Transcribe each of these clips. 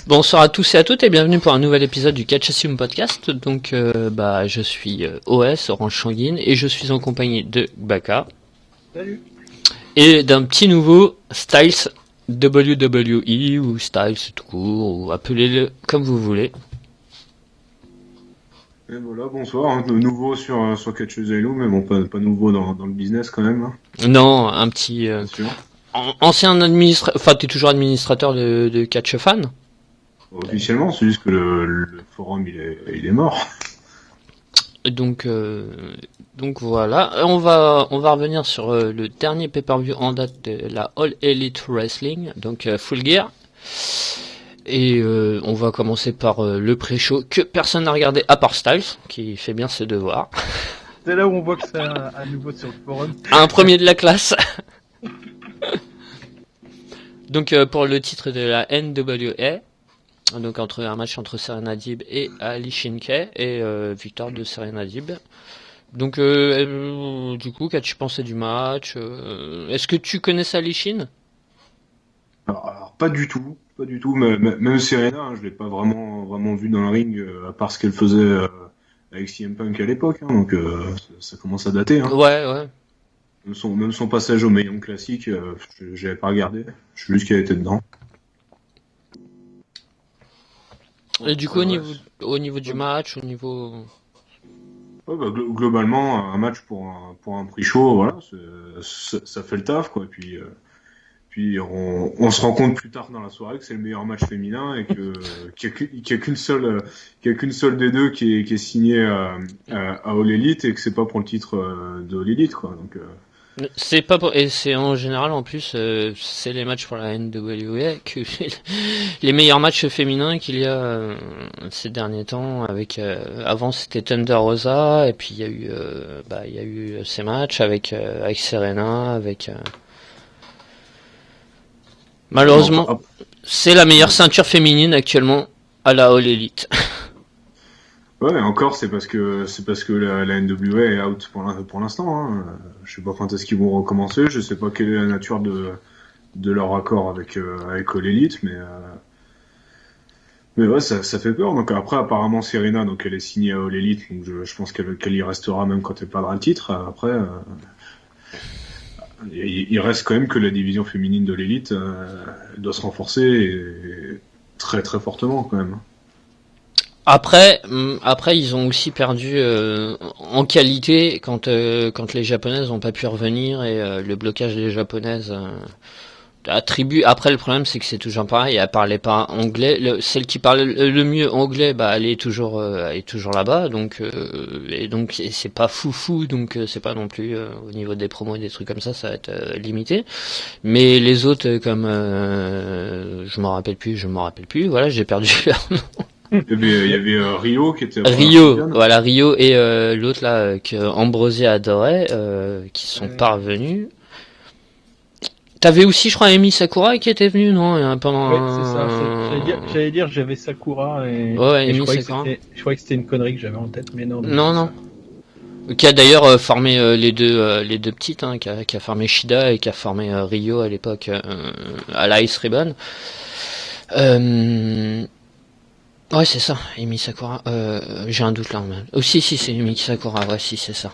Bonsoir à tous et à toutes et bienvenue pour un nouvel épisode du Catch Assume Podcast. Donc je suis OS, Orange Sanguine, et je suis en compagnie de Baka. Salut. Et d'un petit nouveau, Styles WWE ou Styles tout court, ou appelez-le comme vous voulez. Et voilà, bonsoir, nouveau sur Catch Zailu, mais bon, pas nouveau dans le business quand même. Non, un petit... Bien sûr. ancien administrateur... Enfin, t'es toujours administrateur de Catch Fan. Officiellement, c'est juste que le forum il est mort. Donc voilà, on va revenir sur le dernier pay-per-view en date de la All Elite Wrestling, donc Full Gear. Et on va commencer par le pré-show que personne n'a regardé à part Styles, qui fait bien ses devoirs. C'est là où on voit que c'est à nouveau sur le forum. Un premier de la classe. Donc pour le titre de la NWA, donc un match entre Serena Deeb et Ali Shinkai, et victoire de Serena Deeb. Donc du coup, qu'as-tu pensé du match? Est-ce que tu connaissais Ali Shin? Alors, pas du tout, même Serena, hein, je l'ai pas vraiment vu dans le ring, à part ce qu'elle faisait avec CM Punk à l'époque, hein, donc ça commence à dater. Hein. Ouais. Même son passage au Maillon classique, j'avais pas regardé, je sais juste qu'elle était dedans. Et du coup, au niveau du match, au niveau... Ouais, bah, globalement, un match pour un pre-show, voilà, ça fait le taf, quoi. Puis on se rend compte plus tard dans la soirée que c'est le meilleur match féminin et qu'il y a qu'une seule des deux qui est signée à All Elite et que c'est pas pour le titre de All Elite, quoi. Donc C'est pas pour... Et c'est en général, en plus, c'est les matchs pour la NWA que les meilleurs matchs féminins qu'il y a ces derniers temps. Avec avant c'était Thunder Rosa, et puis il y a eu ces matchs avec Serena, avec malheureusement c'est la meilleure ceinture féminine actuellement à la All Elite. ouais, mais encore c'est parce que la NWA est out pour l'instant. Hein. Je sais pas quand est-ce qu'ils vont recommencer. Je sais pas quelle est la nature de leur accord avec All Elite, mais ouais, ça fait peur. Donc après, apparemment, Serena, donc elle est signée à All Elite, donc je pense qu'elle y restera même quand elle perdra le titre. Après, il reste quand même que la division féminine de l'élite doit se renforcer et très très fortement quand même. Après, ils ont aussi perdu en qualité quand les japonaises n'ont pas pu revenir, et le blocage des japonaises attribue. Après, le problème, c'est que c'est toujours pareil. Elle parlait pas anglais. Celle qui parle le mieux anglais, elle est toujours là-bas. Donc c'est pas foufou. Donc c'est pas non plus au niveau des promos et des trucs comme ça va être limité. Mais les autres, comme je m'en rappelle plus. Voilà, j'ai perdu leur nom. Il y avait Rio qui était Rio et l'autre là que Ambrosia adorait, qui sont pas revenus. T'avais aussi, je crois, Emi Sakura qui était venue, non, pendant. Ouais, c'est ça. J'allais dire, j'avais Sakura et Emi Sakura. Je croyais que c'était une connerie que j'avais en tête, mais non. Non. Qui a d'ailleurs formé les deux petites, hein, qui a formé Shida et qui a formé Rio à l'époque à l'Ice Ribbon. Ouais, c'est ça, Emi Sakura. J'ai un doute là, même. Oh, si, c'est Emi Sakura. Ouais, si, c'est ça.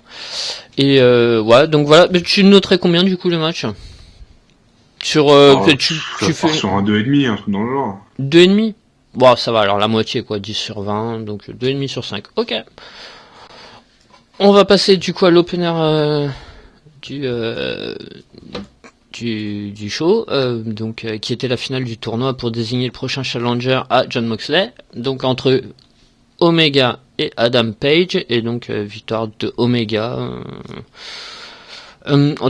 Et ouais, donc voilà. Mais tu noterais combien du coup le match? Sur tu fais sur un 2,5, un truc dans le genre. 2,5. Bon, ça va, alors la moitié quoi, 10 sur 20, donc 2,5 sur 5. OK. On va passer du coup à l'opener du show, qui était la finale du tournoi pour désigner le prochain challenger à Jon Moxley, donc entre Omega et Adam Page, et donc victoire de Omega.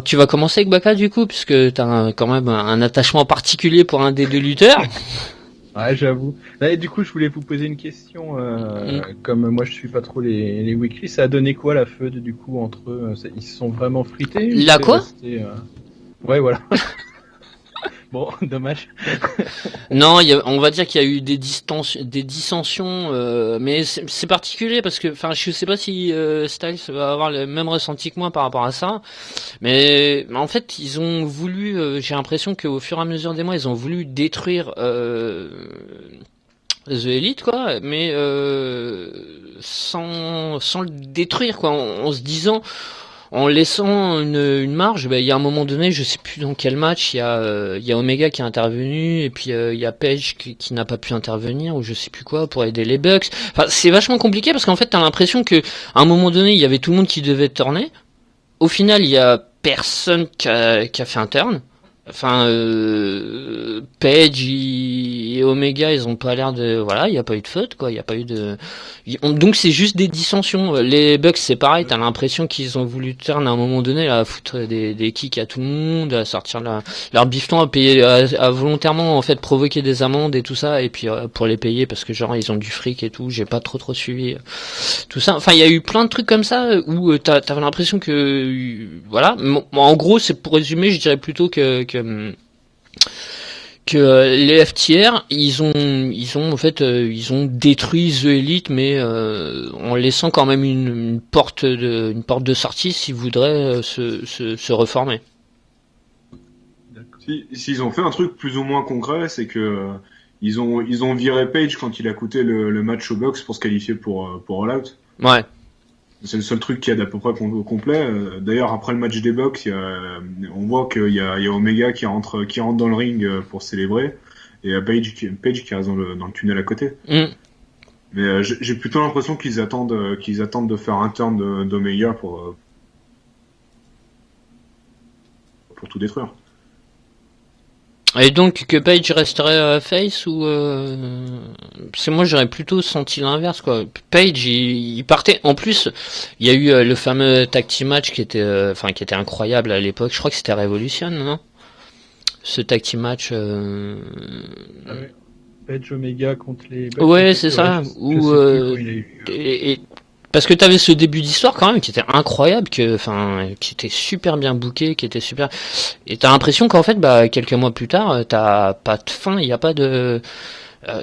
Tu vas commencer avec Baka du coup, puisque t'as quand même un attachement particulier pour un des deux lutteurs. Ouais, j'avoue. Là, et du coup, je voulais vous poser une question. Comme moi, je suis pas trop les weekly, ça a donné quoi la feud du coup entre eux? Ils se sont vraiment frités? La quoi? Ouais, voilà. Bon, dommage. Non, on va dire qu'il y a eu des dissensions, mais c'est particulier parce que, enfin, je sais pas si Styles va avoir le même ressenti que moi par rapport à ça, mais en fait, ils ont voulu, j'ai l'impression qu'au fur et à mesure des mois, ils ont voulu détruire The Elite, quoi, mais sans le détruire, quoi, en se disant, en laissant une marge. Il y a un moment donné, je sais plus dans quel match, il y a Omega qui est intervenu, et puis il y a Page qui n'a pas pu intervenir, ou je sais plus quoi, pour aider les Bucks. Enfin, c'est vachement compliqué, parce qu'en fait, t'as l'impression que à un moment donné, il y avait tout le monde qui devait turner. Au final, il y a personne qui a fait un turn. Enfin, Page et Omega, ils ont pas l'air de, voilà, il y a pas eu de faute, quoi, il y a pas eu de, donc c'est juste des dissensions. Les Bucks, c'est pareil, t'as l'impression qu'ils ont voulu turn à un moment donné, là, à foutre des kicks à tout le monde, à sortir leur bifton, à payer, à volontairement, en fait, provoquer des amendes et tout ça, et puis, pour les payer, parce que genre, ils ont du fric et tout, j'ai pas trop suivi tout ça. Enfin, il y a eu plein de trucs comme ça, où t'avais l'impression que, voilà, en gros, c'est pour résumer, je dirais plutôt que les FTR, ils ont en fait, ils ont détruit The Elite, mais en laissant quand même une porte de sortie s'ils voudraient se reformer. S'ils ont fait un truc plus ou moins concret, c'est que ils ont viré Page quand il a coûté le match au box pour se qualifier pour All Out. Ouais. C'est le seul truc qui est à peu près complet. D'ailleurs, après le match des Bucks, on voit qu'il y a Omega qui rentre dans le ring pour célébrer, et Page qui reste dans le tunnel à côté. Mais j'ai plutôt l'impression qu'ils attendent de faire un turn d'Omega pour tout détruire. Et donc que Page resterait face, ou parce que moi j'aurais plutôt senti l'inverse, quoi. Page il partait. En plus, il y a eu le fameux tag team match qui était incroyable à l'époque. Je crois que c'était Revolution, non? Ce tag team match. Page Omega contre les. Ouais, c'est ça. Et parce que t'avais ce début d'histoire quand même qui était incroyable, qui était super bien booké, qui était super. Et t'as l'impression qu'en fait, quelques mois plus tard, t'as pas de fin, il y a pas de.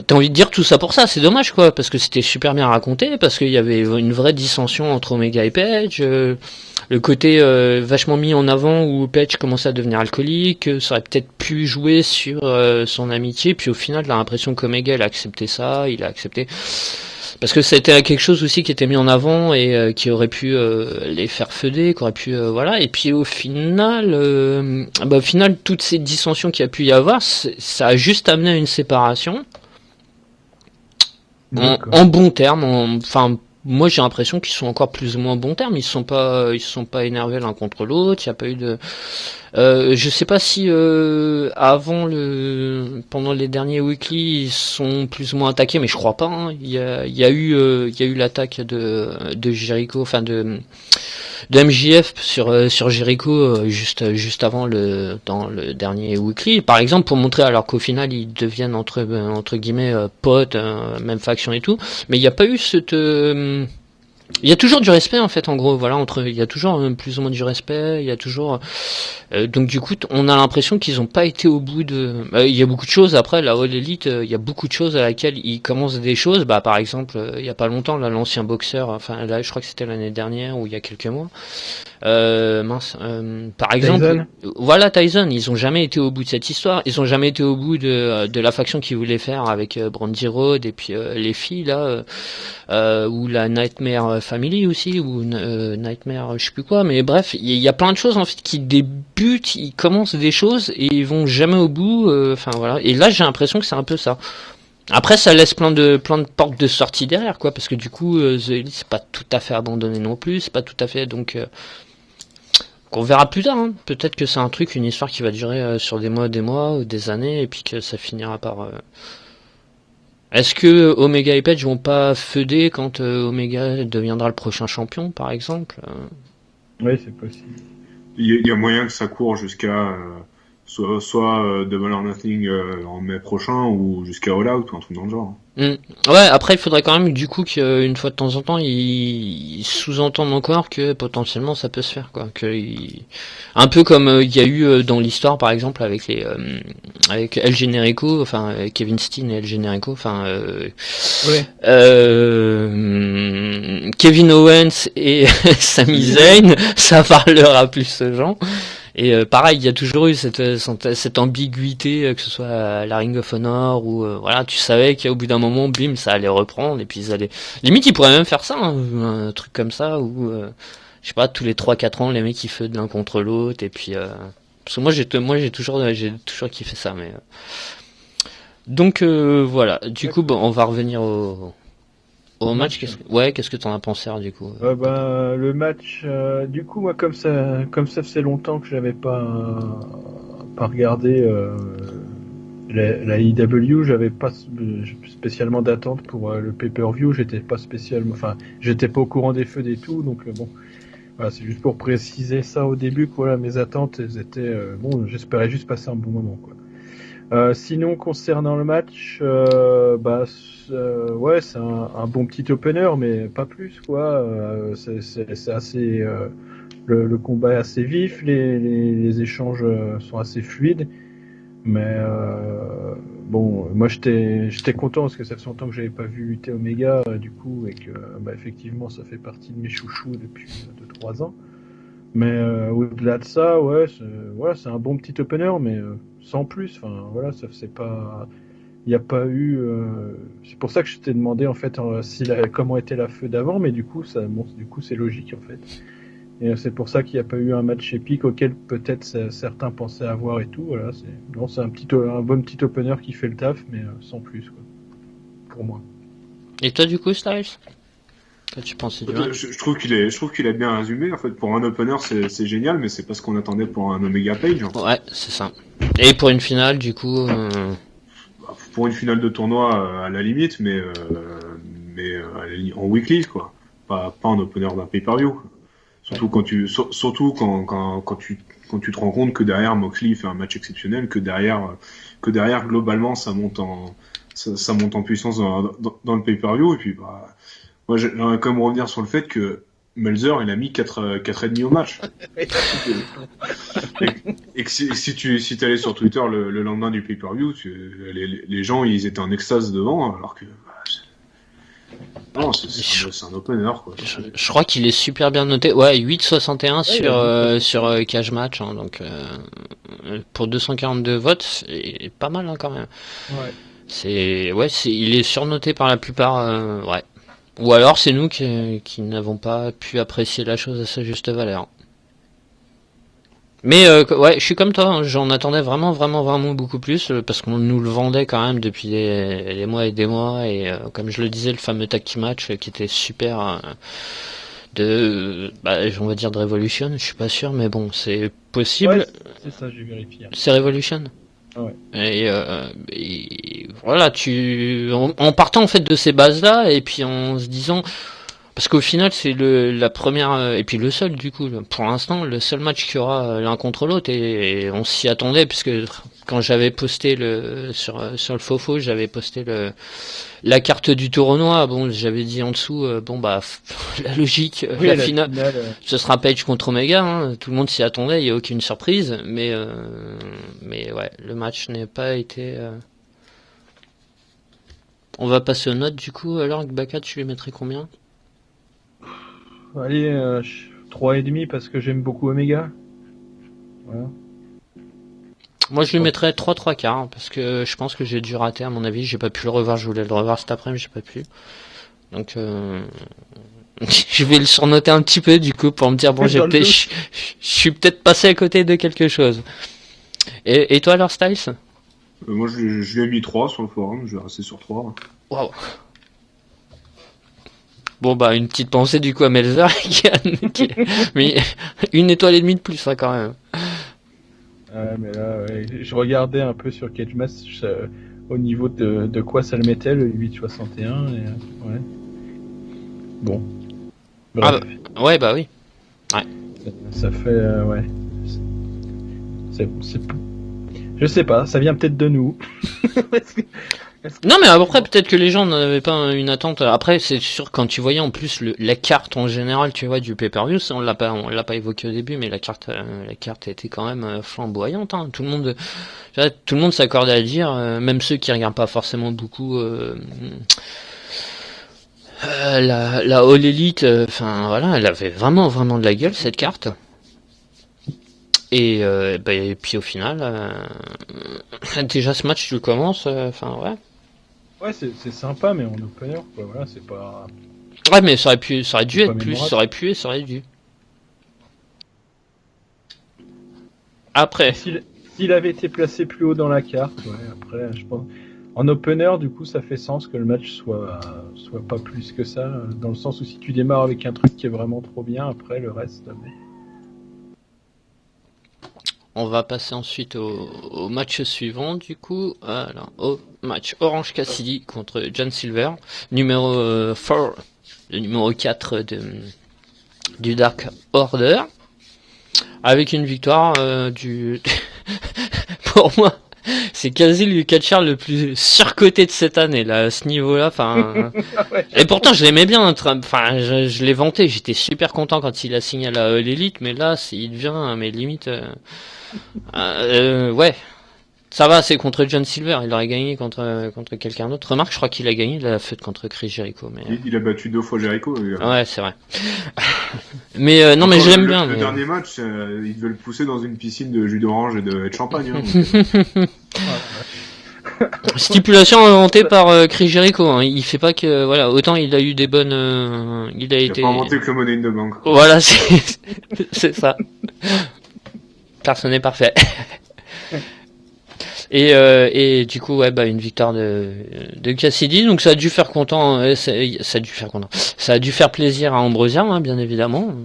T'as envie de dire tout ça pour ça, c'est dommage, quoi, parce que c'était super bien raconté, parce qu'il y avait une vraie dissension entre Omega et Page, le côté vachement mis en avant où Page commençait à devenir alcoolique, ça aurait peut-être pu jouer sur son amitié, puis au final, t'as l'impression qu'Omega il a accepté ça, il a accepté. Parce que c'était quelque chose aussi qui était mis en avant et qui aurait pu les faire feuder, qui aurait pu voilà. Et puis au final, toutes ces dissensions qu'il y a pu y avoir, ça a juste amené à une séparation en bons termes. Enfin, moi j'ai l'impression qu'ils sont encore plus ou moins en bons termes. Ils se sont pas énervés l'un contre l'autre. Il y a pas eu de. Je sais pas si pendant les derniers weekly ils sont plus ou moins attaqués, mais je crois pas. Hein. Il y a eu l'attaque de Jericho, enfin de MJF sur Jericho juste avant dans le dernier weekly, par exemple, pour montrer alors qu'au final ils deviennent entre guillemets potes, même faction et tout. Mais il n'y a pas eu cette il y a toujours du respect en fait, en gros, voilà, il y a toujours plus ou moins du respect, il y a toujours donc du coup on a l'impression qu'ils ont pas été au bout de il y a beaucoup de choses après la All Elite, il y a beaucoup de choses à laquelle ils commencent des choses, par exemple il y a pas longtemps là l'ancien boxeur, enfin là je crois que c'était l'année dernière ou il y a quelques mois par exemple Tyson. Voilà Tyson, ils ont jamais été au bout de cette histoire, ils ont jamais été au bout de la faction qu'ils voulaient faire avec Brandy Road et puis les filles là ou la Nightmare Family aussi, ou Nightmare je sais plus quoi, mais bref il y a plein de choses en fait qui débutent, ils commencent des choses et ils vont jamais au bout, voilà, et là j'ai l'impression que c'est un peu ça. Après ça laisse plein de portes de sortie derrière, quoi, parce que du coup The Elite c'est pas tout à fait abandonné non plus, c'est pas tout à fait, donc on verra plus tard, hein. Peut-être que c'est un truc, une histoire qui va durer sur des mois ou des années, et puis que ça finira par Est-ce que Omega et Page vont pas feuder quand Omega deviendra le prochain champion, par exemple? Oui, c'est possible. Il y a moyen que ça court jusqu'à soit Double or Nothing en mai prochain, ou jusqu'à All Out ou un truc dans le genre. Ouais, après il faudrait quand même du coup qu'une fois de temps en temps ils sous-entendent encore que potentiellement ça peut se faire, quoi, un peu comme il y a eu dans l'histoire par exemple avec avec El Generico, enfin Kevin Steen et El Generico, enfin Kevin Owens et Sami Zayn, ça parlera plus ce genre. Et pareil, il y a toujours eu cette ambiguïté, que ce soit à la Ring of Honor ou voilà, tu savais qu'au bout d'un moment, bim, ça allait reprendre et puis ils allaient. Limite, ils pourraient même faire ça, hein, un truc comme ça où je sais pas, tous les 3-4 ans, les mecs ils feudent l'un contre l'autre et puis parce que moi j'ai toujours kiffé ça, mais donc voilà. Du coup, bon, on va revenir au match. Qu'est-ce que t'en as pensé du coup? Le match, du coup, moi, comme ça faisait longtemps que j'avais pas regardé la IW, j'avais pas spécialement d'attente pour le pay-per-view. J'étais pas au courant des feux et tout, donc bon. Voilà, c'est juste pour préciser ça au début, que voilà, mes attentes, elles étaient bon, j'espérais juste passer un bon moment, quoi. Sinon, concernant le match, ouais, c'est un bon petit opener, mais pas plus, quoi. C'est assez, le combat est assez vif, les échanges sont assez fluides, mais bon, moi j'étais content parce que ça fait longtemps que j'avais pas vu UT Omega, du coup, et que effectivement, ça fait partie de mes chouchous depuis 2-3 ans. Mais au-delà de ça, ouais, c'est un bon petit opener, mais sans plus. Enfin, voilà, c'est pas, il n'y a pas eu. C'est pour ça que je t'ai demandé en fait comment était la feu d'avant, mais du coup, du coup, c'est logique en fait. Et c'est pour ça qu'il n'y a pas eu un match épique auquel peut-être certains pensaient avoir et tout. Voilà, c'est un bon petit opener qui fait le taf, mais sans plus, quoi, pour moi. Et toi, du coup, Styles? Tu pensais du match? Je trouve qu'il a bien résumé. En fait, pour un opener, c'est génial, mais c'est pas ce qu'on attendait pour un Omega Page. Ouais, c'est ça. Et pour une finale, du coup. Pour une finale de tournoi, à la limite, mais en weekly, quoi. Pas en opener d'un pay-per-view. Surtout quand tu te rends compte que derrière Moxley fait un match exceptionnel, que derrière globalement ça monte en puissance dans le pay-per-view, et puis moi j'aimerais quand même revenir sur le fait que Melzer il a mis 4,5 au match. et que si t'allais sur Twitter le lendemain du pay-per-view, les gens ils étaient en extase devant, alors que non, c'est un opener, quoi. Je crois qu'il est super bien noté. Ouais, 8,61 sur Cage Match, hein, donc pour 242 votes, c'est pas mal, hein, quand même. Ouais. Il est surnoté par la plupart, ouais. Ou alors c'est nous qui n'avons pas pu apprécier la chose à sa juste valeur. Mais ouais, je suis comme toi, hein, j'en attendais vraiment beaucoup plus, parce qu'on nous le vendait quand même depuis des mois et des mois, et comme je le disais, le fameux tag team match qui était super on va dire de Revolution, je suis pas sûr, mais bon, c'est possible. Ouais, c'est ça, j'ai vérifié. C'est Revolution. Ouais. Et voilà, en partant en fait de ces bases-là, et puis en se disant. Parce qu'au final, c'est la première, et puis le seul, du coup, pour l'instant, le seul match qu'il y aura l'un contre l'autre, et on s'y attendait, puisque quand j'avais posté sur le Fofo, j'avais posté la carte du tournoi, bon, j'avais dit en dessous, la logique, oui, la finale, ce sera Page contre Omega, hein, tout le monde s'y attendait, il n'y a aucune surprise, mais ouais, le match n'a pas été, On va passer aux notes, du coup, alors, Baka, tu lui mettrais combien? Allez, 3,5 parce que j'aime beaucoup Omega. Voilà. Moi je lui mettrais 3 quarts parce que je pense que j'ai dû rater à mon avis, j'ai pas pu le revoir, je voulais le revoir cet après-midi, j'ai pas pu. Donc je vais le surnoter un petit peu du coup pour me dire bon je suis peut-être passé à côté de quelque chose. Et toi alors Styles? Moi je lui ai mis 3 sur le forum, je vais rester sur 3. Waouh. Bon bah une petite pensée du coup à Melzer mais 1,5 de plus hein, quand même. Mais là, ouais, je regardais un peu sur Cage Match au niveau de quoi ça le mettait le 8,61 et ouais. Bon. Bref. Ah bah, ouais bah oui. Ouais. Ça fait ouais. Je sais pas, ça vient peut-être de nous. Non mais après peut-être que les gens n'avaient pas une attente. Après c'est sûr quand tu voyais en plus la carte en général, tu vois, du pay-per-view, on l'a pas évoqué au début, mais la carte était quand même flamboyante. Hein. Tout le monde s'accordait à dire, même ceux qui regardent pas forcément beaucoup la All Elite. Enfin voilà, elle avait vraiment de la gueule cette carte. Et puis au final, déjà ce match tu le commences, enfin ouais. Ouais, c'est sympa, mais en opener, quoi, voilà, c'est pas... Ouais, mais ça aurait dû C'est être pas plus, mémorable. ça aurait dû. Après, S'il avait été placé plus haut dans la carte, ouais, après, je pense... En opener, du coup, ça fait sens que le match soit pas plus que ça, dans le sens où si tu démarres avec un truc qui est vraiment trop bien, après, le reste... bon. on va passer ensuite au match suivant, du coup, alors, au match Orange Cassidy contre John Silver, numéro 4, le numéro 4 du Dark Order, avec une victoire pour moi, c'est quasi le catcheur le plus surcoté de cette année, là, à ce niveau-là, enfin... Ouais. Et pourtant, je l'aimais bien, enfin, je l'ai vanté, j'étais super content quand il a signé à l'élite, mais là, il devient, mais limite... ouais, ça va, c'est contre John Silver, il aurait gagné contre quelqu'un d'autre. Remarque, je crois qu'il a gagné la fête contre Chris Jericho, mais Il a battu 2 fois Jericho. ouais, c'est vrai. Mais non, mais Encore, je l'aime bien. Le Mais... dernier match, il devait le pousser dans une piscine de jus d'orange et de champagne. Stipulation inventée par Chris Jericho. Hein. Il fait pas que voilà, autant il a eu des bonnes, il a Il été. a pas inventé que le Money in the Bank. Voilà, c'est ça. Personne n'est parfait. Et du coup, ouais, bah une victoire de Cassidy, donc ça a dû faire content, ça a dû faire content. Ça a dû faire plaisir à Ambrosia, hein, bien évidemment,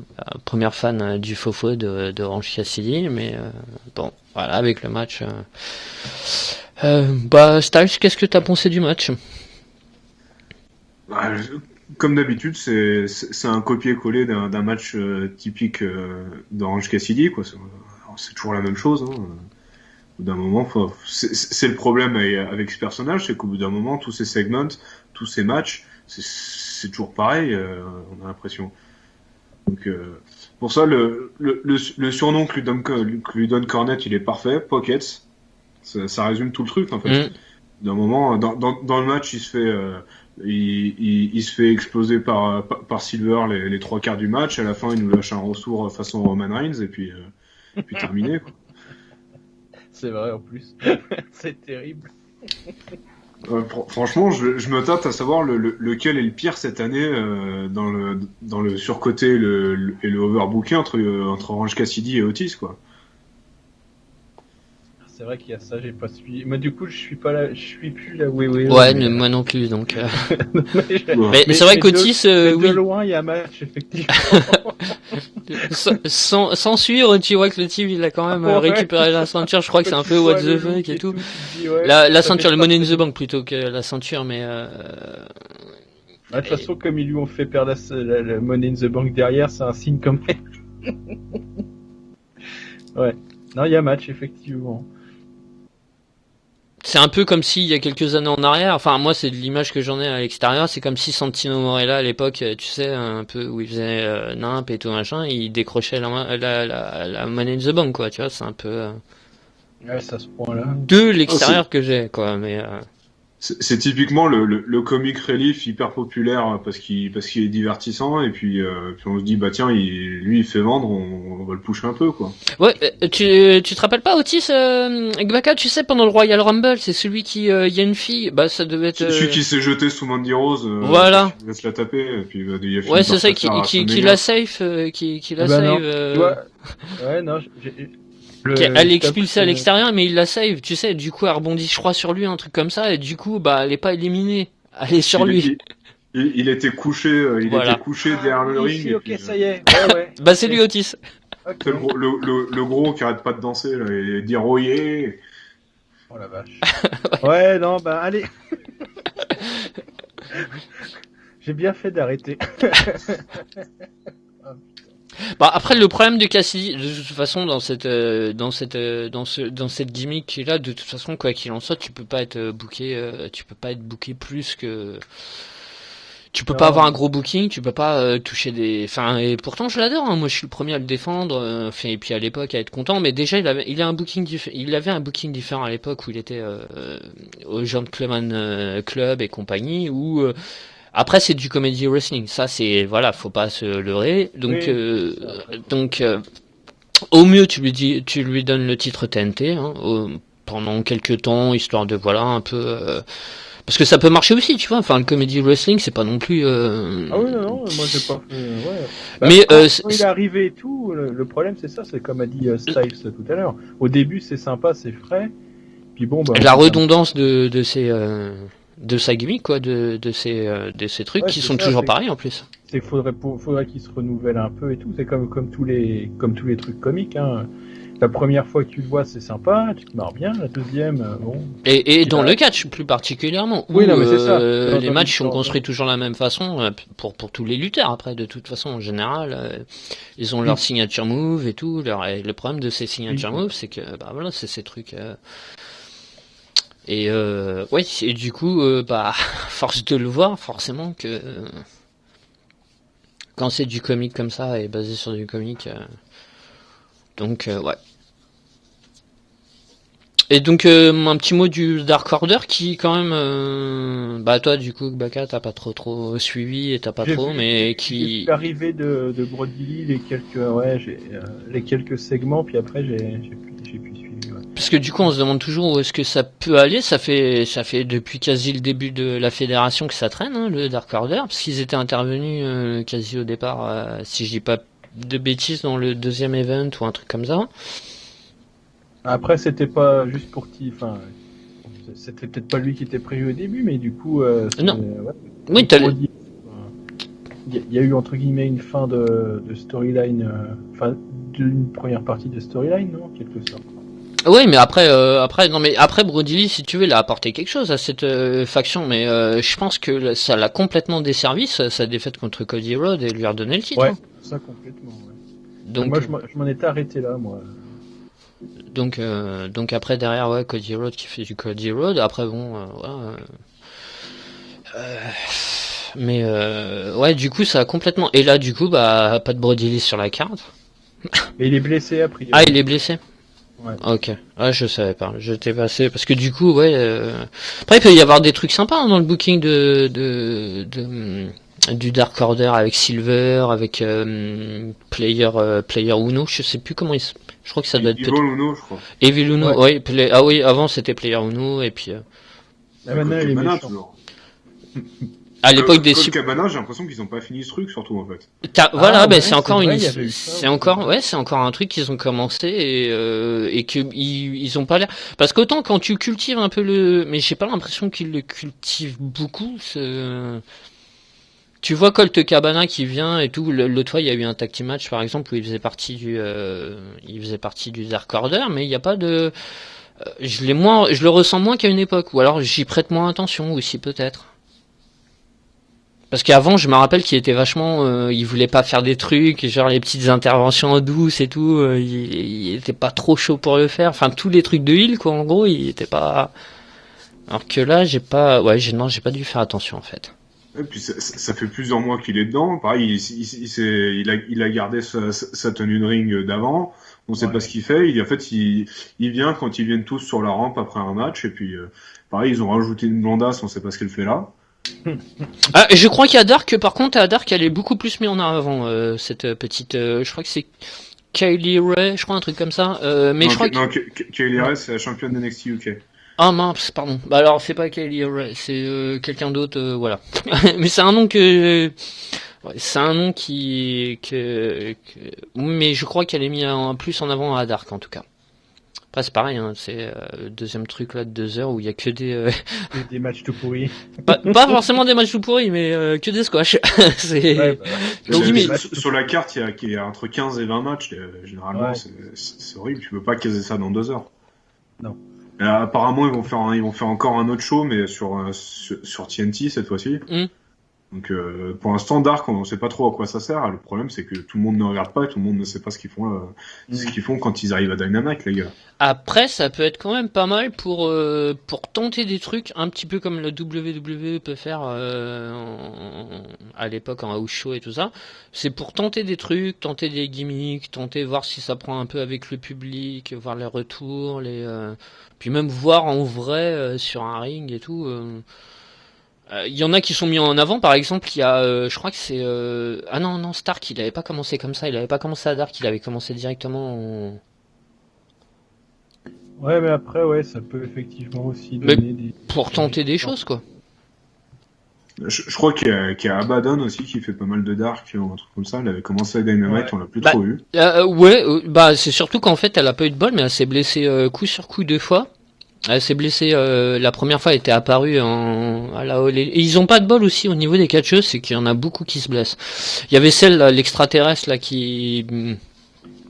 première fan du Fofo de Orange Cassidy, mais bon, voilà, avec le match. Bah Styles, qu'est-ce que t'as pensé du match? Bah, comme d'habitude, c'est un copier-coller d'un match typique d'Orange Cassidy, quoi. C'est toujours la même chose. Hein. Au bout d'un moment, c'est le problème avec ce personnage, c'est qu'au bout d'un moment, tous ces segments, tous ces matchs, c'est toujours pareil, on a l'impression. Donc pour ça, le surnom que lui donne Cornette, il est parfait, Pockets. Ça résume tout le truc en fait. D'un moment, dans le match, il se fait il se fait exploser par Silver les 3 quarts du match. À la fin, il nous lâche un ressort façon Roman Reigns et puis terminé, quoi. C'est vrai en plus. C'est terrible. Franchement, je me tâte à savoir lequel est le pire cette année dans le surcoté et le overbooking entre Orange Cassidy et Otis, quoi. C'est vrai qu'il y a ça, j'ai pas suivi. Mais du coup, je suis plus là. Oui. Ouais, moi non plus, donc. Ouais. Mais c'est vrai qu'Otis, oui. De loin, il y a un match, effectivement. sans suivre, tu vois que le team il a quand même récupéré la ceinture. Je crois que c'est un peu what the fuck et tout. La ceinture, le Money in the Bank plutôt que la ceinture, mais. De toute façon, comme ils lui ont fait perdre la Money in the Bank derrière, c'est un signe quand même. Ouais. Non, il y a match, effectivement. C'est un peu comme si il y a quelques années en arrière, enfin moi c'est de l'image que j'en ai à l'extérieur, c'est comme si Santino Morella à l'époque, tu sais, un peu où il faisait nimp et tout machin, il décrochait la Money in the Bank, quoi, tu vois, c'est un peu Ouais, ça se point là. de l'extérieur que j'ai, quoi, mais c'est typiquement le comic relief hyper populaire parce qu'il est divertissant et puis on se dit bah tiens lui il fait vendre, on va le pusher un peu, quoi. Ouais, tu te rappelles pas Otis Gbaka, tu sais, pendant le Royal Rumble, c'est celui qui y a une fille, bah ça devait être Celui qui s'est jeté sous Mandy Rose, voilà. Il va se la taper et puis il y a fini Ouais, par c'est ça se qui faire la safe qui la Bah save non, tu vois, ouais, non, elle est expulsée à l'extérieur, mais il la save, tu sais, du coup elle rebondit, je crois, sur lui, un truc comme ça, et du coup, bah, elle est pas éliminée, elle est sur lui. Il était couché, Voilà. était couché derrière le ring. Ici, et ok, puis, ça y est. Ouais. Bah, c'est lui, Otis. Okay. C'est le gros qui arrête pas de danser, là, et dire oh yeah. Oh la vache. Ouais, non, bah, allez. J'ai bien fait d'arrêter. Bah après le problème de Cassidy, de toute façon dans cette gimmick là, de toute façon quoi qu'il en soit, tu peux pas être booké plus que tu peux pas avoir un gros booking, tu peux pas toucher des, enfin, et pourtant je l'adore, hein. Moi je suis le premier à le défendre, et puis à l'époque à être content, mais déjà il avait un booking différent à l'époque où il était au Gentleman Club et compagnie, où après c'est du comedy wrestling, ça c'est, voilà, faut pas se leurrer, donc Au mieux, tu lui donnes le titre TNT hein, pendant quelques temps, histoire de voilà un peu. Parce que ça peut marcher aussi, tu vois. Enfin, le comedy wrestling, c'est pas non plus. Ah oui, non, moi j'ai pas fait. Ouais. Mais quand il est arrivé et tout, le problème c'est ça, c'est comme a dit Styles tout à l'heure. Au début, c'est sympa, c'est frais. Puis bon, la redondance de sa gimmick, quoi, de ces trucs qui sont toujours pareils en plus. Faudrait qu'il se renouvelle un peu et tout. C'est comme tous les trucs comiques. Hein. La première fois que tu le vois, c'est sympa, tu te marres bien. La deuxième, bon. Et dans le catch plus particulièrement, où oui, non, mais c'est ça. les matchs sont construits toujours de la même façon pour tous les lutteurs. Après, de toute façon, en général, ils ont leur signature move et tout. Le problème de ces signature moves, c'est que bah voilà, c'est ces trucs. Et du coup, force de le voir, forcément que quand c'est du comique comme ça et basé sur du comique, donc ouais. Et donc un petit mot du Dark Order qui quand même, toi du coup Baka t'as pas trop suivi et t'as pas trop, mais qui. J'ai l'arrivée de Brody Lee, les quelques segments, puis après j'ai pu suivre. Ouais. Parce que du coup on se demande toujours où est-ce que ça peut aller. Ça fait depuis quasi le début de la fédération que ça traîne, hein, le Dark Order, parce qu'ils étaient intervenus quasi au départ, si je dis pas de bêtises, dans le deuxième event ou un truc comme ça. Après, c'était pas juste pour qui. Enfin, c'était peut-être pas lui qui était prévu au début, mais du coup. Non. Ouais, Oui, il y a eu entre guillemets une fin de storyline. Enfin, d'une première partie de storyline, non, quelque sorte. Oui, mais après Brody Lee, si tu veux, il a apporté quelque chose à cette faction, mais je pense que ça l'a complètement desservi, sa défaite contre Cody Rhodes, et lui a redonné le titre. Ouais, hein. ça complètement. Ouais. Donc moi, je m'en étais arrêté là, moi. Donc après derrière ouais Cody Rhodes qui fait du Cody Rhodes. Après bon voilà. Mais ouais du coup ça a complètement. Et là du coup pas de Brody Lee sur la carte. Mais il est blessé a priori. Ah il est blessé. Ouais. Ok. Ah je savais pas. J'étais passé parce que du coup ouais. Après il peut y avoir des trucs sympas hein, dans le booking du Dark Order avec Silver, avec Player Uno. Je sais plus comment il. Je crois que ça doit être Evil Uno, je crois. Evil Uno, ouais. Ah oui, avant c'était Player Uno et puis. Maintenant il est méchant. Toujours. À l'époque des Super Cabana, j'ai l'impression qu'ils ont pas fini ce truc surtout en fait. Voilà, c'est encore c'est encore un truc qu'ils ont commencé et que ils ont pas l'air. Parce qu'autant quand tu cultives un peu mais j'ai pas l'impression qu'ils le cultivent beaucoup. Tu vois Colt Cabana qui vient et tout. L'autre fois, il y a eu un tag team match par exemple où il faisait partie du Dark Order, mais il n'y a pas de. Je le ressens moins qu'à une époque, ou alors j'y prête moins attention aussi peut-être. Parce qu'avant, je me rappelle qu'il était vachement, il voulait pas faire des trucs, genre les petites interventions douces et tout. Il était pas trop chaud pour le faire. Enfin, tous les trucs de heal, quoi. En gros, il était pas. Alors que là, j'ai pas dû faire attention en fait. Et puis ça fait plusieurs mois qu'il est dedans. Pareil, il a gardé sa tenue de ring d'avant. On sait pas ce qu'il fait. Il vient quand ils viennent tous sur la rampe après un match. Et puis, pareil, ils ont rajouté une blondasse. On sait pas ce qu'elle fait là. Je crois qu'à Dark, par contre, elle est beaucoup plus mise en avant cette petite. Je crois que c'est Kylie Ray, je crois un truc comme ça. Mais Kylie Ray, c'est la championne de NXT UK. Ah mince, pardon. Bah alors c'est pas Kylie Ray, c'est quelqu'un d'autre, voilà. Mais c'est un nom c'est un nom mais je crois qu'elle est mise plus en avant à Dark en tout cas. Après c'est pareil, hein, c'est le deuxième truc là de 2 heures où il y a que des matchs tout pourris. Pas forcément des matchs tout pourris, mais que des squash. Sur la carte, il y a entre 15 et 20 matchs. Généralement, c'est horrible. Tu peux pas caser ça dans 2 heures. Non. Apparemment, ils vont faire encore un autre show, mais sur TNT cette fois-ci. Donc, pour l'instant, Dark, on ne sait pas trop à quoi ça sert. Le problème, c'est que tout le monde ne regarde pas et tout le monde ne sait pas ce qu'ils font quand ils arrivent à Dynamite, les gars. Après, ça peut être quand même pas mal pour tenter des trucs un petit peu comme le WWE peut faire à l'époque en house show et tout ça. C'est pour tenter des trucs, tenter des gimmicks, voir si ça prend un peu avec le public, voir les retours, puis même voir en vrai sur un ring et tout. Il y en a qui sont mis en avant, par exemple, il y a, je crois que c'est... Ah non, Stark, il avait pas commencé comme ça, il avait pas commencé à Dark, il avait commencé directement en... Ouais, mais après, ouais, ça peut effectivement aussi Mais donner des... pour tenter des choses, quoi. Je crois qu'il y a Abaddon aussi qui fait pas mal de dark ou un truc comme ça. Elle avait commencé à Dynamite, Ouais. on l'a plus Bah, trop eu. ouais, bah c'est surtout qu'en fait, elle a pas eu de bol, mais elle s'est blessée coup sur coup 2 fois. Elle s'est blessée, la première fois, elle était apparue à la All Elite. Et ils ont pas de bol aussi au niveau des catcheuses, c'est qu'il y en a beaucoup qui se blessent. Il y avait celle, là, l'extraterrestre, là, qui...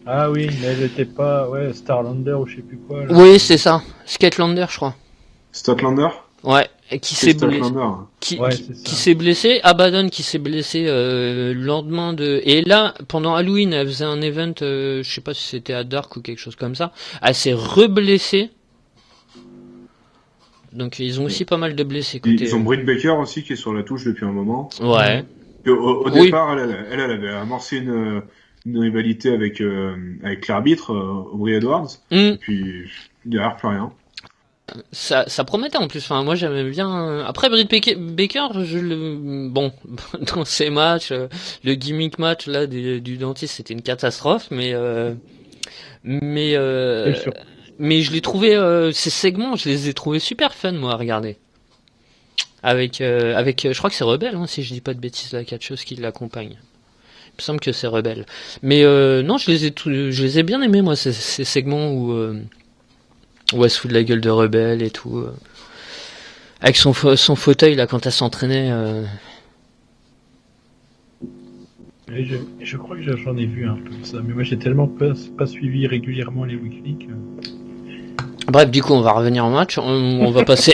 Ah oui, mais elle était pas... Ouais, Starlander ou je sais plus quoi. Là. Oui, c'est ça. Skatelander, je crois. Statlander? Ouais, et qui C'est s'est blessé. Statlander. Ouais, c'est ça. Qui s'est blessé, Abaddon qui s'est blessé le lendemain de... Et là, pendant Halloween, elle faisait un event, je sais pas si c'était à Dark ou quelque chose comme ça, elle s'est reblessée. Donc ils ont aussi pas mal de blessés. Côté... Ils ont Britt Baker aussi qui est sur la touche depuis un moment. Ouais. Et au Oui. départ, elle avait amorcé une rivalité avec l'arbitre, Aubrey Edwards. Et puis, derrière, plus rien. Ça promettait en plus. Enfin, moi j'aimais bien. Après Britt Baker, bon, dans ces matchs, le gimmick match là du dentiste, c'était une catastrophe, mais je l'ai trouvé, ces segments, je les ai trouvés super fun moi à regarder. Avec, je crois que c'est Rebelle, hein, si je dis pas de bêtises, la catcheuse qui l'accompagne. Il me semble que c'est Rebelle. Mais non, je les ai bien aimés moi ces segments où elle se fout de la gueule de Rebelle et tout. Avec son fauteuil là quand elle s'entraînait. Et je crois que j'en ai vu un peu de ça, mais moi j'ai tellement pas suivi régulièrement les weekly que... Bref, du coup, on va revenir au match. On va passer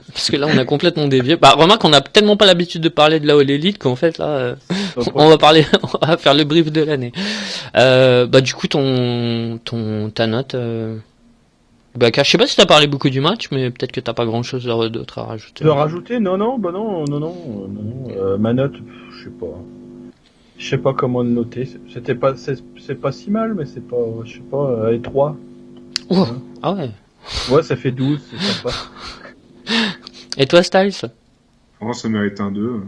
parce que là, on a complètement dévié. Bah, remarque, on a tellement pas l'habitude de parler de la All Elite qu'en fait là, on va faire le brief de l'année. Bah, du coup, ta note. Bah, je sais pas si t'as parlé beaucoup du match, mais peut-être que t'as pas grand-chose d'autre à rajouter. De rajouter? Non, ma note, je sais pas comment le noter. C'est pas si mal, mais c'est pas, je sais pas, allez, 3. Ouh, ah ouais. Ouais, ça fait 12, c'est sympa. Et toi, Styles? Vraiment, ça mérite un 2.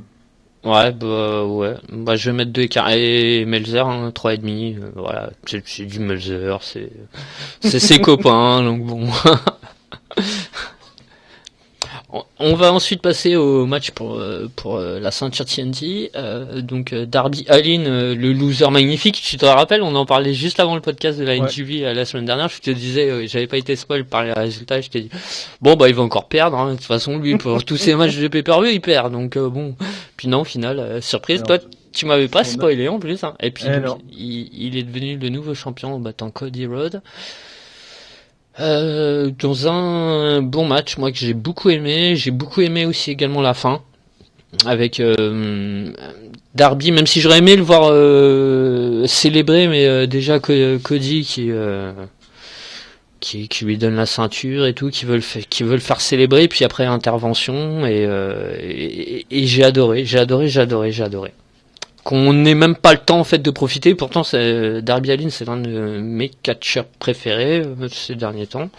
Ouais, ouais. Bah, je vais mettre 2 écarts. Et Melzer, 3,5. Voilà. C'est du Melzer, c'est ses copains, donc bon. On va ensuite passer au match pour la ceinture TNT. Donc Darby Allin, le loser magnifique. Tu te rappelles, on en parlait juste avant le podcast de la NGV la semaine dernière. Je te disais, j'avais pas été spoil par les résultats. Je t'ai dit, bon bah il va encore perdre. Hein. De toute façon, lui pour tous ses matchs de pay-per-view, il perd. Donc bon. Puis non, au final, surprise. Alors, toi, tu m'avais pas spoilé en plus. Hein. Et puis donc, il est devenu le nouveau champion en battant Cody Rhodes. Dans un bon match, moi que j'ai beaucoup aimé aussi également la fin avec Darby, même si j'aurais aimé le voir célébrer, mais déjà Cody qui lui donne la ceinture et tout, qui veut le faire célébrer, puis après intervention et j'ai adoré. Qu'on n'ait même pas le temps en fait de profiter. Pourtant, Darby Allin, c'est l'un de mes catcheurs préférés ces derniers temps.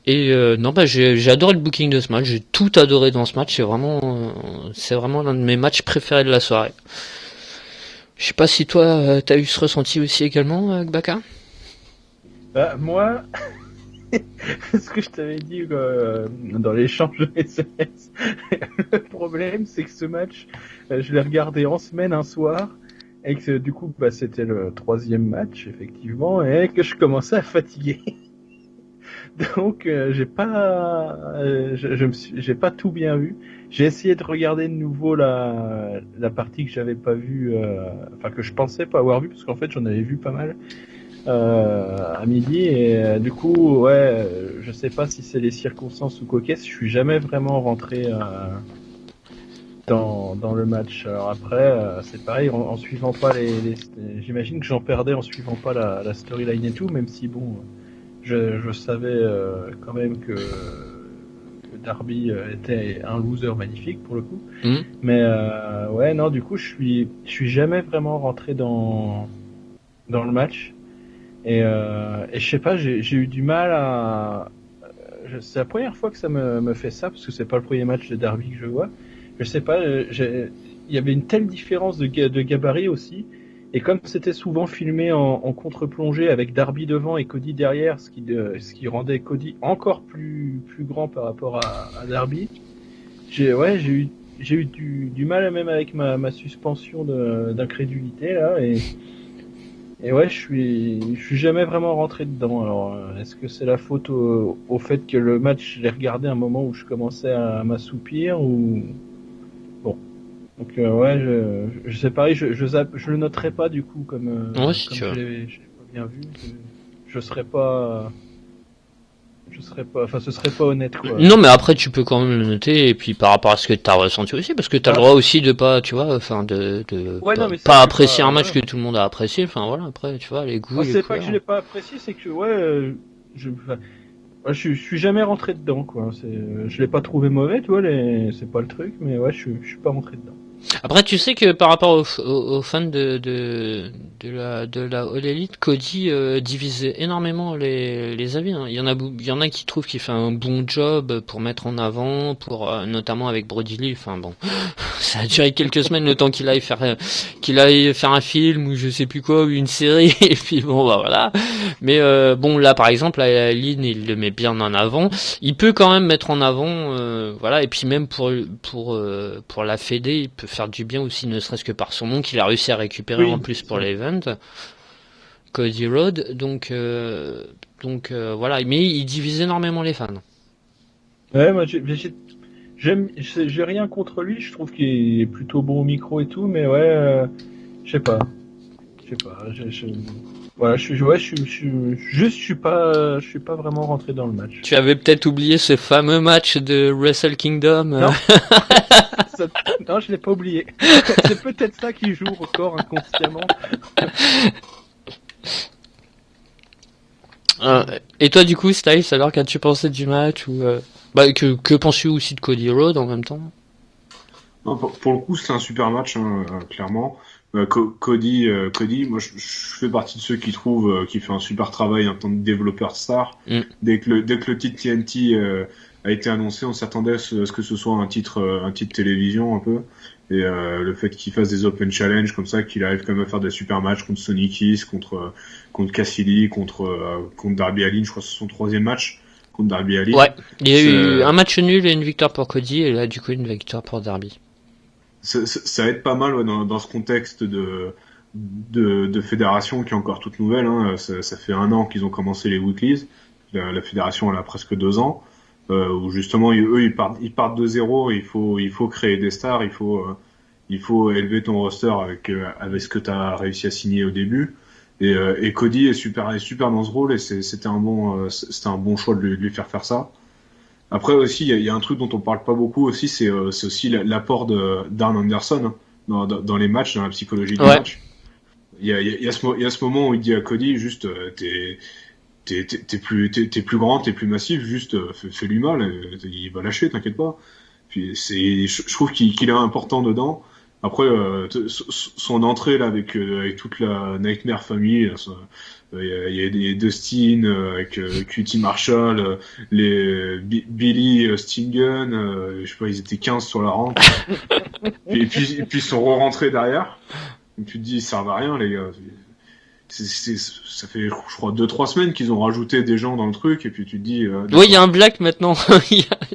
Et non, bah j'ai adoré le booking de ce match. J'ai tout adoré dans ce match. C'est vraiment l'un de mes matchs préférés de la soirée. Je sais pas si toi, t'as eu ce ressenti aussi également, Gbaka. Bah moi, ce que je t'avais dit dans l'échange de SMS, le problème c'est que ce match, je l'ai regardé en semaine un soir, et que du coup bah, c'était le 3e match effectivement, et que je commençais à fatiguer. Donc j'ai pas tout bien vu. J'ai essayé de regarder de nouveau la partie que j'avais pas vue, enfin que je pensais pas avoir vue, parce qu'en fait j'en avais vu pas mal. À midi et du coup ouais je sais pas si c'est les circonstances ou coquesses, je suis jamais vraiment rentré dans le match. Alors après c'est pareil en suivant pas j'imagine que j'en perdais en suivant pas la storyline et tout, même si bon je savais quand même que Darby était un loser magnifique pour le coup. Mais ouais non du coup je suis jamais vraiment rentré dans le match. Et je sais pas, j'ai eu du mal à... C'est la première fois que ça me fait ça, parce que c'est pas le premier match de Darby que je vois. je sais pas, il y avait une telle différence de gabarit aussi. Et comme c'était souvent filmé en contre-plongée avec Darby devant et Cody derrière, ce qui rendait Cody encore plus grand par rapport à Darby, j'ai eu du mal même avec ma suspension d'incrédulité là. Et ouais, je suis jamais vraiment rentré dedans. Alors, est-ce que c'est la faute au fait que le match, je l'ai regardé à un moment où je commençais à m'assoupir ou bon. Donc ouais, je sais pareil, je le noterai pas du coup Ouais, si comme tu veux. je l'ai pas bien vu. Je serais pas, enfin ce serait pas honnête quoi. Non, mais après, tu peux quand même le noter, et puis par rapport à ce que t'as ressenti aussi, parce que t'as le droit aussi de pas, tu vois, enfin, Ouais, non, mais ça, pas je suis apprécier pas, un match voilà. que tout le monde a apprécié, enfin, voilà, après, tu vois, les goûts, Moi, les c'est pas que je couleurs. l'ai pas apprécié, c'est que ouais, enfin, ouais, je suis jamais rentré dedans quoi. Je l'ai pas trouvé mauvais, tu vois, c'est pas le truc, mais ouais, je suis pas rentré dedans. Après, tu sais que par rapport aux fans de la All Elite, Cody divise énormément les avis. Hein. Il y en a qui trouvent qu'il fait un bon job pour mettre en avant, pour notamment avec Brody Lee. Enfin bon, ça a duré quelques semaines le temps qu'il aille faire un film ou je sais plus quoi ou une série. Et puis bon, bah voilà. Mais bon, là par exemple, la Lynn, il le met bien en avant. Il peut quand même mettre en avant, voilà. Et puis même pour la Fédé, il peut faire du bien aussi, ne serait-ce que par son nom qu'il a réussi à récupérer en Oui, plus c'est pour ça. l'event, Cody Rhodes. Voilà, mais il divise énormément les fans. Ouais, moi j'ai rien contre lui, je trouve qu'il est plutôt bon au micro et tout, mais ouais, je sais pas, voilà, je suis pas vraiment rentré dans le match. Tu avais peut-être oublié ce fameux match de Wrestle Kingdom. Non, ça- non, je l'ai pas oublié. C'est peut-être ça qui joue encore inconsciemment. Et toi du coup, Styles, alors qu'as-tu pensé du match ou bah, que penses-tu aussi de Cody Rhodes en même temps? Non, pour le coup, c'est un super match, hein, clairement. Cody, moi, je fais partie de ceux qui trouvent qu'il fait un super travail en tant que développeur star. Mm. Dès que le titre TNT a été annoncé, on s'attendait à ce que ce soit un titre télévision un peu. Et le fait qu'il fasse des open challenge comme ça, qu'il arrive quand même à faire des super matchs contre Sonny Kiss, contre Cassidy, contre Darby Allin, je crois que c'est son troisième match contre Darby Allin. Ouais, il y a eu C'est- un match nul et une victoire pour Cody, et là du coup une victoire pour Darby. Ça aide pas mal ouais, dans ce contexte de fédération qui est encore toute nouvelle. Hein. Ça fait 1 an qu'ils ont commencé les weeklies. La fédération elle a presque 2 ans. Où justement eux ils partent de zéro. Il faut créer des stars. Il faut élever ton roster avec ce que tu as réussi à signer au début. Et Cody est super dans ce rôle et c'était un bon choix de lui faire ça. Après aussi, il y a un truc dont on parle pas beaucoup aussi, c'est aussi l'apport d'Arn Anderson hein, dans les matchs, dans la psychologie du Ouais. match. Il y a ce moment où il dit à Cody juste t'es plus grand, t'es plus massif, juste fais-lui mal, il va lâcher, t'inquiète pas. Puis je trouve qu'il est important dedans. Après son entrée là avec toute la Nightmare Family, il y a des Dustin avec QT Marshall, Billy Stingen, je sais pas, ils étaient 15 sur la rampe. Et puis ils sont re-rentrés derrière. Donc tu te dis, ils servent à rien les gars. Ça fait, je crois, 2-3 semaines qu'ils ont rajouté des gens dans le truc, et puis tu te dis... Oui, il y a un black maintenant.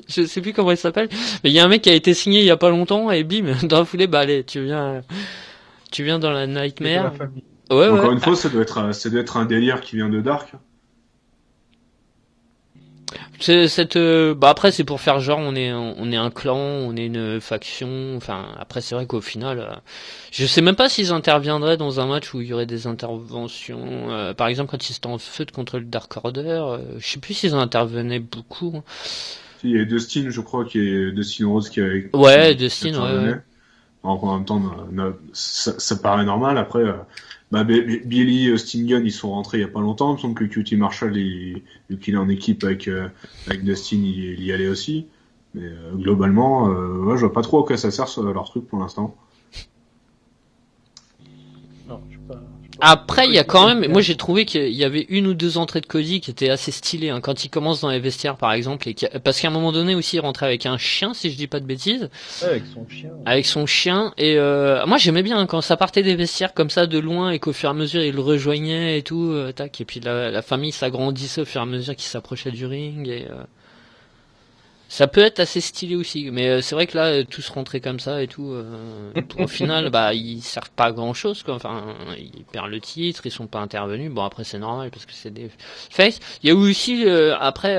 Je sais plus comment il s'appelle, mais il y a un mec qui a été signé il y a pas longtemps et bim, dans la foulée, bah allez, tu viens dans la C'est de la Nightmare. famille. Ouais, Encore ouais. une fois, ça doit être un délire qui vient de Dark. Bah après c'est pour faire genre on est un clan, on est une faction. Enfin après c'est vrai qu'au final, je sais même pas s'ils interviendraient dans un match où il y aurait des interventions. Par exemple quand ils étaient en feud contre le Dark Order, je sais plus s'ils intervenaient beaucoup. Hein. Il y a Dustin, je crois, Dustin Rhodes Ouais, qui Dustin, ouais. intervenait. En même temps, ça paraît normal. Après, Billy Stingen, ils sont rentrés il y a pas longtemps. Il me semble que QT Marshall, vu qu'il est en équipe avec Dustin, il y allait aussi. Mais globalement, ouais, je vois pas trop à quoi ça sert leur truc pour l'instant. Non, je suis pas Après, il y a quand même, moi j'ai trouvé qu'il y avait une ou deux entrées de Cody qui étaient assez stylées, hein. Quand il commence dans les vestiaires par exemple, parce qu'à un moment donné aussi il rentrait avec un chien, si je dis pas de bêtises. Ouais, avec son chien. Avec son chien, et moi j'aimais bien hein, quand ça partait des vestiaires comme ça de loin et qu'au fur et à mesure il le rejoignait et tout, tac, et puis la famille s'agrandissait au fur et à mesure qu'il s'approchait du ring, et ça peut être assez stylé aussi, mais c'est vrai que là, tous rentrer comme ça et tout, au final, bah, ils servent pas à grand chose, quoi. Enfin, ils perdent le titre, ils sont pas intervenus. Bon, après, c'est normal parce que c'est des face. Il y a eu aussi, après,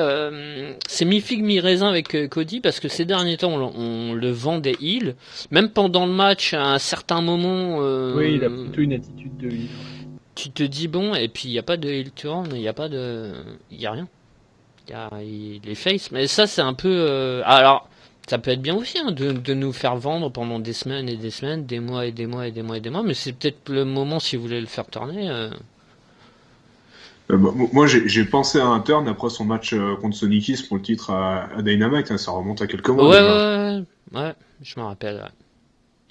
c'est mi-figue, mi-raisin avec Cody parce que ces derniers temps, on le vend des heels. Même pendant le match, à un certain moment, Oui, il a plutôt une attitude de heel. tu te dis bon, et puis il y a pas de heel turn, il y a pas de, il y a rien. Il les face, mais ça c'est un peu. Alors, ça peut être bien aussi hein, de nous faire vendre pendant des semaines et des semaines, des mois et des mois et des mois et des mois, mais c'est peut-être le moment si vous voulez le faire tourner. Moi, j'ai pensé à un turn après son match contre Sonny Kiss pour le titre à Dynamite. Hein, ça remonte à quelques mois Ouais, déjà. ouais, je me rappelle.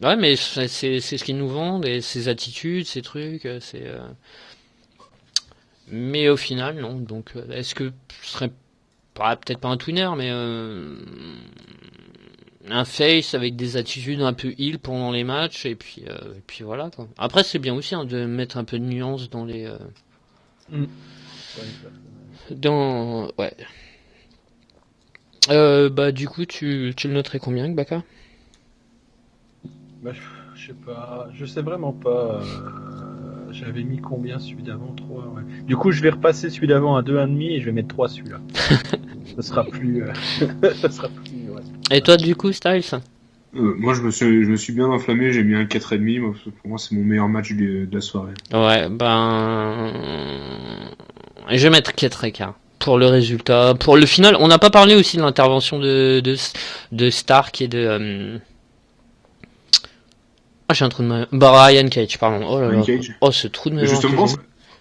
Ouais, ouais mais c'est ce qu'ils nous vendent et ses attitudes, ses trucs, c'est. Mais au final, non. Donc, est-ce que ce serait peut-être pas un twinner, mais un face avec des attitudes un peu heel pendant les matchs et puis voilà quoi. Après c'est bien aussi hein, de mettre un peu de nuance dans les dans ouais. Bah du coup tu le noterais combien Baka? Bah, je sais pas, je sais vraiment pas. J'avais mis combien celui d'avant 3 ouais. Du coup, je vais repasser celui d'avant à 2,5 et je vais mettre 3 celui-là. Ça sera plus. Ça sera plus ouais. Et toi du coup Styles? Moi, je me suis bien enflammé. J'ai mis un 4,5. Pour moi, c'est mon meilleur match de la soirée. Ouais, ben je vais mettre 4 écarts. Pour le résultat, pour le final, on n'a pas parlé aussi de l'intervention de Stark et de ah, j'ai un trou de mémoire. Ryan Cage, pardon. Oh là là. Oh, ce trou de mémoire.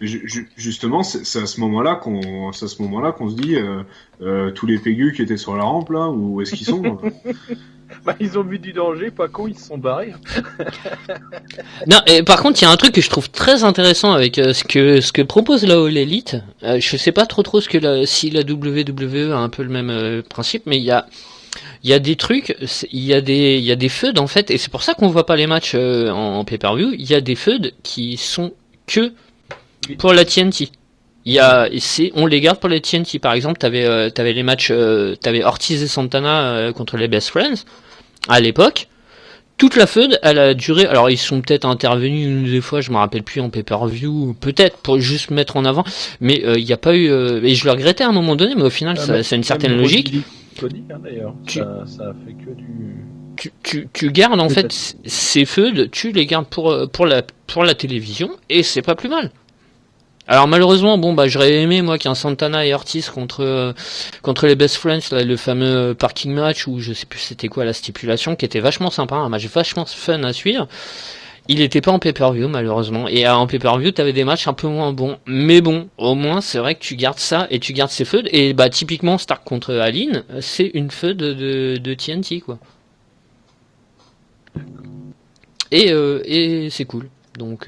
Justement, c'est à ce moment-là qu'on se dit tous les pégus qui étaient sur la rampe là, où est-ce qu'ils sont? Bah, ils ont vu du danger, pas con, ils se sont barrés. Non, et par contre, il y a un truc que je trouve très intéressant avec ce que propose la All Elite. Je sais pas trop ce que si la WWE a un peu le même principe, mais il y a des trucs, il y a des feuds en fait, et c'est pour ça qu'on voit pas les matchs en pay-per-view. Il y a des feuds qui sont que pour la TNT. On les garde pour les TNT. Par exemple, t'avais les matchs, t'avais Ortiz et Santana contre les Best Friends à l'époque. Toute la feud, elle a duré. Alors ils sont peut-être intervenus une ou deux fois, je me rappelle plus en pay-per-view, peut-être pour juste mettre en avant. Mais il n'y a pas eu. Et je le regrettais à un moment donné, mais au final, ça a une certaine logique. Cody, hein, d'ailleurs. Ça a fait que du. Tu gardes en fait ces feuds, tu les gardes pour la télévision et c'est pas plus mal. Alors malheureusement, bon bah j'aurais aimé moi qu'un Santana et Ortiz contre les Best Friends, là, le fameux parking match où je sais plus c'était quoi la stipulation, qui était vachement sympa, un match vachement fun à suivre. Il était pas en pay-per-view malheureusement, et en pay-per-view t'avais des matchs un peu moins bons, mais bon, au moins c'est vrai que tu gardes ça et tu gardes ces feuds, et bah typiquement Stark contre Aline, c'est une feud de TNT quoi. Et c'est cool. Donc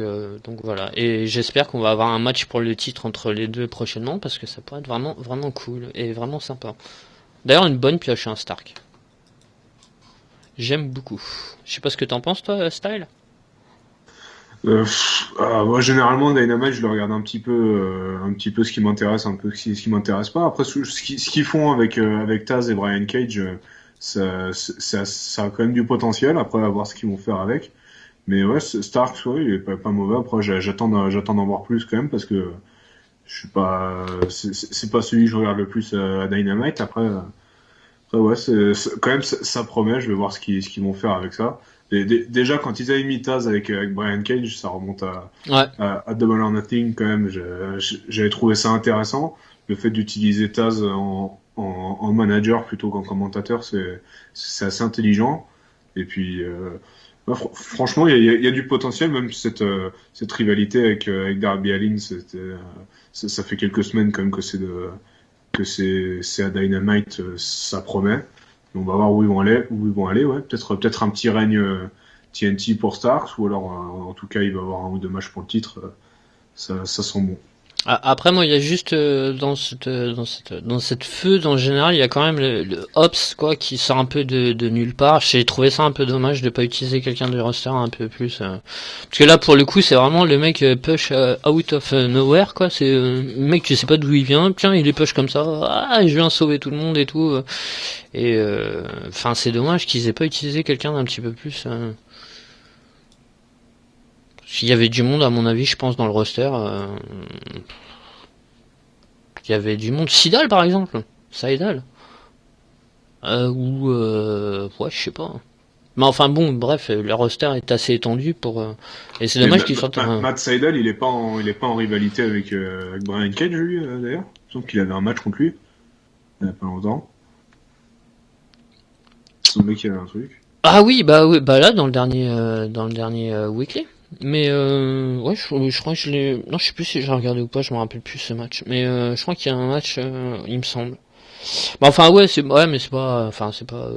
voilà. Et j'espère qu'on va avoir un match pour le titre entre les deux prochainement parce que ça pourrait être vraiment, vraiment cool et vraiment sympa. D'ailleurs, une bonne pioche, hein, Stark. J'aime beaucoup. Je sais pas ce que t'en penses, toi, Style. Moi, généralement, Dynamite, je le regarde un petit peu ce qui m'intéresse, un peu ce qui m'intéresse pas. Après, ce qu'ils font avec Taz et Brian Cage, ça a quand même du potentiel. Après, à voir ce qu'ils vont faire avec. Mais ouais, Starks, ouais, il est pas mauvais. Après, j'attends d'en voir plus quand même parce que je suis pas, c'est pas celui que je regarde le plus à Dynamite. Après ouais, quand même, ça promet. Je vais voir ce qu'ils vont faire avec ça. Déjà, quand ils avaient mis Taz avec Brian Cage, ça remonte à Double or Nothing quand même. J'avais trouvé ça intéressant. Le fait d'utiliser Taz en manager plutôt qu'en commentateur, c'est assez intelligent. Et puis, franchement, il y a du potentiel, même cette rivalité avec Darby Allin, ça fait quelques semaines quand même que c'est à Dynamite, ça promet. On va voir où ils vont aller, ouais. Peut-être un petit règne TNT pour Starks, ou alors en tout cas il va y avoir un ou deux matchs pour le titre. ça sent bon. Après, moi, il y a juste dans cette feud en général, il y a quand même le Hobbs quoi qui sort un peu de nulle part. J'ai trouvé ça un peu dommage de pas utiliser quelqu'un du roster un peu plus. Parce que là, pour le coup, c'est vraiment le mec push out of nowhere quoi. C'est un mec tu sais pas d'où il vient. Tiens, il est push comme ça. Ah, je viens sauver tout le monde et tout. Et enfin, c'est dommage qu'ils aient pas utilisé quelqu'un d'un petit peu plus. S'il y avait du monde, à mon avis, je pense, dans le roster, il y avait du monde. Sidal, par exemple. Sidal. Ouais, je sais pas. Mais enfin bon, bref, le roster est assez étendu pour. Et c'est dommage qu'il sorte. Matt Sydal, il est pas en rivalité avec Brian Cage, lui, d'ailleurs. Il semble qu'il avait un match contre lui. Il y a pas longtemps. Il semblait qu'il y avait un truc. Ah oui, bah là dans le dernier weekly. Mais ouais, je crois que je l'ai. Non, je sais plus si j'ai regardé ou pas. Je me rappelle plus ce match. Mais je crois qu'il y a un match, il me semble. Bah enfin ouais, mais c'est pas. Enfin c'est pas.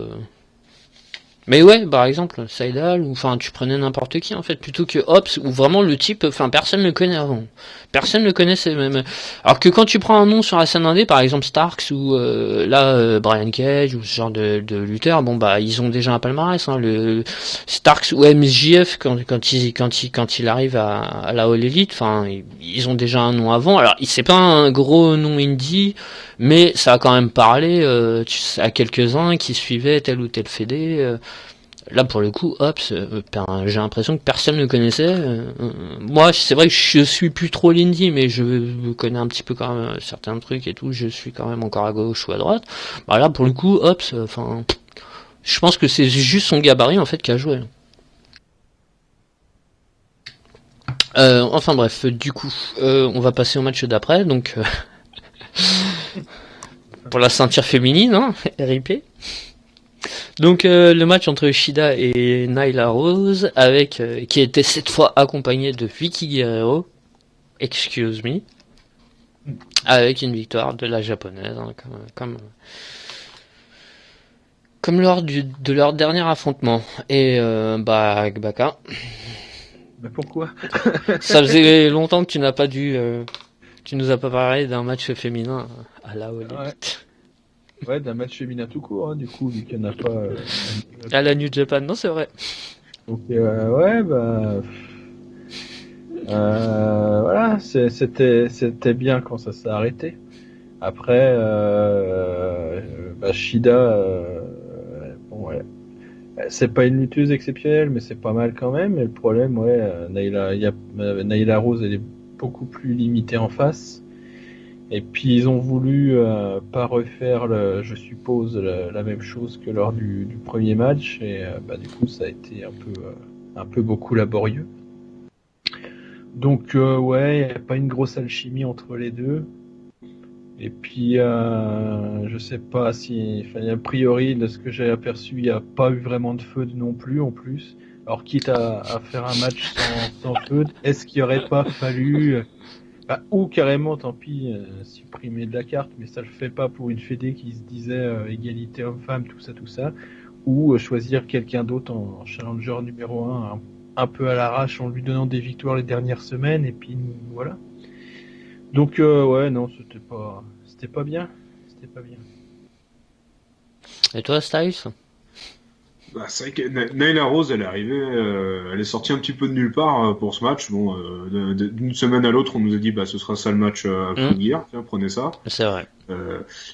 Mais ouais, par exemple, Saïdal, ou enfin tu prenais n'importe qui en fait, plutôt que Hobbs, où vraiment le type, enfin personne ne le connaît avant. Personne ne le connaissait même. Alors que quand tu prends un nom sur la scène indé, par exemple Starks ou Brian Cage ou ce genre de lutteur, bon bah ils ont déjà un palmarès. Hein, le Starks ou MJF quand il arrive à la All Elite, enfin ils ont déjà un nom avant. Alors c'est pas un gros nom indie, mais ça a quand même parlé à quelques-uns qui suivaient tel ou tel fédé. Là pour le coup, Hobbs, j'ai l'impression que personne ne le connaissait. Moi, c'est vrai que je suis plus trop l'indie, mais je connais un petit peu quand même certains trucs et tout. Je suis quand même encore à gauche ou à droite. Bah là pour le coup, Hobbs, enfin, je pense que c'est juste son gabarit en fait qui a joué. Enfin bref, du coup, on va passer au match d'après, donc pour la ceinture féminine, hein, RIP. Donc le match entre Shida et Nyla Rose, avec qui était cette fois accompagné de Vicky Guerrero, excuse me, avec une victoire de la japonaise, hein, comme lors de leur dernier affrontement. Et Baka. Mais pourquoi? Ça faisait longtemps que tu nous as pas parlé d'un match féminin à la All Elite. Ouais, d'un match féminin tout court, hein, du coup, vu qu'il n'y en a pas. À la New Japan, non, c'est vrai. Donc, ouais, bah. Voilà, c'était bien quand ça s'est arrêté. Après, Shida, bon, ouais. C'est pas une lutteuse exceptionnelle, mais c'est pas mal quand même. Et le problème, ouais, Nyla Rose, elle est beaucoup plus limitée en face. Et puis ils ont voulu pas refaire, je suppose, la même chose que lors du premier match. Et du coup, ça a été un peu beaucoup laborieux. Donc ouais, il n'y a pas une grosse alchimie entre les deux. Et puis je sais pas si, a priori, de ce que j'ai aperçu, il n'y a pas eu vraiment de feud non plus en plus. Alors quitte à faire un match sans feud, est-ce qu'il n'y aurait pas fallu ou carrément, tant pis, supprimer de la carte, mais ça le fait pas pour une fédé qui se disait égalité homme-femme, tout ça, ou choisir quelqu'un d'autre en challenger numéro 1 peu à l'arrache en lui donnant des victoires les dernières semaines, et puis voilà. Donc ouais, non, c'était pas bien. Et toi, Styles? Bah, c'est vrai que Nyla Rose, elle est arrivée, elle est sortie un petit peu de nulle part pour ce match. Bon, d'une semaine à l'autre, on nous a dit, bah, ce sera ça le match à Full Gear. Tiens, prenez ça. C'est vrai.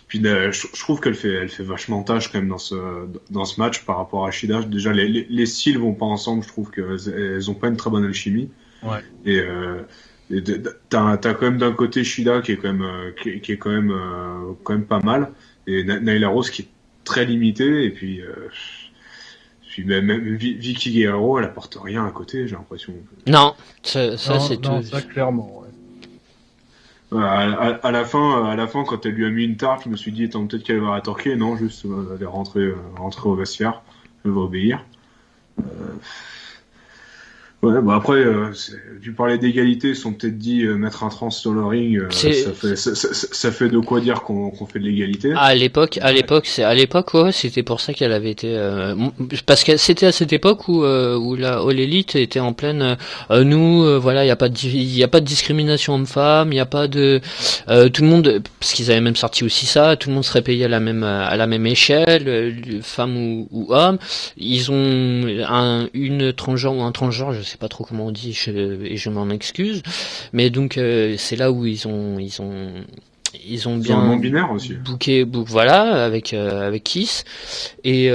Puis je trouve qu'elle fait vachement tâche quand même dans ce match par rapport à Shida. Déjà, les styles vont pas ensemble. Je trouve qu'elles ont pas une très bonne alchimie. Ouais. Et t'as quand même d'un côté Shida qui est quand même pas mal, et Nyla Rose qui est très limitée, et puis même Vicky Guerrero, elle apporte rien à côté, j'ai l'impression. Non, c'est tout. Ça clairement, ouais. À la fin, quand elle lui a mis une tarte, je me suis dit, attends, peut-être qu'elle va rétorquer. Non, juste, elle est rentrée au vestiaire, elle va obéir. Ouais, bah après, tu parlais d'égalité, ils sont peut-être dit mettre un trans sur le ring, ça fait de quoi dire qu'on fait de l'égalité. À l'époque, à l'époque, ouais, c'était pour ça qu'elle avait été, parce que c'était à cette époque où la All Elite était en pleine, nous, voilà, il y a pas de discrimination homme-femme, il y a pas de, tout le monde, parce qu'ils avaient même sorti aussi ça, tout le monde serait payé à la même échelle, femme ou homme. Ils ont une transgenre ou un transgenre, je sais pas trop comment on dit, et je m'en excuse, mais donc c'est là où ils ont Ils ont un bien non-binaire aussi. voilà, avec Kiss, et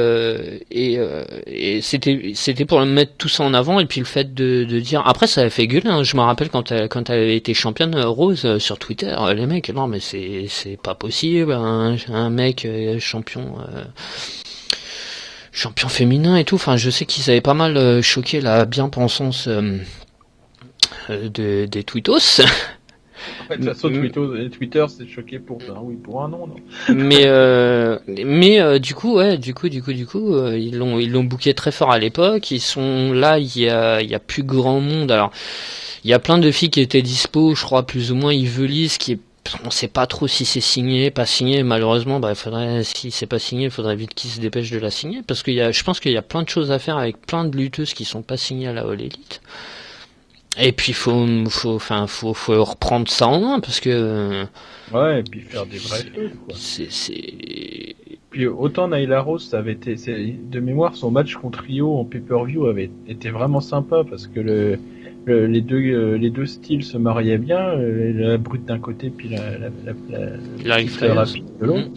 c'était pour mettre tout ça en avant, et puis le fait de dire, après ça avait fait gueuler, hein. Je me rappelle quand elle avait été championne, Rose, sur Twitter, les mecs, non mais c'est pas possible, un mec champion féminin et tout. Enfin, je sais qu'ils avaient pas mal choqué la bien-pensance des tweetos. En fait, de toute façon, Twitter, c'est choqué pour un oui, pour un non, non. mais du coup, ouais, du coup, ils l'ont booké très fort à l'époque. Ils sont là, il y a plus grand monde. Alors, il y a plein de filles qui étaient dispo, je crois plus ou moins. Yvelis, on sait pas trop si c'est signé, pas signé. Malheureusement, si c'est pas signé, il faudrait vite qu'ils se dépêchent de la signer, parce je pense qu'il y a plein de choses à faire avec plein de lutteuses qui sont pas signées à la All Elite. Et puis faut reprendre ça en main, parce que ouais, et puis faire des vrais trucs, quoi. Puis autant Nyla Rose, ça avait été, de mémoire, son match contre Rio en pay-per-view avait été vraiment sympa, parce que les deux styles se mariaient bien, la brute d'un côté puis la rapide de l'autre.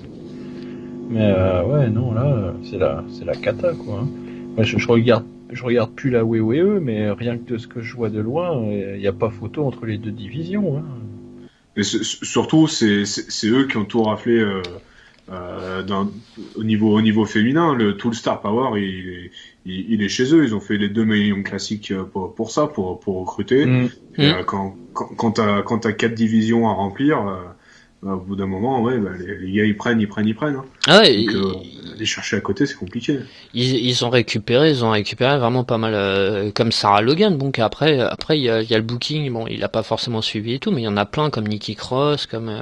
Mais ouais, non, là c'est la cata, quoi. Hein. Moi, je regarde plus la WWE, mais rien que de ce que je vois de loin, il n'y a pas photo entre les deux divisions. Hein. Mais surtout, c'est eux qui ont tout raflé au niveau féminin. Tout le Star Power, il est chez eux. Ils ont fait les 2 millions classiques pour ça, pour recruter. Quand t'as 4 divisions à remplir, au bout d'un moment, ouais, les gars ils prennent. Hein. Ah ouais, donc aller chercher à côté, c'est compliqué. Ils ont récupéré vraiment pas mal, comme Sarah Logan. Donc après il y a le booking. Bon, il a pas forcément suivi et tout, mais il y en a plein comme Nikki Cross, comme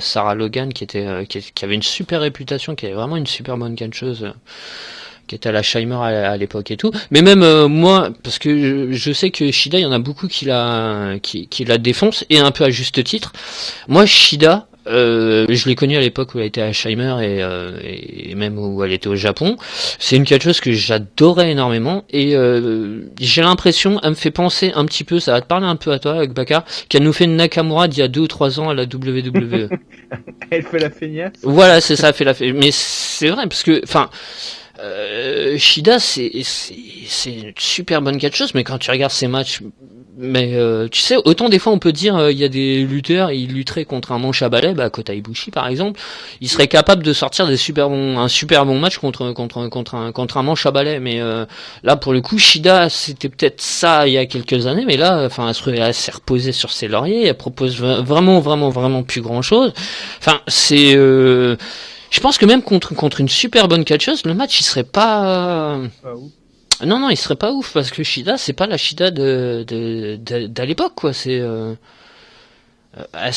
Sarah Logan qui avait une super réputation, qui avait vraiment une super bonne catcheuse. Qui était à la Shimer à l'époque et tout, mais même moi, parce que je sais que Shida, il y en a beaucoup qui la défonce, et un peu à juste titre. Moi, Shida, je l'ai connue à l'époque où elle était à Shimer et même où elle était au Japon. C'est une catcheuse que j'adorais énormément, et j'ai l'impression, elle me fait penser un petit peu, ça va te parler un peu à toi, Bakar, qu'elle nous fait une Nakamura d'il y a 2 ou 3 ans à la WWE. Elle fait la feignasse. Voilà, c'est ça, elle fait la feignasse. Mais c'est vrai, parce que, enfin, Shida, c'est une super bonne catcheuse, mais quand tu regardes ses matchs, tu sais, autant des fois on peut dire, il y a des lutteurs, ils lutteraient contre un manche à balai, Kota Ibushi par exemple, il serait capable de sortir un super bon match contre un manche à balai, mais là pour le coup, Shida, c'était peut-être ça il y a quelques années, mais là, enfin, elle s'est reposée sur ses lauriers, elle propose vraiment plus grand chose. Enfin, c'est je pense que même contre une super bonne catcheuse, le match il serait pas ouf. Non, il serait pas ouf, parce que Shida, c'est pas la Shida d'à l'époque, quoi. Est-ce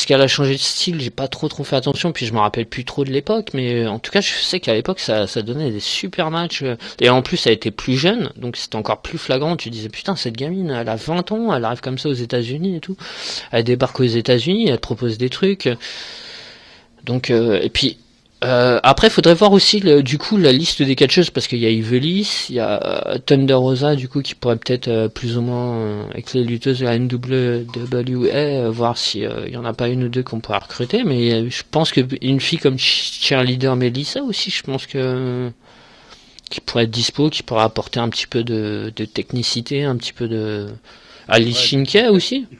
qu'elle a changé de style? J'ai pas trop fait attention, puis je me rappelle plus trop de l'époque, mais en tout cas, je sais qu'à l'époque, ça donnait des super matchs, et en plus, elle était plus jeune, donc c'était encore plus flagrant. Tu disais, putain, cette gamine, elle a 20 ans, elle arrive comme ça aux États-Unis et tout. Elle débarque aux États-Unis, elle te propose des trucs. Donc, et puis, après, faudrait voir aussi du coup la liste des catcheuses, parce qu'il y a Ivelis, il y a Thunder Rosa du coup qui pourrait peut-être plus ou moins avec les lutteuses de la NWA voir si il y en a pas une ou deux qu'on pourrait recruter, mais je pense que une fille comme Cheerleader Melissa aussi, je pense que qui pourrait être dispo, qui pourrait apporter un petit peu de technicité, un petit peu de Alice Shinke aussi. Il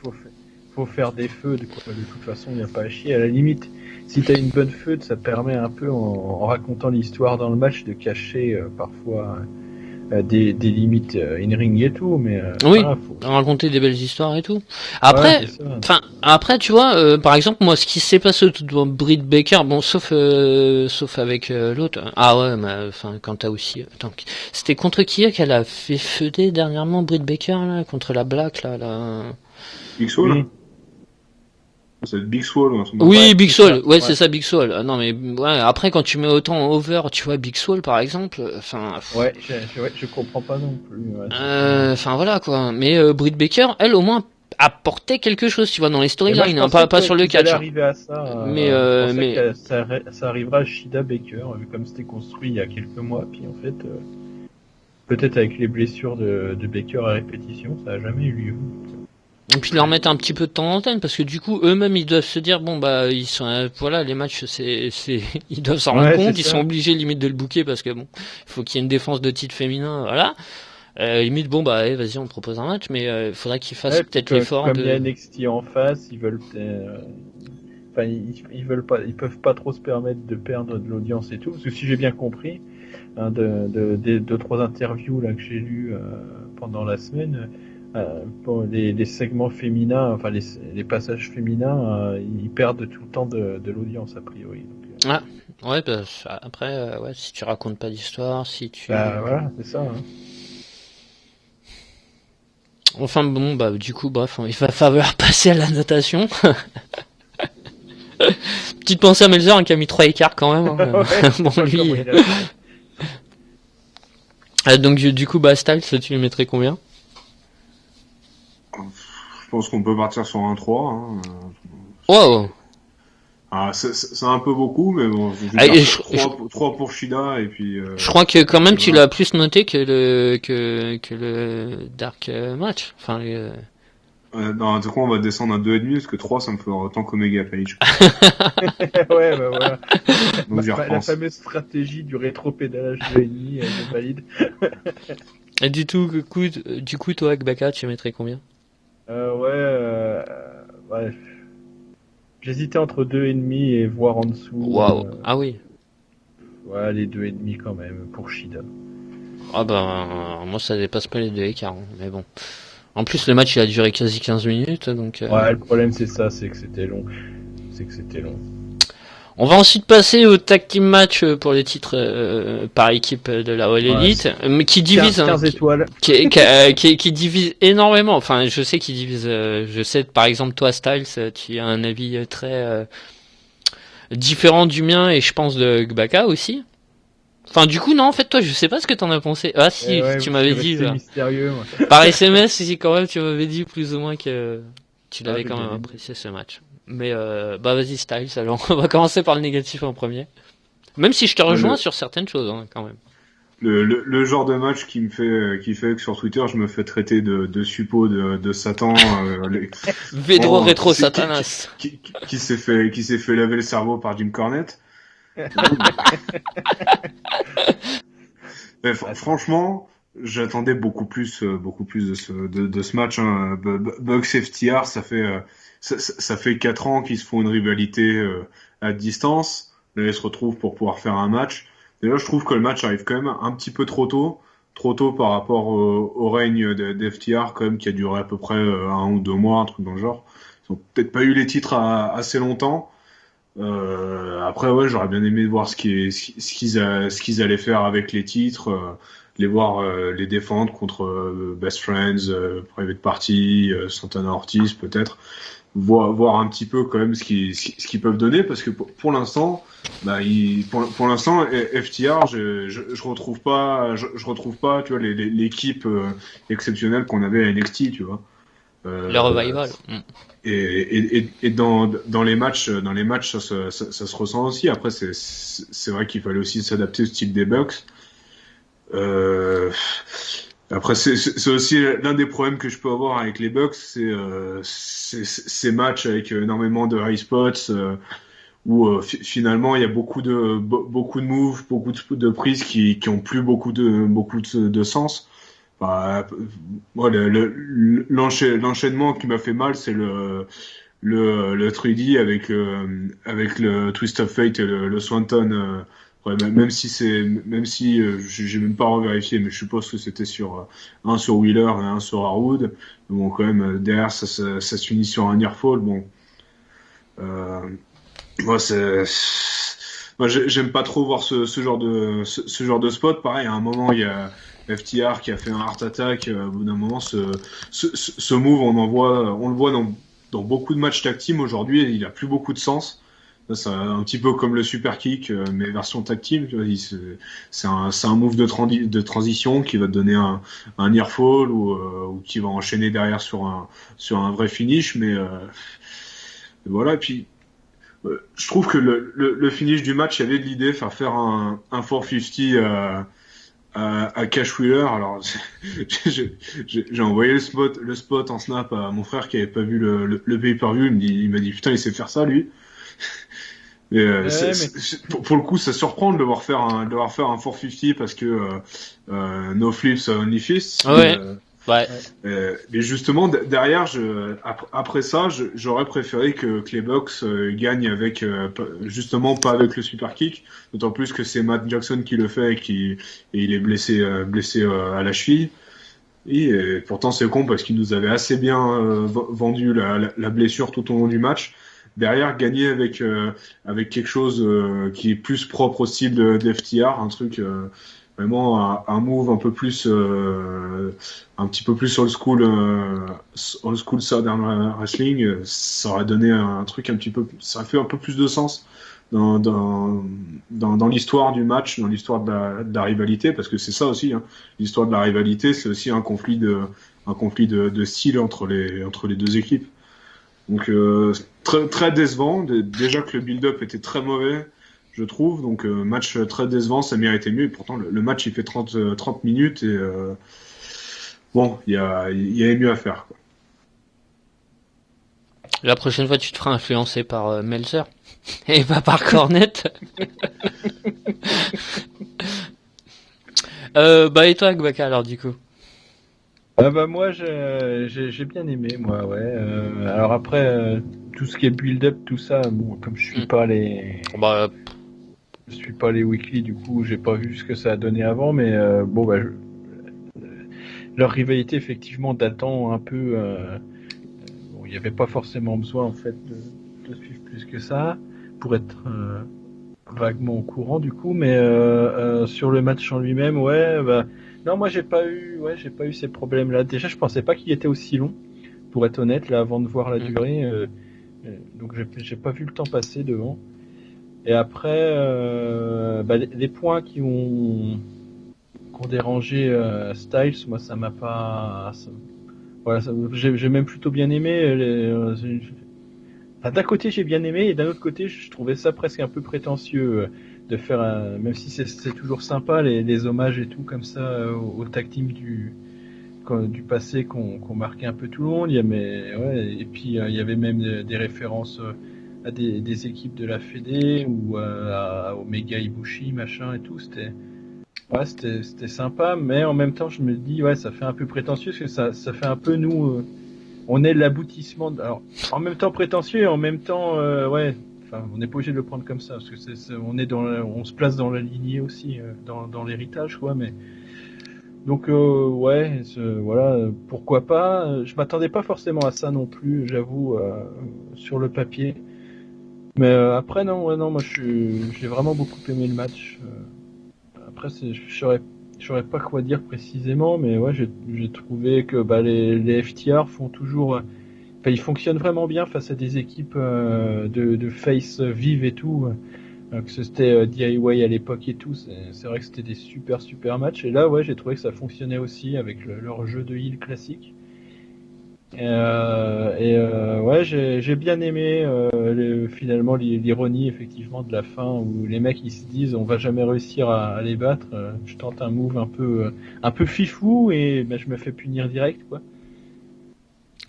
faut faire des feux, de toute façon il n'y a pas à chier, à la limite. Si t'as une bonne feud, ça permet un peu, en racontant l'histoire dans le match, de cacher parfois des limites in-ring et tout, mais Oui, voilà, raconter des belles histoires et tout. Après, ouais, c'est ça. après, tu vois, par exemple, moi, ce qui s'est passé autour de Britt Baker, bon, sauf avec l'autre. Ah ouais, mais enfin, quand t'as aussi, attends, c'était contre qui qu'elle a fait feuder dernièrement Britt Baker là, contre la Black là. Big Swall. Oui. C'est Big Swall. Hein, Oui, Ouais, Big c'est Soul, ça, ouais, ouais. c'est ça, Big Soul. Ah, non, mais ouais, après, quand tu mets autant over, tu vois, Big Soul, par exemple, enfin, Ouais, je comprends pas non plus. Ouais, c'est enfin voilà quoi. Mais Britt Baker, elle, au moins, apportait quelque chose, tu vois, dans les Et moi, je storylines, hein, pensais pas sur le qu'ils allaient catch. Hein. arriver à ça. Mais, Je pensais mais, que ça arrivera à Shida Baker, comme c'était construit il y a quelques mois. Puis en fait, peut-être avec les blessures de Baker à répétition, ça a jamais eu lieu. et puis leur mettre un petit peu de temps d'antenne, parce que du coup, eux-mêmes, ils doivent se dire, bon, bah, ils sont, voilà, les matchs, ils doivent s'en rendre Ouais, compte, c'est ils ça. sont obligés limite de le booker, parce que bon, il faut qu'il y ait une défense de titre féminin, voilà. Limite, bon, bah, allez, vas-y, on propose un match, mais il faudrait qu'ils fassent Ouais, puis peut-être l'effort comme il y a de... NXT en face, ils veulent, enfin, ils veulent pas, ils peuvent pas trop se permettre de perdre de l'audience et tout. Parce que si j'ai bien compris, hein, des 2-3 interviews là que j'ai lues pendant la semaine, pour les segments féminins, enfin les passages féminins, ils perdent tout le temps de l'audience a priori. Donc, Ah, ouais, bah, après, ouais, si tu racontes pas d'histoire, si tu... bah voilà, c'est ça. Hein. Enfin, bon, bah, du coup, bref, il va falloir passer à la notation. Petite pensée à Melzer, hein, qui a mis 3 écarts quand même. Hein. Ouais, Bon, je sais pas lui... comment il a fait. donc, du coup, bah, Styles, tu lui mettrais combien? Je pense qu'on peut partir sur un 3. Hein. Wow. Ah, c'est un peu beaucoup, mais bon, je Ah, veux et dire 3 pour Shida et puis. Je crois que quand même tu voilà. l'as plus noté que le Dark Match. Enfin, Non, du coup, on va descendre à 2,5 parce que 3 ça me fait autant qu'Omega Page. Ouais, bah voilà. Donc j'y La repense. fameuse stratégie du rétro-pédalage de ennemi, elle est valide. Et du coup, toi, Akbaka, tu mettrais combien? Ouais. J'hésitais entre 2,5 et voire en dessous. Waouh. Ah oui. Ouais, les 2,5 quand même pour Shida. Ah bah, moi ça dépasse pas les 2 écarts, hein, mais bon. En plus, le match il a duré quasi 15 minutes, donc... Ouais, le problème c'est ça, c'est que c'était long. On va ensuite passer au tag team match pour les titres par équipe de la All Elite, mais qui divise... 15 étoiles. qui divise énormément. Enfin, je sais qu'il divise. Je sais, par exemple, toi, Styles, tu as un avis très différent du mien et je pense de Gbaka aussi. Enfin, du coup, non, en fait, toi, je sais pas ce que t'en as pensé. Ah, si, Ouais, tu je m'avais suis dit. resté Là. mystérieux, moi. Par SMS, si, quand même, tu m'avais dit plus ou moins que tu l'avais j'ai quand bien même aimé. apprécié ce match. Mais, bah, vas-y, Styles, alors, on va commencer par le négatif en premier. Même si je te rejoins sur certaines choses, hein, quand même. Le genre de match qui fait que sur Twitter je me fais traiter de suppôt de Satan Védro oh, rétro Satanas. qui s'est fait laver le cerveau par Jim Cornette. Mais franchement, j'attendais beaucoup plus de ce match. Hein. Bucks FTR, ça fait 4 ans qu'ils se font une rivalité à distance. Là, ils se retrouvent pour pouvoir faire un match. Et là, je trouve que le match arrive quand même un petit peu trop tôt par rapport au règne d'FTR quand même qui a duré à peu près 1 ou 2 mois, un truc dans le genre. Ils ont peut-être pas eu les titres assez longtemps. Après, ouais, j'aurais bien aimé voir ce qu'ils allaient faire avec les titres, les voir les défendre contre Best Friends, Private Party, Santana Ortiz peut-être, voir un petit peu quand même ce qu'ils peuvent donner parce que pour l'instant, bah, pour l'instant FTR, je retrouve pas, je retrouve pas, tu vois, l'équipe exceptionnelle qu'on avait à NXT, tu vois. Le revival. Et dans les matchs, ça se ressent aussi. Après, c'est vrai qu'il fallait aussi s'adapter au style des Bucks. Après, c'est aussi l'un des problèmes que je peux avoir avec les Bucks, c'est ces matchs avec énormément de high spots où finalement il y a beaucoup de moves, beaucoup de prises qui ont plus beaucoup de sens. Bah, moi, l'enchaînement qui m'a fait mal, c'est le 3D avec le Twist of Fate et le Swanton Ouais, même si j'ai même pas revérifié, mais je suppose que c'était sur un sur Wheeler et un sur Harwood. Bon, quand même, derrière, ça se finit sur un nearfall. Bon, euh, moi, j'aime pas trop voir ce genre de spot. Pareil, à un moment, il y a FTR qui a fait un heart attack. Au bout d'un moment, ce move, on le voit dans beaucoup de matchs tag team aujourd'hui. Et il a plus beaucoup de sens. Ça, c'est un petit peu comme le super kick, mais version tag team. Tu vois, c'est un move de transition qui va te donner un near fall ou qui va enchaîner derrière sur un vrai finish. Mais voilà. Et puis je trouve que le finish du match, il y avait de l'idée faire un 450 à Cash Wheeler. Alors j'ai envoyé le spot en snap à mon frère qui avait pas vu le pay-per-view. Il m'a dit putain, il sait faire ça lui. Et, pour le coup, ça surprend de devoir faire un 450 parce que no flips only fists. Ouais. Ouais. Mais justement, derrière, après ça, j'aurais préféré que les Bucks gagnent avec justement pas avec le super kick, d'autant plus que c'est Matt Jackson qui le fait et il est blessé à la cheville. Et pourtant, c'est con parce qu'il nous avait assez bien vendu la blessure tout au long du match. Derrière, gagner avec quelque chose qui est plus propre au style d'FTR, un truc vraiment un move un peu plus un petit peu plus old school Southern Wrestling, ça aurait donné un truc un petit peu, ça aurait fait un peu plus de sens dans l'histoire du match, dans l'histoire de la rivalité, parce que c'est ça aussi, hein. L'histoire de la rivalité, c'est aussi un conflit de style entre les deux équipes. Donc très très décevant. Déjà que le build-up était très mauvais, je trouve. Donc match très décevant, ça méritait mieux. Et pourtant le match il fait 30 minutes et bon, il y avait mieux à faire, quoi. La prochaine fois, tu te feras influencer par Meltzer et pas par Cornette. Bah et toi, Gbaka, alors du coup? Ah bah moi j'ai bien aimé moi ouais. Alors après tout ce qui est build-up tout ça bon, comme je suis pas Bah, les weekly du coup j'ai pas vu ce que ça a donné avant mais bon bah leur rivalité effectivement datant un peu bon il n'y avait pas forcément besoin en fait de suivre plus que ça pour être vaguement au courant du coup mais sur le match en lui-même ouais bah non moi j'ai pas eu ces problèmes là déjà je pensais pas qu'il était aussi long pour être honnête là avant de voir la durée donc j'ai pas vu le temps passer devant et après bah, les points qui ont dérangé Styles moi ça m'a pas voilà j'ai même plutôt bien aimé enfin, d'un côté j'ai bien aimé et d'un autre côté je trouvais ça presque un peu prétentieux de faire même si c'est toujours sympa les hommages et tout comme ça au tag team du passé qu'on marquait un peu tout le monde. Et puis il y avait même des références à des équipes de la Fédé ou à Omega Ibushi machin et tout. C'était sympa, mais en même temps je me dis ouais ça fait un peu prétentieux parce que ça fait un peu nous on est l'aboutissement. Alors en même temps prétentieux et en même temps ouais. Enfin, on n'est pas obligé de le prendre comme ça parce que on se place dans la lignée aussi dans l'héritage quoi, mais donc ouais, voilà, pourquoi pas. Je m'attendais pas forcément à ça non plus, j'avoue, sur le papier. Mais après non, ouais, non, moi j'ai vraiment beaucoup aimé le match. Après je saurais pas quoi dire précisément, mais ouais, j'ai trouvé que bah, les FTR font toujours, enfin, ils fonctionnent vraiment bien face à des équipes de face vives et tout. Que c'était DIY à l'époque et tout, c'est vrai que c'était des super matchs. Et là, ouais, j'ai trouvé que ça fonctionnait aussi avec leur jeu de heal classique. Ouais, j'ai bien aimé finalement l'ironie effectivement de la fin où les mecs ils se disent on va jamais réussir à les battre. Je tente un move un peu fifou et ben, je me fais punir direct quoi.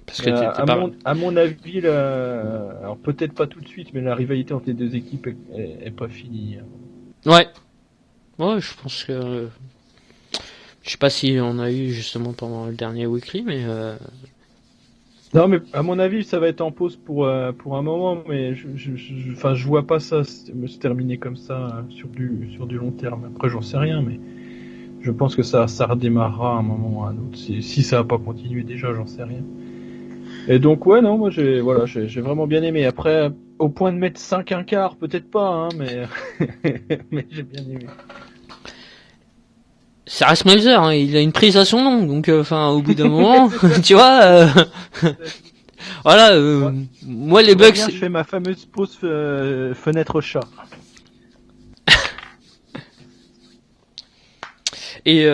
parce que t'es pas... À mon avis, alors peut-être pas tout de suite, mais la rivalité entre les deux équipes est pas finie. Ouais. Ouais, je pense que... Je sais pas si on a eu justement pendant le dernier weekly, mais Non, mais à mon avis, ça va être en pause pour un moment, mais je vois pas ça se terminer comme ça sur du long terme. Après, j'en sais rien, mais je pense que ça redémarrera à un moment ou à un autre. Si ça va pas continuer déjà, j'en sais rien. Et donc, ouais, non, moi, j'ai vraiment bien aimé. Après, au point de mettre 5 1/4, peut-être pas, hein, mais, mais j'ai bien aimé. Ça reste Melzer, hein, il a une prise à son nom, donc au bout d'un moment, tu vois, voilà, moi les Bucks. Je fais ma fameuse pause fenêtre chat. Et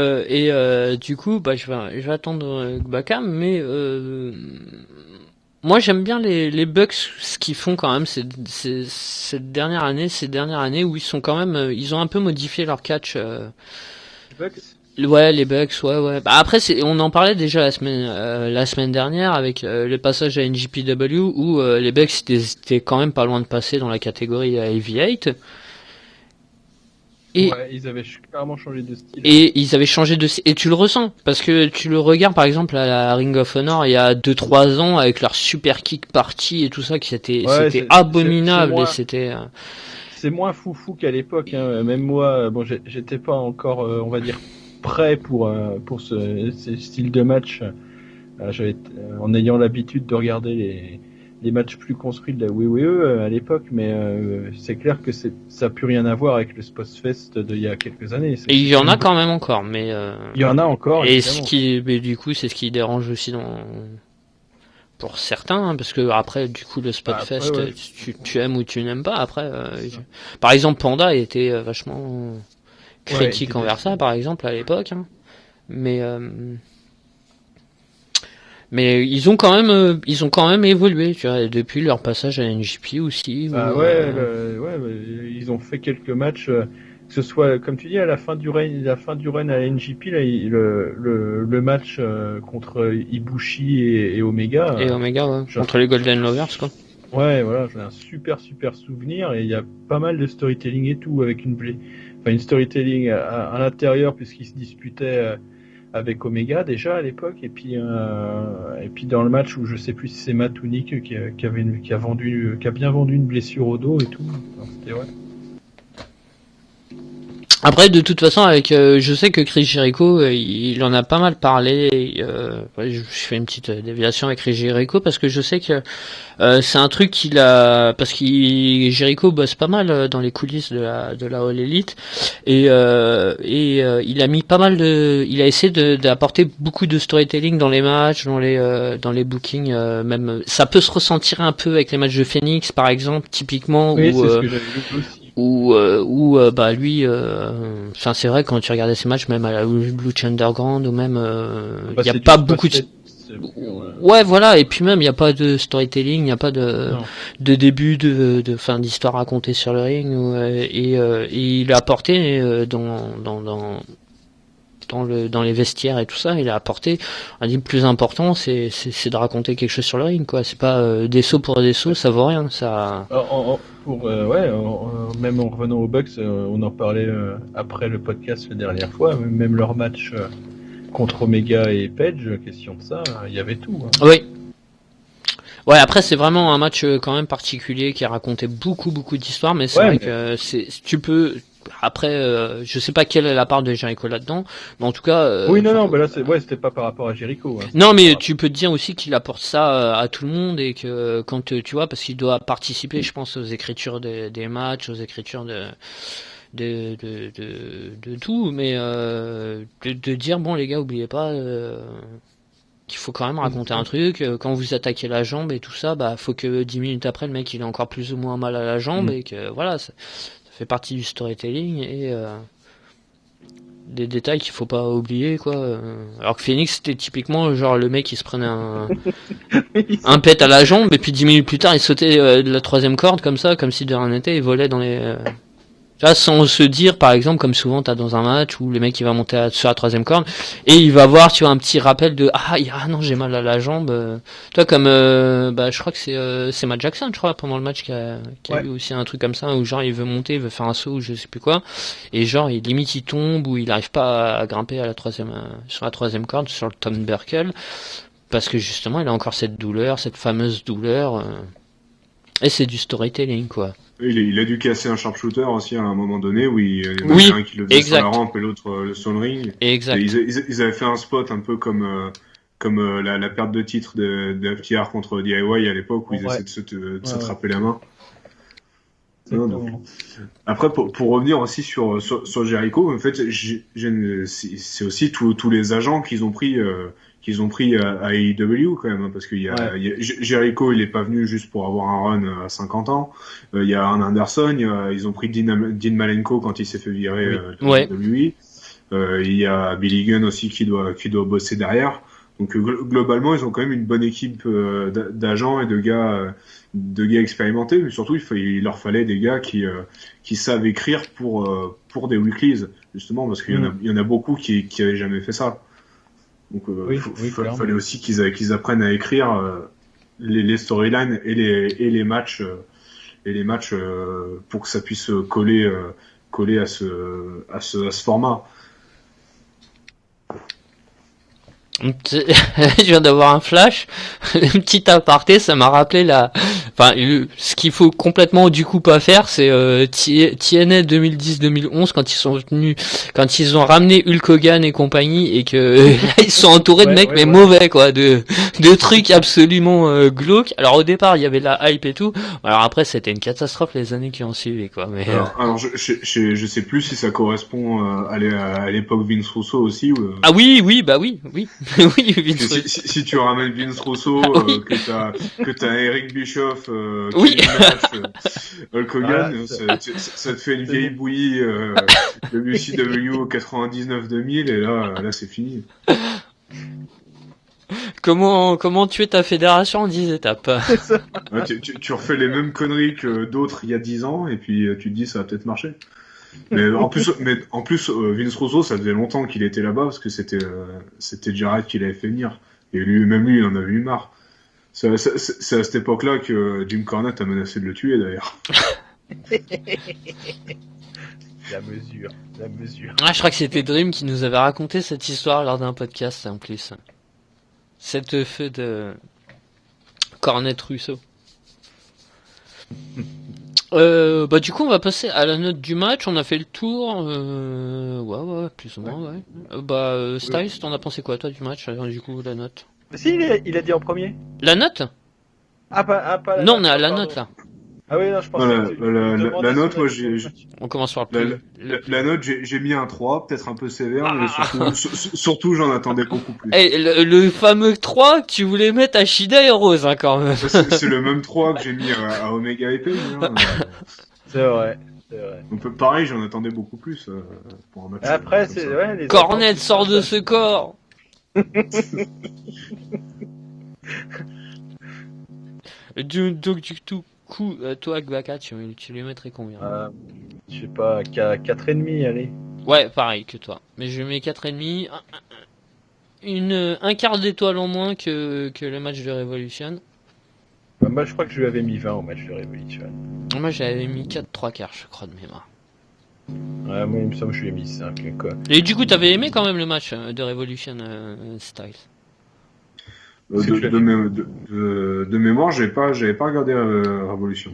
du coup, je vais attendre Bakam, mais moi j'aime bien les Bucks, ce qu'ils font quand même ces dernières années où ils sont quand même, ils ont un peu modifié leur catch. Les Bucks. Ouais, les Bucks, ouais. Bah après, on en parlait déjà la semaine dernière avec le passage à NJPW où les Bucks étaient quand même pas loin de passer dans la catégorie Heavyweight. Et ouais, ils avaient carrément changé de style. Et ils avaient changé de style. Et tu le ressens. Parce que tu le regardes, par exemple, à la Ring of Honor, il y a 2-3 ans, avec leur super kick party et tout ça, c'était abominable. Et c'était... C'est moins foufou qu'à l'époque, hein. Même moi, bon, j'étais pas encore, on va dire, prêt pour ce style de match. En ayant l'habitude de regarder les matchs plus construits de la WWE à l'époque, mais c'est clair que ça n'a plus rien à voir avec le Spotfest d'il y a quelques années. Et il y en a quand même encore, mais il y en a encore. Et mais du coup, c'est ce qui dérange aussi pour certains, hein, parce que après, du coup, le Spotfest, ouais. tu aimes ou tu n'aimes pas. Après, par exemple, Panda était vachement critique envers ça, par exemple, à l'époque, hein. Mais ils ont quand même évolué, tu vois, depuis leur passage à NJP aussi. Ils ont fait quelques matchs, que ce soit, comme tu dis, à la fin du run à la NJP, là, le match contre Ibushi et Omega. Et Omega, ouais, contre les Golden Lovers, quoi. Ouais, voilà, j'ai un super souvenir, et il y a pas mal de storytelling et tout, avec une storytelling à l'intérieur, puisqu'ils se disputaient avec Omega déjà à l'époque, et puis dans le match où je sais plus si c'est Matt ou Nick qui a bien vendu une blessure au dos et tout. Alors, c'était ouais. Après, de toute façon, je sais que Chris Jericho, il en a pas mal parlé. Je fais une petite déviation avec Chris Jericho parce que je sais que c'est un truc parce que Jericho bosse pas mal dans les coulisses de la All Elite et il a mis pas mal il a essayé d'apporter beaucoup de storytelling dans les matchs, dans les bookings, même ça peut se ressentir un peu avec les matchs de Phoenix par exemple, typiquement. Oui, c'est ce que j'avais vu aussi. Lui, c'est vrai quand tu regardais ces matchs, même à la Blue Underground ou même, il y a pas beaucoup de, ouais, voilà, et puis même il y a pas de storytelling, il y a pas de début de fin d'histoire racontée sur le ring, et il a apporté dans les vestiaires et tout ça, il a apporté le plus important, c'est de raconter quelque chose sur le ring, quoi. C'est pas des sauts pour des sauts, ça vaut rien, ça. Même en revenant aux Bucks, on en parlait après le podcast la dernière fois, même leur match contre Omega et Page, question de ça, il y avait tout. Hein. Oui. Ouais, après c'est vraiment un match quand même particulier qui a raconté beaucoup d'histoires, mais c'est vrai que tu peux. Après, je sais pas quelle est la part de Jericho là-dedans, mais en tout cas. Oui, non, là, c'était pas par rapport à Jericho. Hein, non, mais tu peux te dire aussi qu'il apporte ça à tout le monde et que quand tu vois, parce qu'il doit participer, je pense, aux écritures des matchs, aux écritures de tout, mais de dire bon les gars, oubliez pas. Qu'il faut quand même raconter un truc, quand vous attaquez la jambe et tout ça, faut que 10 minutes après le mec il ait encore plus ou moins mal à la jambe et que voilà, ça fait partie du storytelling et des détails qu'il faut pas oublier quoi. Alors que Phoenix c'était typiquement genre le mec il se prenait un pet à la jambe et puis 10 minutes plus tard il sautait de la 3e corde comme ça, comme si de rien n'était, il volait dans les... Là, sans se dire, par exemple, comme souvent t'as dans un match où le mec il va monter sur la 3e corde et il va voir, tu vois, un petit rappel de non j'ai mal à la jambe. Toi comme je crois que c'est Matt Jackson, je crois, pendant le match qui a eu aussi un truc comme ça où genre il veut monter, il veut faire un saut ou je sais plus quoi et genre limite il tombe ou il arrive pas à grimper à la 3e sur la 3e corde sur le turnbuckle. parce que justement, il a encore cette douleur, cette fameuse douleur, et c'est du storytelling, quoi. Il a dû casser un sharpshooter aussi à un moment donné où il y en Oui, avait un qui le faisait sur exact. la rampe et l'autre sur le ring. Exact. Et ils avaient fait un spot un peu comme la perte de titre de FTR contre DIY à l'époque où ils essaient de se trapper la main. Non, donc. Après, pour revenir aussi sur Jericho, en fait, c'est aussi tous les agents qu'ils ont pris à AEW quand même, hein, parce qu'il y a Jericho, il est pas venu juste pour avoir un run à 50 ans. Il y a Arn Anderson, ils ont pris Dean Malenko quand il s'est fait virer de WWE. Il y a Billy Gunn aussi qui doit bosser derrière. Donc globalement, ils ont quand même une bonne équipe d'agents et de gars expérimentés, mais surtout il leur fallait des gars qui savent écrire pour des weeklies, justement, parce qu'il y en a beaucoup qui avaient jamais fait ça. Donc fallait aussi qu'ils apprennent à écrire les storylines et les matchs pour que ça puisse coller à ce format. Je viens d'avoir un flash, une petite aparté, ça m'a rappelé ce qu'il faut complètement du coup pas faire, c'est TNA 2010-2011 quand ils ont ramené Hulk Hogan et compagnie et que ils sont entourés de mecs mauvais quoi, de trucs absolument glauques. Alors au départ il y avait la hype et tout, alors après c'était une catastrophe les années qui ont suivi quoi. Mais alors je sais plus si ça correspond à l'époque Vince Russo aussi. Ah oui, bah oui. Oui, si tu ramènes Vince Russo, que t'as Eric Bischoff, Hulk Hogan, ça te fait une vieille bouillie WCW 99-2000 et là c'est fini. Comment tuer ta fédération en 10 étapes. Tu refais les mêmes conneries que d'autres il y a 10 ans et puis tu te dis ça va peut-être marcher. Mais en plus, Vince Russo, ça faisait longtemps qu'il était là-bas parce que c'était Jarrett qui l'avait fait venir. Et même lui, il en avait eu marre. C'est à cette époque-là que Jim Cornette a menacé de le tuer, d'ailleurs. La mesure. Ah, je crois que c'était Dream qui nous avait raconté cette histoire lors d'un podcast, en plus. Cette feu de Cornette Russo. Du coup on va passer à la note du match. On a fait le tour, plus ou moins, ouais. Styles, t'en as pensé quoi toi du match? Alors, du coup la note. Si il a dit en premier. La note? Pas la non, note, on est à la note là. Ah oui, non, je pensais que la note, moi on commence par le la note, j'ai mis un 3, peut-être un peu sévère, mais surtout j'en attendais beaucoup plus. Le fameux 3 que tu voulais mettre à Shida et Rose, hein, quand même. C'est le même 3 que j'ai mis à Omega et Payne, hein. C'est vrai. Donc, pareil, j'en attendais beaucoup plus pour un match. Après, les Cornette sort de ce corps. Donc du tout coup, toi Gbaka, tu lui mettrais combien? Je sais pas, 4,5, allez. Ouais, pareil que toi. Mais je mets 4,5, un quart d'étoile en moins que le match de Revolution. Moi je crois que je lui avais mis 20 au match de Revolution. Moi j'avais mis 4 quarts, je crois, de mémoire. Ouais, moi il me semble que je lui ai mis 5 quoi. Et du coup t'avais aimé quand même le match de Revolution Styles? De mémoire, j'avais pas regardé Revolution.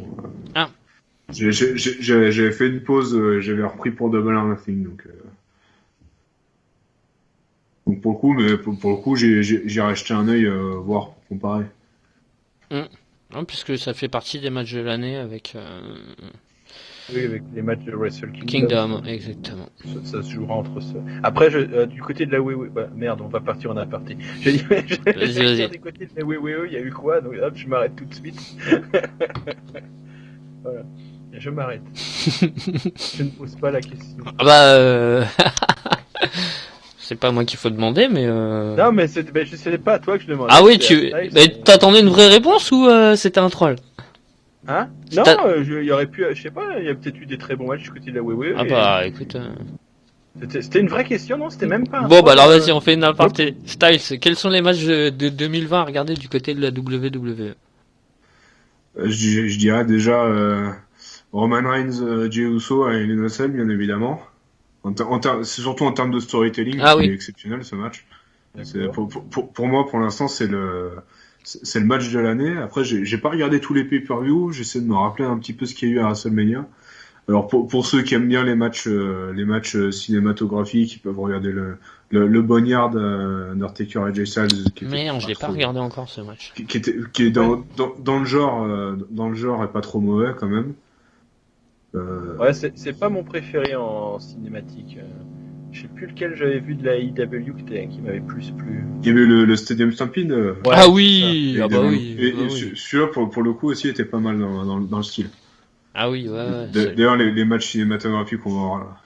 Ah. J'avais fait une pause, j'avais repris pour Double or Nothing, donc pour le coup, j'ai racheté un œil voir pour comparer. Non, puisque ça fait partie des matchs de l'année avec. Oui, avec les matchs de Wrestle Kingdom, exactement. Ça se jouera entre ça. Après, du côté de la WWE, merde, on va partir en aparté. Je vais dire du côté de la WWE, il y a eu quoi? Donc hop, je m'arrête tout de suite. Voilà, je m'arrête. Je ne pose pas la question. C'est pas moi qu'il faut demander, mais. Non, mais c'est pas à toi que je demande. Ah oui, t'attendais une vraie réponse ou c'était un troll? Hein? Non, il y aurait pu, je sais pas, il y a peut-être eu des très bons matchs du côté de la WWE. Écoute. C'était une vraie question, non? C'était même pas un Bon, alors vas-y, on fait une aparté. Styles, quels sont les matchs de 2020 à regarder du côté de la WWE? Je dirais déjà Roman Reigns, Jey Uso à Hell in a Cell, bien évidemment. C'est surtout en termes de storytelling, c'est exceptionnel ce match. Pour moi, pour l'instant, c'est le match de l'année. Après, j'ai pas regardé tous les pay-per-view. J'essaie de me rappeler un petit peu ce qu'il y a eu à WrestleMania. Alors pour ceux qui aiment bien les matchs cinématographiques, ils peuvent regarder le Boneyard Undertaker et Jay Styles. Merde, je l'ai pas regardé encore ce match. Qui est dans le genre est pas trop mauvais quand même. Ouais, c'est pas mon préféré en cinématique. Je sais plus lequel j'avais vu de la IW qui m'avait plus plu. Il y avait le Stadium Stampede. Ouais, ah oui, ah bah oui. Et celui-là pour le coup aussi était pas mal dans le style. Ah oui, ouais. D'ailleurs, les matchs cinématographiques, on va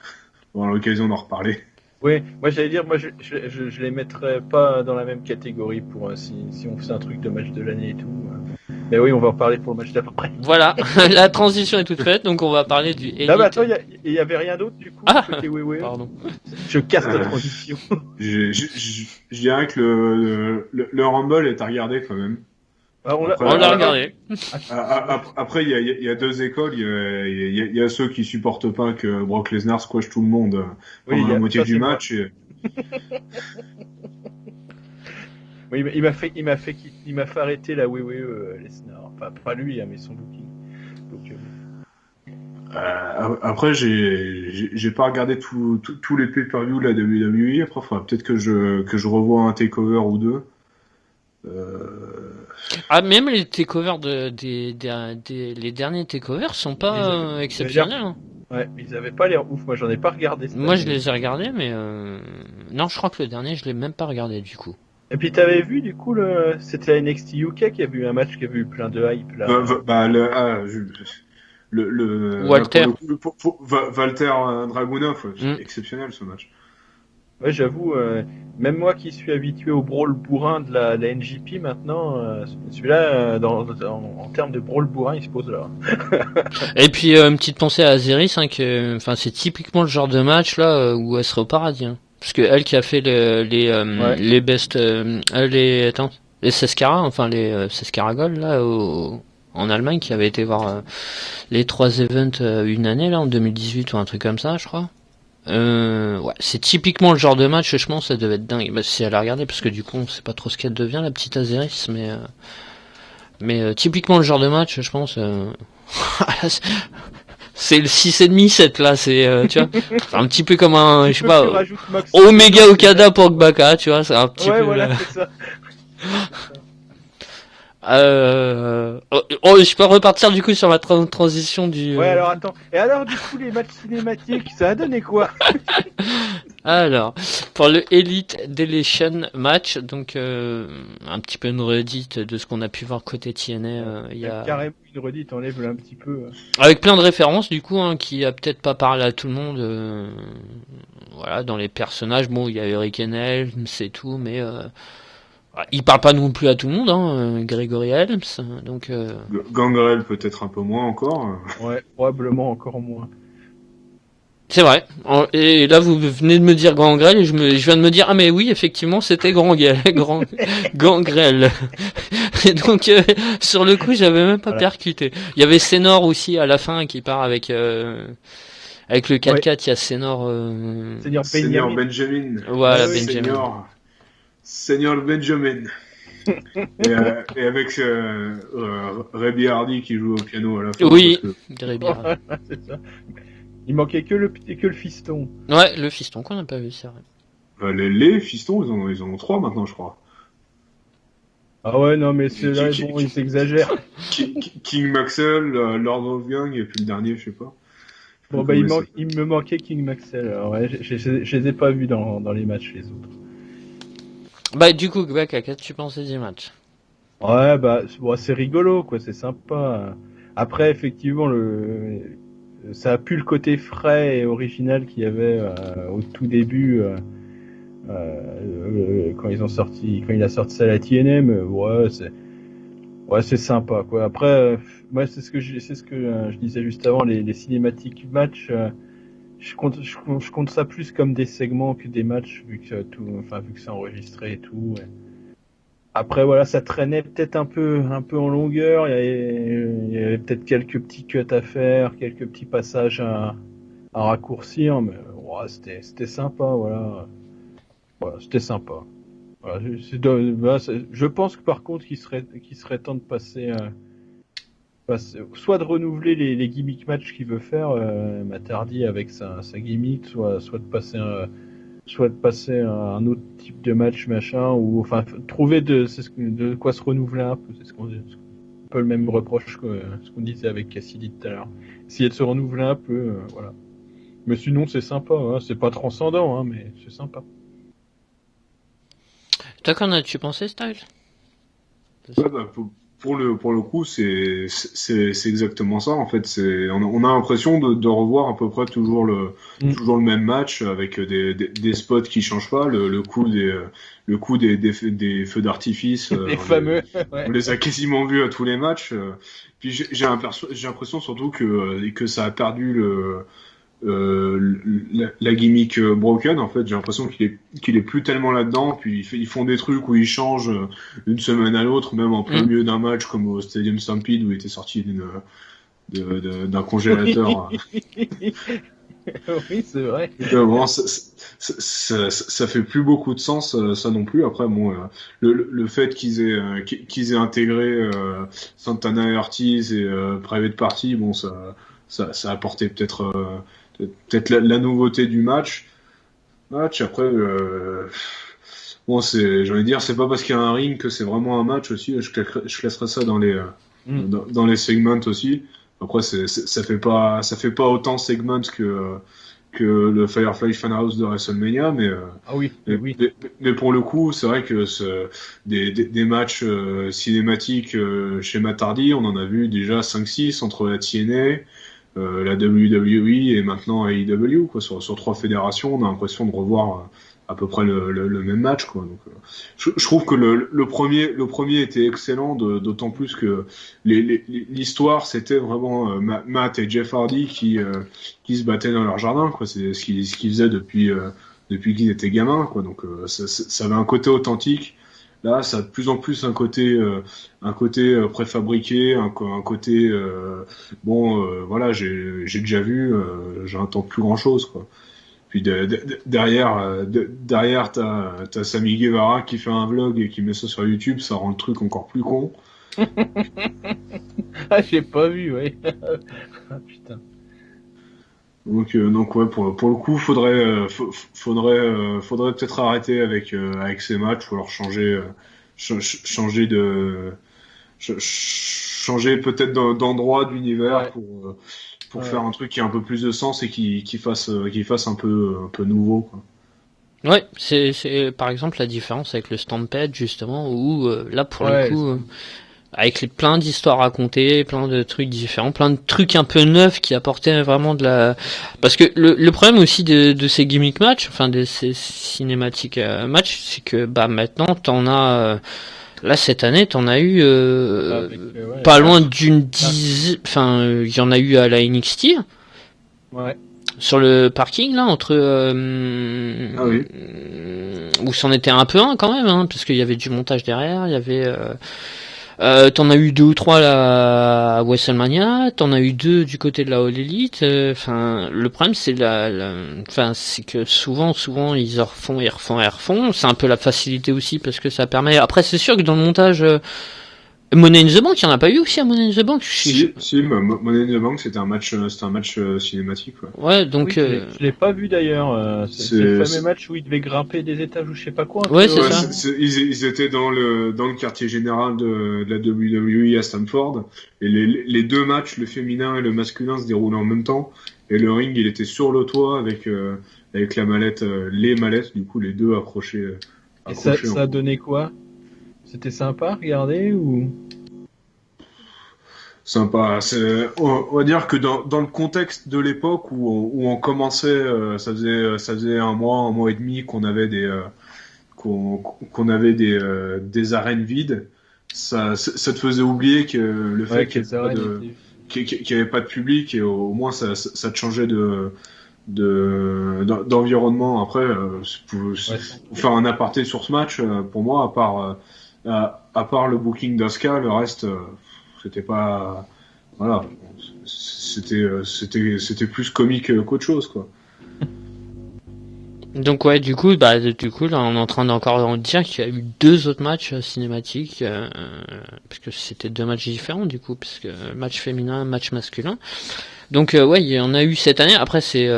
avoir l'occasion d'en reparler. Oui, moi j'allais dire, je les mettrais pas dans la même catégorie pour si on faisait un truc de match de l'année et tout. Mais oui, on va en parler pour le match d'après. Voilà, la transition est toute faite, donc on va parler du Elite. Ah bah attends, il y avait rien d'autre du coup. Côté pardon. Je casse la transition. Je dirais que le Rumble est à regarder quand même. On l'a regardé. Après, il y a deux écoles. Il y a ceux qui supportent pas que Brock Lesnar squash tout le monde pendant la moitié du match. Oui, il m'a fait arrêter la WWE Lesnar. Enfin, pas lui, mais son booking. Donc, après, j'ai pas regardé tous les pay-per-view de la WWE. Après, faudra peut-être que je revoie un takeover ou deux. Ah, même les takeovers les derniers takeovers sont pas exceptionnels. Hein. Ouais, mais ils avaient pas l'air ouf. Moi, j'en ai pas regardé. Moi, je les ai regardés, mais non, je crois que le dernier, je l'ai même pas regardé du coup. Et puis t'avais vu du coup c'était la NXT UK qui a vu un match qui a vu plein de hype là. Walter. Walter Dragunov, c'est exceptionnel ce match. Ouais, j'avoue, même moi qui suis habitué au brawl bourrin de la NJP maintenant, celui-là, en termes de brawl bourrin, il se pose là. Et puis une petite pensée à Azeris, hein, c'est typiquement le genre de match là où elle serait au paradis. Hein. Parce que elle qui a fait les best, les Sescara, enfin les Sescara Gold là en Allemagne, qui avait été voir les 3 events une année là en 2018 ou un truc comme ça, je crois. Ouais, c'est typiquement le genre de match, je pense, ça devait être dingue. Bah, si elle a regardé, parce que du coup, on sait pas trop ce qu'elle devient, la petite Azeris, mais typiquement le genre de match, je pense. C'est le 6,5 7 là, c'est tu vois, c'est un petit peu comme un, je sais pas, Omega Okada pour Gbaka, tu vois, c'est un petit peu. Voilà, c'est ça. Je peux repartir du coup sur ma transition du. Ouais, alors attends. Et alors du coup les matchs cinématiques, ça a donné quoi? Alors, pour le Elite Deletion match, donc un petit peu une redite de ce qu'on a pu voir côté TNA. Il y a carrément une redite, enlève un petit peu. Avec plein de références du coup, hein, qui a peut-être pas parlé à tout le monde. Voilà, dans les personnages, bon, il y a Eric Helms, c'est tout, mais il parle pas non plus à tout le monde, hein, Gregory Helms, donc. Gangrel peut-être un peu moins encore. Ouais, probablement encore moins. C'est vrai. Et là, vous venez de me dire Gangrel et je viens de me dire, ah mais oui, effectivement, c'était Gangrel. Et donc, sur le coup, j'avais même pas percuté. Il y avait Senor aussi à la fin qui part avec le 4x4, il y a Senor. Senior Benjamin. Voilà, Benjamin. Senior Benjamin. et avec Rebby Hardy qui joue au piano à la fin. Oui, Rebby Hardy. C'est ça. Il manquait que le fiston. Ouais, le fiston qu'on n'a pas vu, c'est vrai. Les fistons, ils en ont 3 maintenant, je crois. Ah ouais, non, mais ceux-là, bon, ils s'exagèrent. King Maxwell, Lord of Young, et puis le dernier, je sais pas. Bon, bah, il me manquait King Maxwell. Alors, ouais, je les ai pas vus dans les matchs, les autres. Bah, du coup, Gbaka, qu'est-ce que tu pensais du match? Ouais, bah, c'est rigolo, quoi, c'est sympa. Après, effectivement, ça a pu le côté frais et original qu'il y avait au tout début quand il a sorti ça à la TNM. Ouais, c'est sympa, quoi. Après, moi, c'est ce que je disais juste avant, les cinématiques match. Je compte ça plus comme des segments que des matchs, vu que c'est enregistré et tout. Ouais. Après, voilà, ça traînait peut-être un peu en longueur. Il y avait peut-être quelques petits cuts à faire, quelques petits passages à raccourcir, mais ouais, c'était sympa, voilà. Voilà, c'était sympa. Voilà, je pense que par contre, qu'il serait temps de passer, soit de renouveler les gimmick matchs qu'il veut faire, Matardi avec sa gimmick, soit de passer à un autre type de match, machin, ou enfin trouver de quoi se renouveler un peu. C'est un peu le même reproche que ce qu'on disait avec Cassidy tout à l'heure. Essayer de se renouveler un peu, voilà. Mais sinon, c'est sympa, hein. C'est pas transcendant, hein, mais c'est sympa. Toi, qu'en as-tu pensé, Styles? Ouais, bah, pour le coup, c'est exactement ça. En fait, on a l'impression de revoir à peu près toujours le même match avec des spots qui changent pas. Le coup des feux d'artifice, Les fameux, ouais. on les a quasiment vus à tous les matchs. Puis j'ai l'impression surtout que ça a perdu la gimmick Broken. En fait, j'ai l'impression qu'il est plus tellement là-dedans. Puis ils font des trucs où ils changent d'une semaine à l'autre, même en plein milieu d'un match comme au Stadium Stampede où il était sorti d'un congélateur. Oui, c'est vrai. Bon, ça fait plus beaucoup de sens, ça non plus. Après, bon, le fait qu'ils aient intégré Santana et Ortiz et Private Party, bon, ça a apporté peut-être la nouveauté du match. Après, bon, j'ai envie de dire, c'est pas parce qu'il y a un ring que c'est vraiment un match aussi. Je classerais ça dans les segments aussi. Après, ça fait pas autant segments que le Firefly Funhouse de WrestleMania, Ah oui, oui. mais pour le coup, c'est vrai que des matchs cinématiques chez Matt Hardy, on en a vu déjà 5-6 entre la TNA, la WWE et maintenant AEW, quoi. Sur trois fédérations, on a l'impression de revoir à peu près le même match, quoi. Donc, je trouve que le premier était excellent, d'autant plus que l'histoire, c'était vraiment Matt et Jeff Hardy qui se battaient dans leur jardin, quoi. C'est ce qu'ils faisaient depuis qu'ils étaient gamins, quoi. Donc, ça avait un côté authentique. Là, ça a de plus en plus un côté préfabriqué, un côté voilà, j'ai déjà vu, j'attends plus grand chose, quoi. Puis derrière t'as Sammy Guevara qui fait un vlog et qui met ça sur YouTube, ça rend le truc encore plus con. Ah, j'ai pas vu, ouais. Ah, putain. Donc ouais, pour le coup, faudrait peut-être arrêter avec ces matchs ou alors changer peut-être d'endroit d'univers pour faire un truc qui a un peu plus de sens et qui fasse un peu nouveau, quoi. Ouais, c'est par exemple la différence avec le Stampede justement où là pour le coup avec plein d'histoires racontées, plein de trucs différents, plein de trucs un peu neufs qui apportaient vraiment de la... Parce que le problème aussi de ces gimmick matchs, enfin de ces cinématiques matchs, c'est que bah maintenant t'en as... Là cette année t'en as eu pas loin d'une dizaine... Enfin il y en a eu à la NXT. Ouais. Sur le parking là entre où c'en était un peu un quand même, hein, parce qu'il y avait du montage derrière, il y avait t'en as eu 2 ou 3 là à WrestleMania, t'en as eu 2 du côté de la All Elite. Enfin, le problème c'est enfin c'est que souvent ils refont. C'est un peu la facilité aussi parce que ça permet. Après c'est sûr que dans le montage Money in the Bank, il n'y en a pas eu aussi à Money in the Bank. Si, Money in the Bank, c'était un match cinématique, ouais. Ouais, donc. Oui, je l'ai pas vu d'ailleurs. C'est le fameux match où ils devaient grimper des étages ou je sais pas quoi. Ouais, c'est ça. Ils étaient dans le quartier général de la WWE à Stamford, et les deux matchs, le féminin et le masculin, se déroulaient en même temps. Et le ring, il était sur le toit avec la mallette, les mallettes, du coup, les deux accrochés. Et ça a donné quoi? C'était sympa à regarder ou? Sympa. On va dire que dans le contexte de l'époque où on commençait, ça faisait un mois et demi qu'on avait des arènes vides. Ça te faisait oublier que le fait qu'il n'y avait pas de public, et au moins ça te changeait d'environnement. Après, pour faire un aparté sur ce match, pour moi, à part le booking d'Asuka, le reste, c'était pas, voilà, c'était plus comique qu'autre chose, quoi. Donc ouais, du coup, là, on est en train d'encore dire qu'il y a eu 2 autres matchs cinématiques, parce que c'était 2 matchs différents, du coup, parce que match féminin, match masculin. Donc ouais, il y en a eu cette année. Après, c'est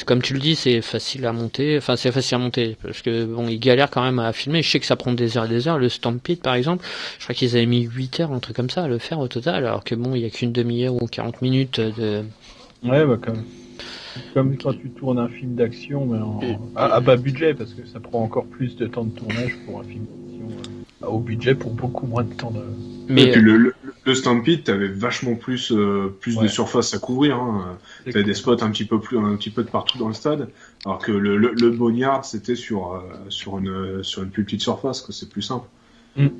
comme tu le dis, c'est facile à monter. Enfin, c'est facile à monter parce que bon, ils galèrent quand même à filmer. Je sais que ça prend des heures et des heures. Le Stampede, par exemple, je crois qu'ils avaient mis 8 heures, un truc comme ça, à le faire au total, alors que bon, il y a qu'une demi-heure ou 40 minutes de. Ouais, bah comme quand tu tournes un film d'action, mais à bas budget, parce que ça prend encore plus de temps de tournage pour un film d'action à haut budget pour beaucoup moins de temps de. Mais et puis le Stampede, t'avais vachement plus de surface à couvrir. Hein. T'avais des spots un petit peu de partout dans le stade, alors que le Boneyard c'était sur une plus petite surface, que c'est plus simple.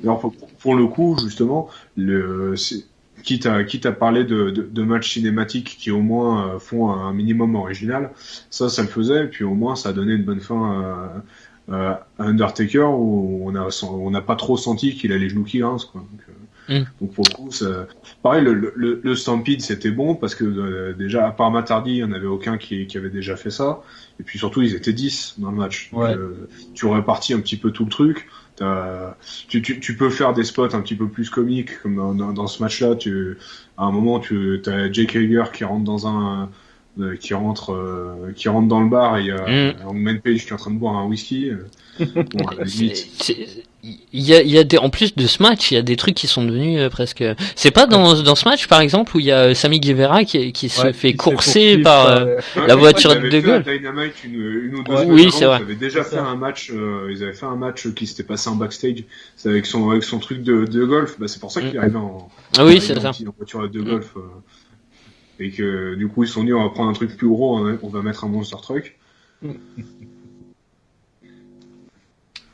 Alors pour le coup, justement, quitte à parler de matchs cinématiques qui au moins font un minimum original, ça le faisait, et puis au moins ça a donné une bonne fin à Undertaker, où on n'a pas trop senti qu'il a les genoux qui grincent, quoi. Donc pour le coup, pareil, le Stampede c'était bon parce que déjà à part Matt Hardy, il n'y en avait aucun qui avait déjà fait ça, et puis surtout ils étaient 10 dans le match. Donc, tu répartis un petit peu tout le truc. Tu peux faire des spots un petit peu plus comiques, comme dans ce match-là. À un moment, t'as Jake Hager qui rentre qui rentre dans le bar, et il y a Hangman Page qui est en train de boire un whisky. Bon, à la limite. Il y a des, en plus de ce match, il y a des trucs qui sont devenus presque. C'est pas dans ce match, par exemple, où il y a Sammy Guevara qui se fait courser par la voiture de golf. Dynamite une ou deux semaines oui, avant, c'est vrai. Ils avaient déjà fait un match. Ils avaient fait un match qui s'était passé en backstage. C'est avec son truc de golf. Bah, c'est pour ça qu'il est arrivé en voiture de golf. Et que du coup ils se sont dit, on va prendre un truc plus gros, on va mettre un monster truck.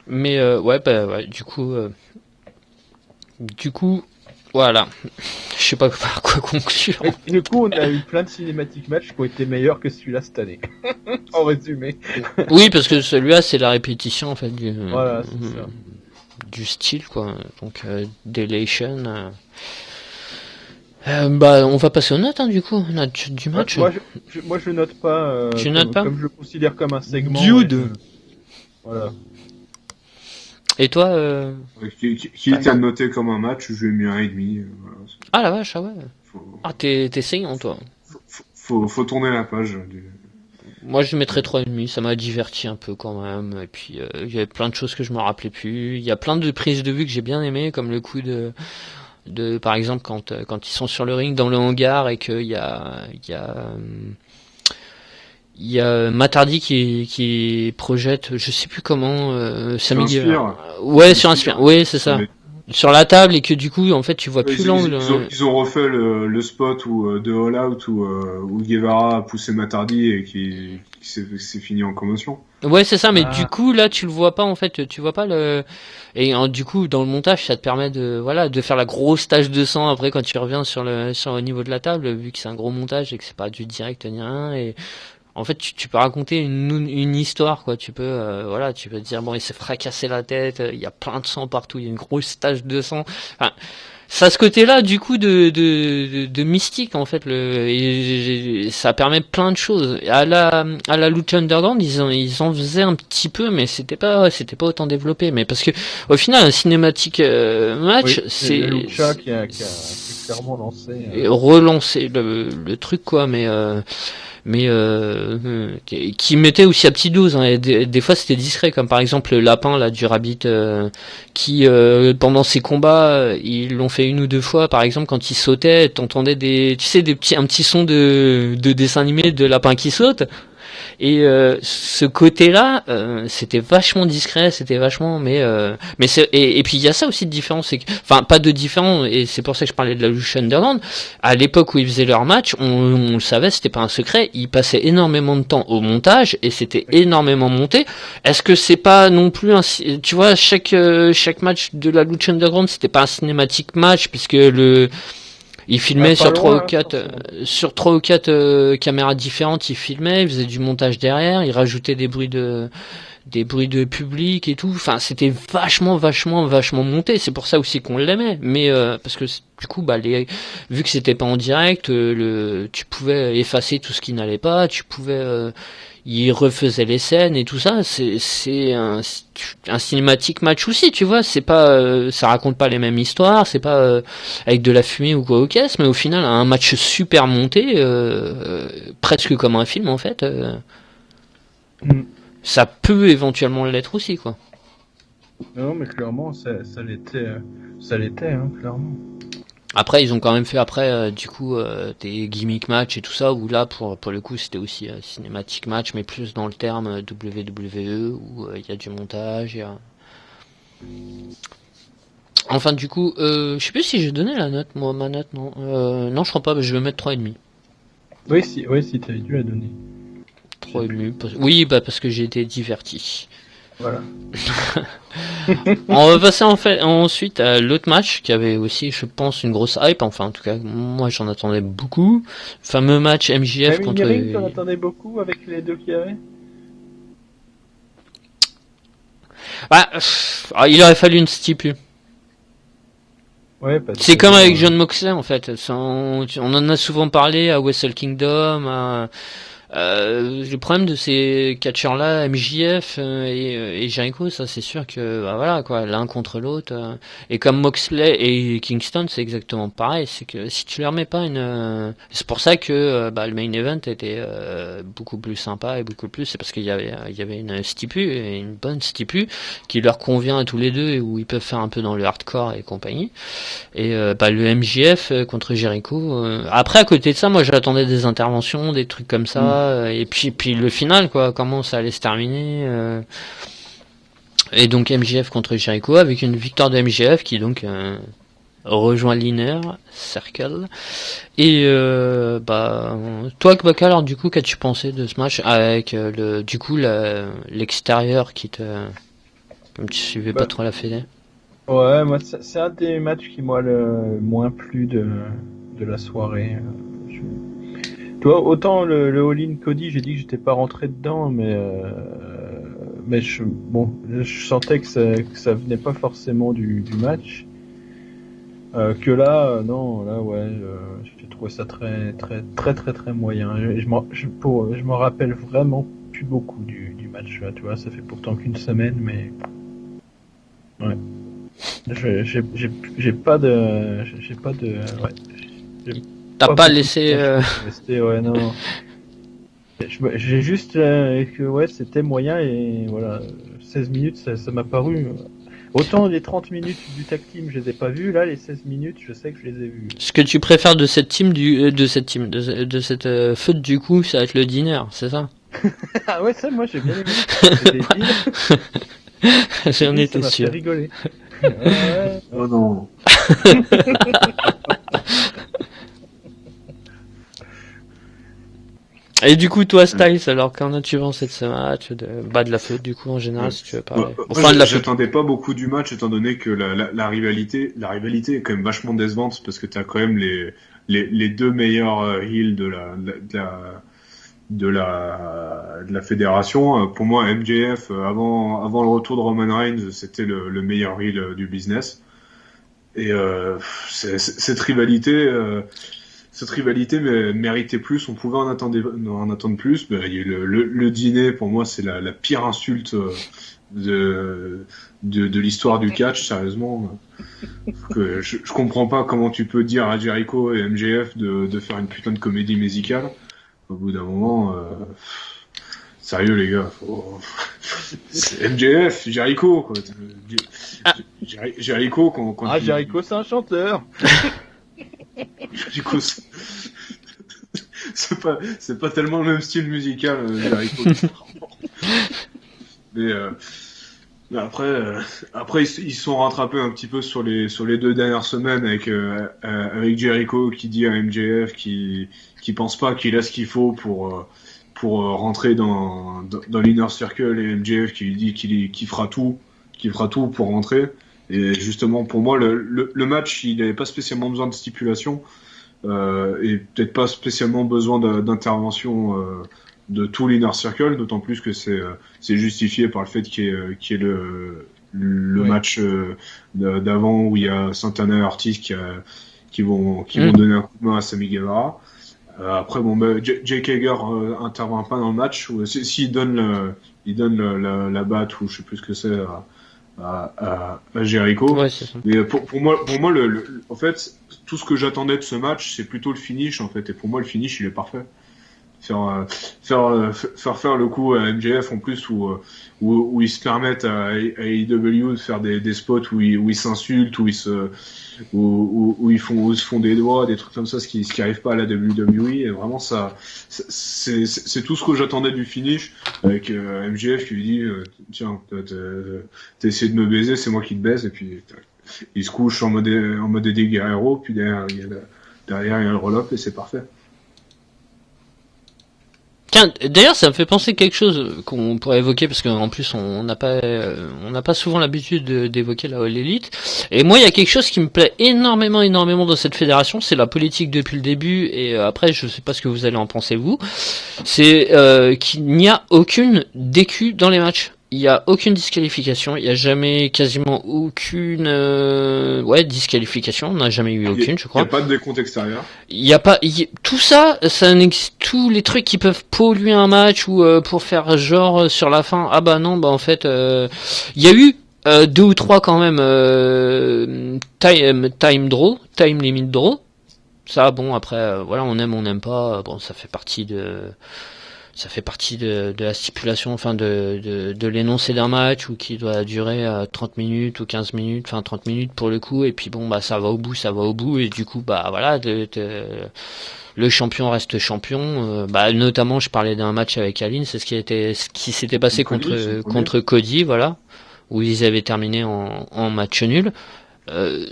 Mais du coup voilà, je sais pas par quoi conclure. Et du coup, on a eu plein de cinématiques matchs qui ont été meilleurs que celui-là cette année. En résumé. Oui, parce que celui-là c'est la répétition en fait du style, quoi. Donc Delation. On va passer aux notes, du coup, notes du match. Moi, je note pas. Tu notes pas ? Comme je le considère comme un segment. Dude. Voilà. Et toi Qui était noté comme un match, je lui ai mis 1,5. Voilà. Ah la vache, ah ouais. T'es saignant, toi. Faut tourner la page. Moi, je mettrais 3,5. Ça m'a diverti un peu quand même. Et puis, il y avait plein de choses que je me rappelais plus. Il y a plein de prises de vue que j'ai bien aimé, comme le coup de par exemple quand ils sont sur le ring dans le hangar et qu'il y a Matt Hardy qui projette, je sais plus comment, Sammy. Ouais, sur un spire. Ouais, c'est ça. Sur la table, et que du coup, en fait, tu vois plus l'angle. Ils ont refait le spot de All Out où Guevara a poussé Matt Hardy et qui s'est fini en commotion. Ouais, c'est ça, mais du coup, là, tu le vois pas, en fait, tu vois pas et du coup, dans le montage, ça te permet de faire la grosse tache de sang après quand tu reviens sur le niveau de la table, vu que c'est un gros montage et que c'est pas du direct ni rien, et en fait, tu peux raconter une histoire, quoi. Tu peux, tu peux te dire, bon, il s'est fracassé la tête, il y a plein de sang partout, il y a une grosse tache de sang. Enfin, ça a ce côté-là, du coup, de mystique, en fait, et ça permet plein de choses. À la Lucha Underground, ils en faisaient un petit peu, mais c'était pas autant développé. Mais parce que, au final, un cinématique match, c'est Lucha qui a clairement lancé. Relancé le truc, quoi, mais qui mettait aussi à petite dose, hein, et des fois c'était discret, comme par exemple le lapin là du Rabbit qui pendant ses combats ils l'ont fait une ou deux fois, par exemple quand il sautait t'entendais un petit son de dessin animé de lapin qui saute. Et ce côté-là, c'était vachement discret, c'était vachement, mais c'est et puis il y a ça aussi de différent, c'est que, enfin pas de différent, et c'est pour ça que je parlais de la Lucha Underground. À l'époque où ils faisaient leur match, on le savait, c'était pas un secret, ils passaient énormément de temps au montage et c'était énormément monté. Est-ce que c'est pas non plus tu vois, chaque match de la Lucha Underground, c'était pas un cinématique match, puisque il filmait sur 3 ou 4 caméras différentes, il filmait, il faisait du montage derrière, il rajoutait des bruits de public et tout. Enfin, c'était vachement monté. C'est pour ça aussi qu'on l'aimait. Mais parce que du coup, vu que c'était pas en direct, tu pouvais effacer tout ce qui n'allait pas. Tu pouvais il refaisait les scènes et tout ça. C'est un cinématique match aussi, tu vois. C'est pas, ça raconte pas les mêmes histoires. C'est pas avec de la fumée ou quoi au caisse, mais au final un match super monté, presque comme un film en fait. Ça peut éventuellement l'être aussi, quoi. Non, mais clairement, ça l'était, hein, clairement. Après, ils ont quand même fait du coup, des gimmick match et tout ça, où là, pour le coup, c'était aussi cinématique match, mais plus dans le terme WWE, où il y a du montage, Enfin, du coup, je sais plus si j'ai donné la note, moi, ma note, non. Non, je crois pas, je vais mettre 3,5. Oui, si t'avais dû la donner. 3,5. Oui, parce que j'ai été diverti. Voilà. On va passer ensuite à l'autre match qui avait aussi, je pense, une grosse hype. Enfin, en tout cas, moi j'en attendais beaucoup. Fameux match MJF contre. T'en attendais beaucoup avec les deux qu'il y avait. Il aurait fallu une stipu. Ouais, c'est comme avec John Moxley en fait. On en a souvent parlé à Wrestle Kingdom. Le problème de ces catcheurs-là, MJF et Jericho, ça c'est sûr que voilà quoi, l'un contre l'autre. Et comme Moxley et Kingston, c'est exactement pareil. C'est que si tu leur mets pas c'est pour ça que le main event était beaucoup plus sympa et beaucoup plus. C'est parce qu'il y avait une stipu et une bonne stipu qui leur convient à tous les deux et où ils peuvent faire un peu dans le hardcore et compagnie. Et le MJF contre Jericho. Après, à côté de ça, moi j'attendais des interventions, des trucs comme ça. Et puis le final, quoi, comment ça allait se terminer. Et donc MJF contre Jericho avec une victoire de MJF qui donc rejoint l'Inner Circle. Et toi, Kbaka, alors du coup, qu'as-tu pensé de ce match avec l'extérieur qui comme tu suivais pas trop la fédé? Ouais, moi c'est un des matchs qui m'a le moins plu de la soirée. Tu vois, autant le All-In Cody, j'ai dit que j'étais pas rentré dedans, mais je sentais que ça venait pas forcément du match. Que là, non, là ouais, j'ai trouvé ça très très très très très moyen. Je m'en rappelle vraiment plus beaucoup du match là, tu vois, ça fait pourtant qu'une semaine, mais ouais. J'ai pas de T'as pas laissé ouais, non. J'ai juste que ouais, c'était moyen et voilà, 16 minutes ça m'a paru. Autant les 30 minutes du tag team, je les ai pas vus, là les 16 minutes, je sais que je les ai vus. Ce que tu préfères de cette team de cette feud du coup, ça va être le dîner, c'est ça? Ah ouais, ça moi j'ai bien aimé. J'en étais sûr. Ça m'a fait rigoler. Ouais. Oh non. Et du coup, toi, Styles, alors qu'en as-tu pensé de ce match, de la faute du coup en général, si tu veux parler. J'attendais pas beaucoup du match étant donné que la rivalité est quand même vachement décevante parce que t'as quand même les deux meilleurs heels de la fédération. Pour moi, MJF avant le retour de Roman Reigns, c'était le meilleur heel du business. Et cette rivalité méritait plus. On pouvait en attendre plus. Mais le dîner, pour moi, c'est la pire insulte de l'histoire du catch. Sérieusement, que je comprends pas comment tu peux dire à Jericho et MJF de faire une putain de comédie musicale. Au bout d'un moment, sérieux les gars, c'est MJF, Jericho quoi. Jericho quand Jericho c'est un chanteur. Jericho c'est pas tellement le même style musical Jericho. Mais après ils sont rattrapés un petit peu sur les 2 dernières semaines avec Jericho qui dit à MJF qui pense pas qu'il a ce qu'il faut pour rentrer dans l'Inner Circle et MJF qui lui dit qu'il fera tout pour rentrer. Et justement pour moi le match il n'avait pas spécialement besoin de stipulation et peut-être pas spécialement besoin d'intervention de tout l'Inner Circle, d'autant plus que c'est justifié par le fait qu'il y ait le match d'avant où il y a Santana et Ortiz qui vont donner un coup de main à Sammy Guevara. Après, bon, Jake Hager intervient pas dans le match. S'il donne la batte ou je sais plus ce que c'est à Jericho. Ouais, c'est ça. Mais pour moi, en fait, tout ce que j'attendais de ce match, c'est plutôt le finish en fait. Et pour moi, le finish, il est parfait. Faire le coup à MJF en plus où ils se permettent à AEW de faire des spots où ils s'insultent, où ils se font des doigts, des trucs comme ça, ce qui arrive pas à la WWE. Et vraiment c'est tout ce que j'attendais du finish avec MJF qui lui dit tiens t'as essayé de me baiser, c'est moi qui te baise, et puis il se couche en mode Eddie Guerrero, puis derrière il y a le roll-up et c'est parfait. Tiens, d'ailleurs, ça me fait penser quelque chose qu'on pourrait évoquer, parce qu'en plus, on n'a pas souvent l'habitude d'évoquer la All Elite. Et moi, il y a quelque chose qui me plaît énormément dans cette fédération, c'est la politique depuis le début, et après, je sais pas ce que vous allez en penser vous. C'est qu'il n'y a aucune DQ dans les matchs. Il y a aucune disqualification, il y a jamais quasiment aucune disqualification, on n'a jamais eu aucune, je crois. Il n'y a pas de décompte extérieur. Il y a pas tout ça n'existe, tous les trucs qui peuvent polluer un match ou pour faire genre sur la fin ah bah non, bah en fait il y a eu 2 ou 3 quand même time limit draw. Ça bon après voilà, on n'aime pas, bon ça fait partie de la stipulation, enfin de l'énoncé d'un match, ou qui doit durer 30 minutes ou 15 minutes, enfin 30 minutes pour le coup, et puis bon bah ça va au bout, et du coup bah voilà, le champion reste champion. Bah notamment je parlais d'un match avec Aline, c'est ce qui s'était passé contre Cody, voilà, où ils avaient terminé en match nul.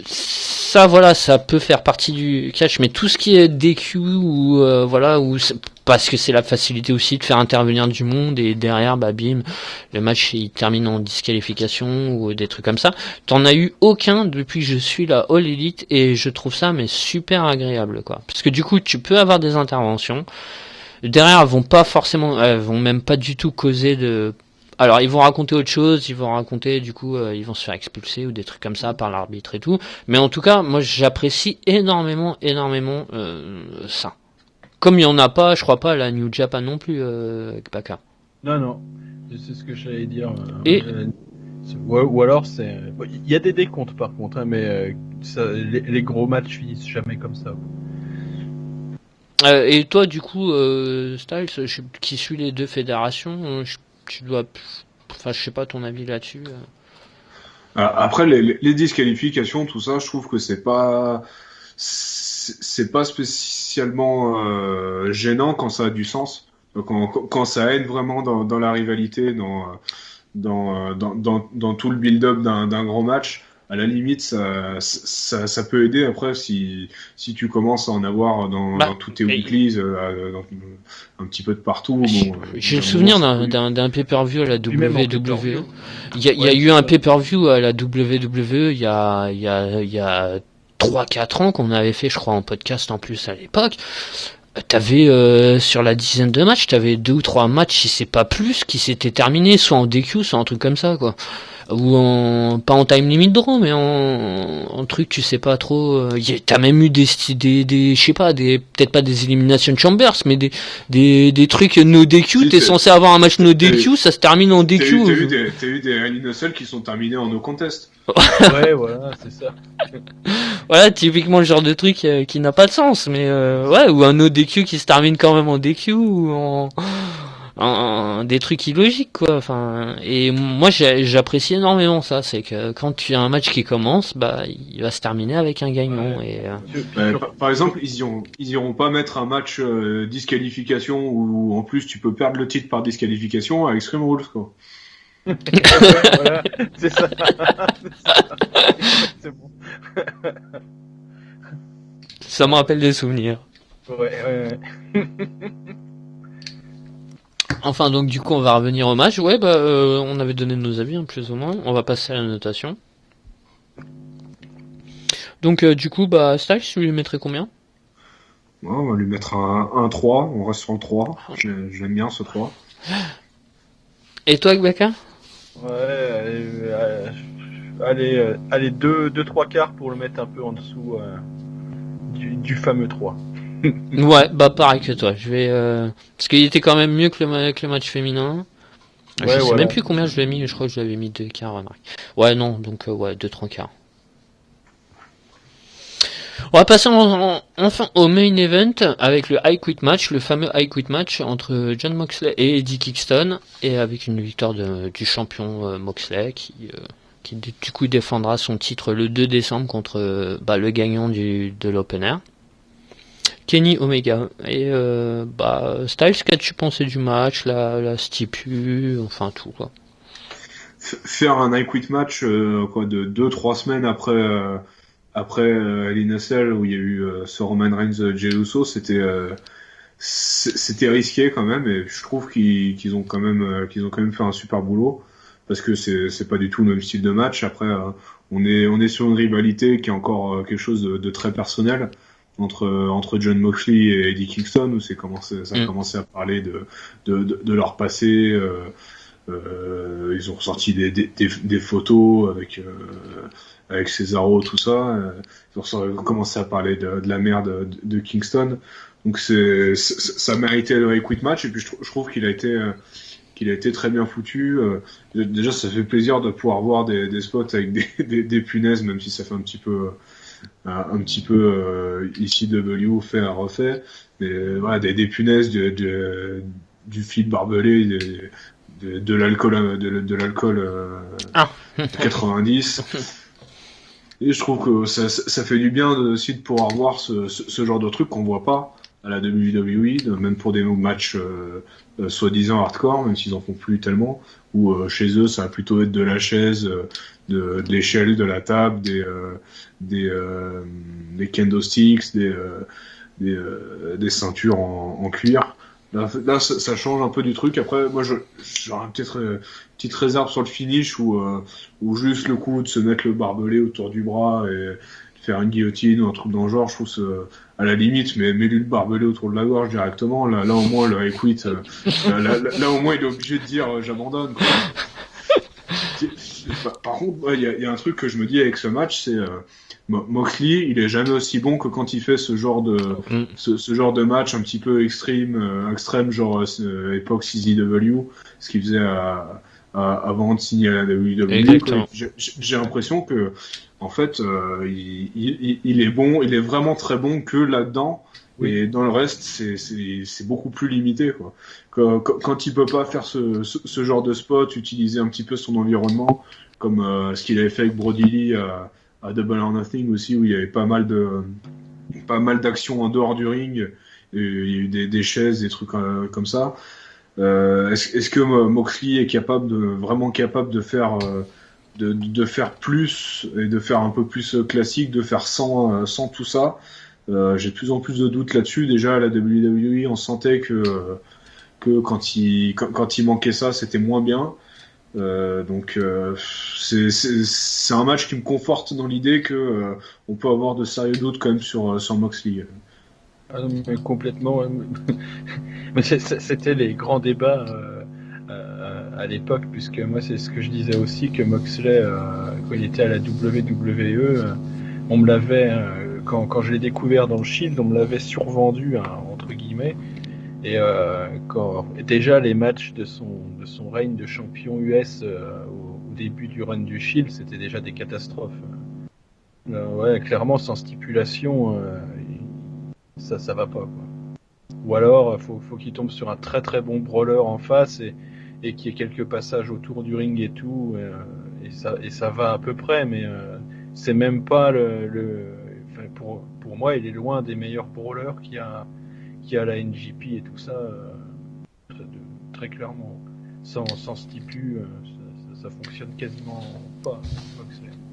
Ça voilà, ça peut faire partie du catch, mais tout ce qui est DQ ou voilà, ou parce que c'est la facilité aussi de faire intervenir du monde, et derrière bah bim, le match il termine en disqualification ou des trucs comme ça. T'en as eu aucun depuis que je suis la All Elite, et je trouve ça mais super agréable quoi, parce que du coup tu peux avoir des interventions derrière, elles vont même pas du tout causer de. Alors ils vont raconter autre chose, ils vont se faire expulser ou des trucs comme ça par l'arbitre et tout. Mais en tout cas, moi j'apprécie énormément ça. Comme il y en a pas, je crois pas à la New Japan non plus, Baka. Non, c'est ce que j'allais dire. Ou alors c'est, il y a des décomptes par contre, hein, mais les gros matchs finissent jamais comme ça. Et toi, du coup, Styles, qui suit les deux fédérations, tu dois, enfin, je sais pas ton avis là-dessus. Après les disqualifications, tout ça, je trouve que c'est pas spécialement gênant quand ça a du sens, quand ça aide vraiment dans la rivalité, dans tout le build-up d'un grand match. À la limite, ça peut aider. Après, si tu commences à en avoir dans tous tes weeklies, un petit peu de partout. Bon, j'ai le souvenir d'un pay-per-view à la WWE. Il y a eu un pay-per-view à la WWE il y a 3-4 ans qu'on avait fait, je crois, en podcast en plus à l'époque. T'avais sur la dizaine de matchs, t'avais 2 ou 3 matchs, si c'est pas plus, qui s'étaient terminés, soit en DQ, soit un truc comme ça, quoi. Ou pas en time limit draw, mais en truc, tu sais pas trop. T'as même eu des je sais pas, peut-être pas des Elimination Chambers, mais des trucs no DQ. T'es censé avoir un match no DQ, ça se termine en DQ. T'as eu des Hell in a Cell qui sont terminés en no contest. Ouais, voilà, c'est ça. Voilà, typiquement le genre de truc qui n'a pas de sens, mais ouais, ou un no DQ qui se termine quand même en DQ, ou en des trucs illogiques quoi. Enfin, et moi j'apprécie énormément ça, c'est que quand tu as un match qui commence, bah il va se terminer avec un gagnant. Ouais. Et par exemple, ils iront pas mettre un match disqualification où en plus tu peux perdre le titre par disqualification à Extreme Rules quoi. Voilà, c'est ça. C'est bon. Ça me rappelle des souvenirs. Ouais. Enfin, donc du coup on va revenir au match. Ouais, bah on avait donné nos avis hein, plus ou moins. On va passer à la notation. Donc du coup bah Styles, tu lui mettrais combien? Ouais, on va lui mettre un 3, on reste sur le 3. J'aime bien ce 3. Et toi Baka? Ouais, allez 2-3 quarts pour le mettre un peu en dessous du fameux 3. Ouais, bah pareil que toi. Je vais parce qu'il était quand même mieux que le match féminin. Je sais voilà. même plus combien je l'ai mis. Je crois que je l'avais mis 2 quarts. Remarque. Ouais, non, donc ouais, 2-3 quarts. On va passer enfin au main event avec le I Quit match, le fameux I Quit match entre John Moxley et Eddie Kingston, et avec une victoire du champion Moxley qui du coup défendra son titre le 2 décembre contre le gagnant de l'Open Air, Kenny Omega. Et Styles, qu'as-tu pensé du match, la stipu, enfin tout quoi. Faire un I Quit match de 2-3 semaines après Hell in a Cell où il y a eu ce Roman Reigns Jey Uso, c'était risqué quand même, et je trouve qu'ils ont quand même fait un super boulot, parce que c'est pas du tout le même style de match. Après on est sur une rivalité qui est encore quelque chose de très personnel entre John Moxley et Eddie Kingston, où ça a commencé à parler de leur passé. Ils ont ressorti des photos avec Cesaro, tout ça. Ils ont commencé à parler de la mère de Kingston. Donc ça méritait le quit match, et puis je trouve qu'il a été très bien foutu. Déjà, ça fait plaisir de pouvoir voir des spots avec des punaises, même si ça fait un petit peu ici W fait à refait. Mais voilà, des punaises, du fil barbelé, de l'alcool de l'alcool 90. Et je trouve que ça fait du bien aussi de pouvoir voir ce genre de truc qu'on voit pas à la WWE, même pour des matchs soi-disant hardcore, même s'ils en font plus tellement, où chez eux ça va plutôt être de la chaise, de l'échelle, de la table, des kendo sticks, des ceintures en cuir. Là, ça change un peu du truc. Après, moi, j'aurais peut-être une petite réserve sur le finish où juste le coup de se mettre le barbelé autour du bras et de faire une guillotine ou un truc dans le genre, je trouve ça à la limite, mais mets-lui le barbelé autour de la gorge directement. Là au moins, le I quit. Là, au moins, il est obligé de dire j'abandonne, quoi. Par contre, il y a un truc que je me dis avec ce match, c'est Moxley, il est jamais aussi bon que quand il fait ce genre de match un petit peu extrême, genre époque CZW, ce qu'il faisait avant de signer à la WWE. J'ai l'impression que en fait, il est bon, il est vraiment très bon que là-dedans. Oui. Et dans le reste, c'est beaucoup plus limité, quoi. Quand il peut pas faire ce genre de spot, utiliser un petit peu son environnement, comme ce qu'il avait fait avec Brody Lee à Double or Nothing aussi, où il y avait pas mal d'actions en dehors du ring, et il y a eu des chaises, des trucs comme ça. Est-ce que Moxley est vraiment capable de faire de faire plus et de faire un peu plus classique, de faire sans tout ça? J'ai de plus en plus de doutes là-dessus. Déjà à la WWE, on sentait que quand il manquait ça, c'était moins bien. Donc c'est un match qui me conforte dans l'idée que on peut avoir de sérieux doutes quand même sur Moxley. Ah non, mais complètement. Mais c'était les grands débats à l'époque, puisque moi c'est ce que je disais aussi, que Moxley quand il était à la WWE, on me l'avait quand je l'ai découvert dans le Shield, on me l'avait survendu, entre guillemets. Et déjà les matchs de son règne de champion US au début du run du Shield, c'était déjà des catastrophes. Ouais, clairement sans stipulation, ça va pas, quoi. Ou alors faut qu'il tombe sur un très très bon brawler en face et qu'il y ait quelques passages autour du ring et tout, et ça va à peu près, mais c'est même pas enfin, pour moi il est loin des meilleurs brawlers qu'il y a la NJP et tout ça, très clairement. Sans stipu, ça fonctionne quasiment pas,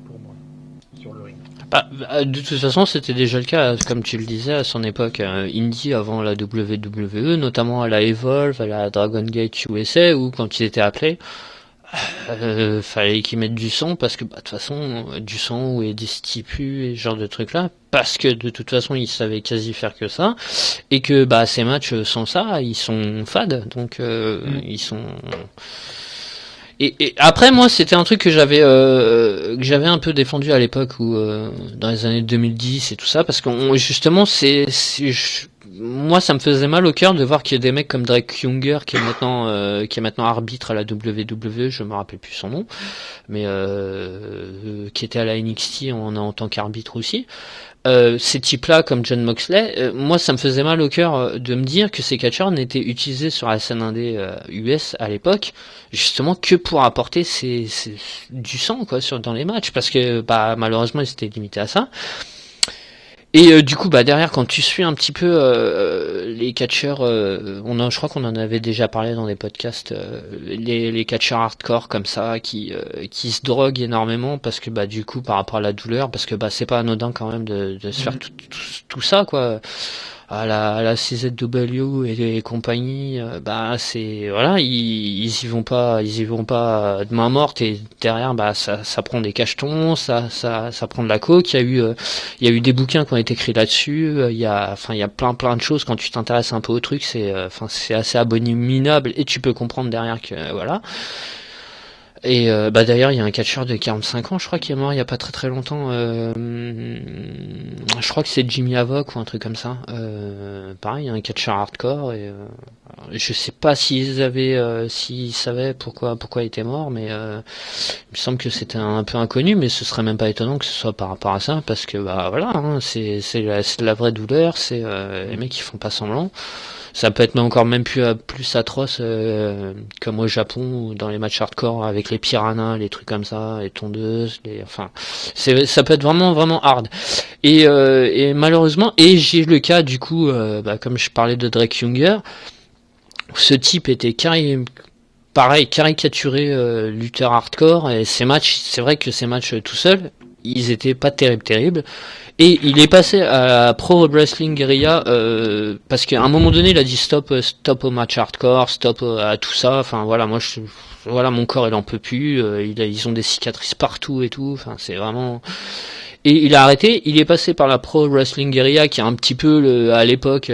pour moi, sur le ring. De toute façon, c'était déjà le cas, comme tu le disais, à son époque indie, avant la WWE, notamment à la Evolve, à la Dragon Gate USA, où quand il était appelé, fallait qu'ils mettent du sang, parce que de toute façon, du sang et des stipus et ce genre de trucs là, parce que de toute façon ils savaient quasi faire que ça, et que ces matchs sans ça, ils sont fades, donc ils sont... Et après, moi, c'était un truc que j'avais un peu défendu à l'époque, où dans les années 2010 et tout ça, parce que justement moi, ça me faisait mal au cœur de voir qu'il y a des mecs comme Drake Younger qui est maintenant arbitre à la WWE, je me rappelle plus son nom, mais qui était à la NXT en tant qu'arbitre aussi. Ces types-là, comme John Moxley, moi, ça me faisait mal au cœur de me dire que ces catcheurs n'étaient utilisés sur la scène indé US à l'époque, justement que pour apporter du sang quoi dans les matchs, parce que bah malheureusement, ils étaient limités à ça. Et du coup, bah derrière, quand tu suis un petit peu les catcheurs, je crois qu'on en avait déjà parlé dans des podcasts, les catcheurs hardcore comme ça, qui se droguent énormément parce que bah du coup, par rapport à la douleur, parce que bah c'est pas anodin quand même de se faire tout ça quoi. À la CZW et compagnie, bah c'est voilà, ils y vont pas de main morte, et derrière bah ça prend des cachetons, ça prend de la coke. Il y a eu des bouquins qui ont été écrits là-dessus. Il y a plein de choses quand tu t'intéresses un peu au truc. C'est assez abominable, et tu peux comprendre derrière que voilà. Et bah d'ailleurs il y a un catcheur de 45 ans je crois qui est mort il y a pas très longtemps, je crois que c'est Jimmy Havoc ou un truc comme ça, pareil un catcheur hardcore, et je sais pas s'ils savaient pourquoi il était mort, mais il me semble que c'était un peu inconnu, mais ce serait même pas étonnant que ce soit par rapport à ça, parce que bah voilà hein, c'est la vraie douleur, c'est les mecs qui font pas semblant. Ça peut être même plus atroce, comme au Japon ou dans les matchs hardcore avec les piranhas, les trucs comme ça, les tondeuses, ça peut être vraiment hard. Et malheureusement, et j'ai le cas du coup, comme je parlais de Drake Younger, ce type était caricaturé lutteur hardcore, et ces matchs, c'est vrai que ces matchs tout seul, ils étaient pas terribles. Et il est passé à Pro Wrestling Guerrilla parce qu'à un moment donné il a dit stop au match hardcore, stop à tout ça. Enfin voilà, mon corps il en peut plus. Ils ont des cicatrices partout et tout. Enfin c'est vraiment. Et il a arrêté. Il est passé par la Pro Wrestling Guerrilla qui est un petit peu à l'époque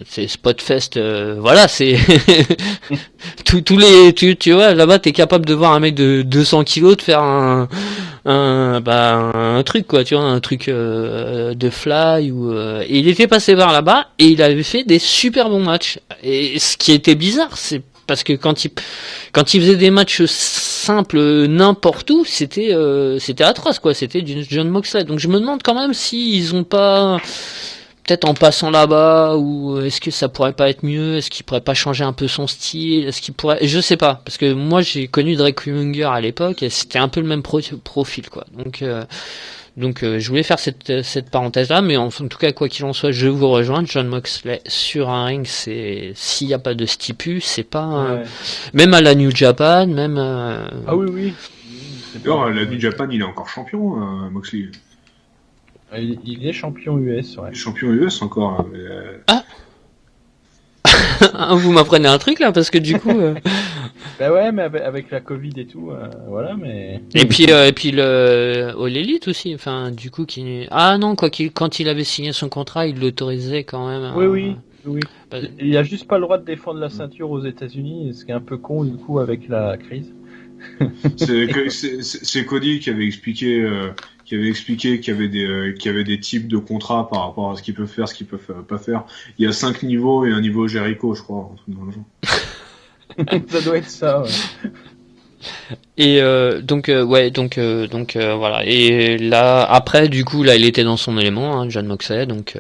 c'est Spotfest. Voilà c'est tu vois là-bas t'es capable de voir un mec de 200 kilos de faire un truc quoi, tu vois, un truc de fly et il était passé par là-bas et il avait fait des super bons matchs. Et ce qui était bizarre, c'est parce que quand il faisait des matchs simples n'importe où, c'était atroce quoi, c'était du John Moxley. Donc je me demande quand même si ils ont pas peut-être en passant là-bas, ou est-ce que ça pourrait pas être mieux, est-ce qu'il pourrait pas changer un peu son style, est-ce qu'il pourrait, je sais pas, parce que moi j'ai connu Drake Younger à l'époque et c'était un peu le même profil quoi. Donc je voulais faire cette parenthèse là, mais en tout cas quoi qu'il en soit, je vous rejoins. John Moxley sur un ring, c'est s'il y a pas de stipu, c'est pas même à la New Japan, même ah oui. D'ailleurs la New Japan il est encore champion Moxley. Il est champion US, ouais. Champion US encore. Ah vous m'apprenez un truc là, parce que du coup. Bah ouais, mais avec la Covid et tout, voilà, mais. Et puis le All Elite aussi, enfin du coup quand il avait signé son contrat, il l'autorisait quand même. Oui. Il a juste pas le droit de défendre la ceinture aux États-Unis, ce qui est un peu con du coup avec la crise. C'est Cody qui avait expliqué qu'il y avait des types de contrats par rapport à ce qu'ils peuvent faire, ce qu'ils peuvent pas faire. Il y a 5 niveaux et un niveau Jericho, je crois, un truc dans le genre. Ça doit être ça. Ouais. Et donc voilà. Et là après du coup là il était dans son élément, hein, John Moxley. Donc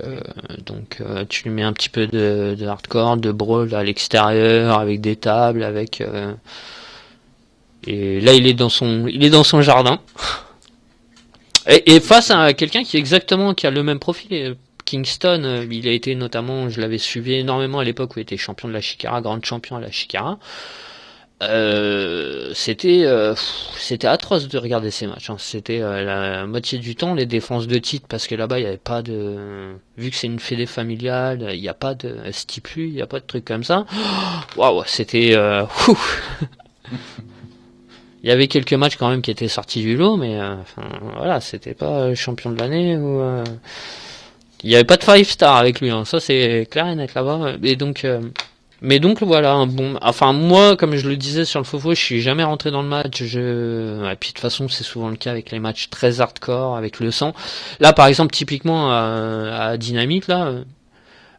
tu lui mets un petit peu de hardcore, de brawl à l'extérieur avec des tables, avec et là il est dans son jardin. Et face à quelqu'un qui a le même profil, Kingston, il a été notamment, je l'avais suivi énormément à l'époque où il était champion de la Chikara, grand champion à la Chikara. C'était atroce de regarder ces matchs. Hein. C'était la moitié du temps les défenses de titre, parce que là-bas il y avait pas vu que c'est une fédé familiale, il n'y a pas de stipu, il n'y a pas de trucs comme ça. Waouh, c'était il y avait quelques matchs quand même qui étaient sortis du lot, mais voilà, c'était pas champion de l'année ou il y avait pas de 5 star avec lui, hein. Ça c'est clair et net là-bas. Et donc mais donc voilà, moi comme je le disais sur le Fofo, je suis jamais rentré dans le match, et puis de toute façon c'est souvent le cas avec les matchs très hardcore avec le sang. Là par exemple typiquement à Dynamite là,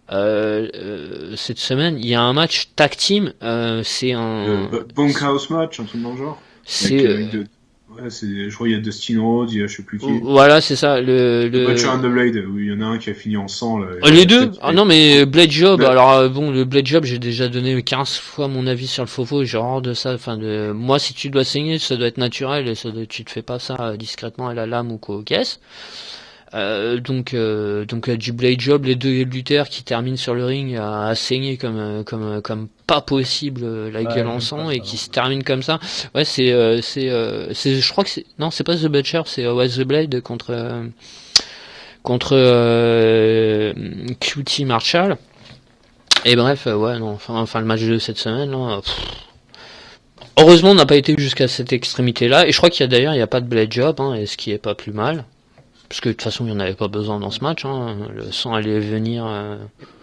cette semaine, il y a un match tag team. C'est un. Bunkhouse match, un truc dans le genre. C'est. Ouais, je crois qu'il y a Dustin Rhodes, il y a je sais plus qui. Voilà, c'est ça. Le Butcher and the Blade, où il y en a un qui a fini en sang. Là, les deux? Ah non, mais Blade Job, Mais- alors bon, le Blade Job, j'ai déjà donné 15 fois mon avis sur le faux, genre de ça, enfin moi, si tu dois saigner, ça doit être naturel, et tu te fais pas ça discrètement à la lame ou quoi aux caisses. Donc du Blade Job, les deux lutteurs qui terminent sur le ring à saigner comme pas possible, la Ouais, gueule en j'aime sang, pas et ça. qui se terminent comme ça. Ouais, je crois que c'est pas The Butcher, c'est The Blade contre QT Marshall. Et bref, ouais, non, enfin le match de cette semaine, là, heureusement, on n'a pas été jusqu'à cette extrémité-là. Et je crois qu'il y a d'ailleurs, il n'y a pas de Blade Job, hein, et ce qui est pas plus mal. Parce que de toute façon, il n'y en avait pas besoin dans ce match. Hein. Le sang allait venir.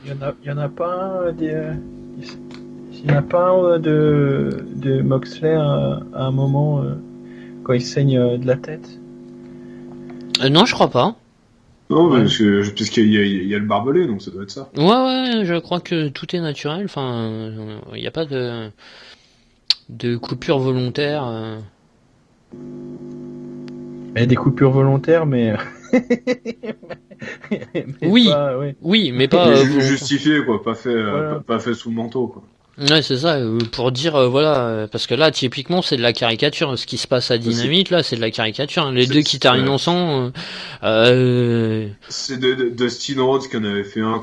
Il y en a pas un il y en a pas un de Moxley à un moment quand il saigne de la tête. Non, je crois pas. Non, Ouais. puisqu'il y a le barbelé, donc ça doit être ça. Ouais, je crois que tout est naturel. Enfin, il n'y a pas de coupure volontaire. Il y a des coupures volontaires, mais. Mais Oui. pas, ouais. Oui, mais pas. Mais volontaire. justifié, quoi, pas fait, Voilà. pas fait sous le manteau, quoi. Ouais, c'est ça, pour dire, voilà, parce que là, typiquement, c'est de la caricature. Ce qui se passe à Dynamite, là, c'est de la caricature. Les C'est- deux qui terminent ouais. ensemble. C'est de Dustin Rhodes qui en avait fait un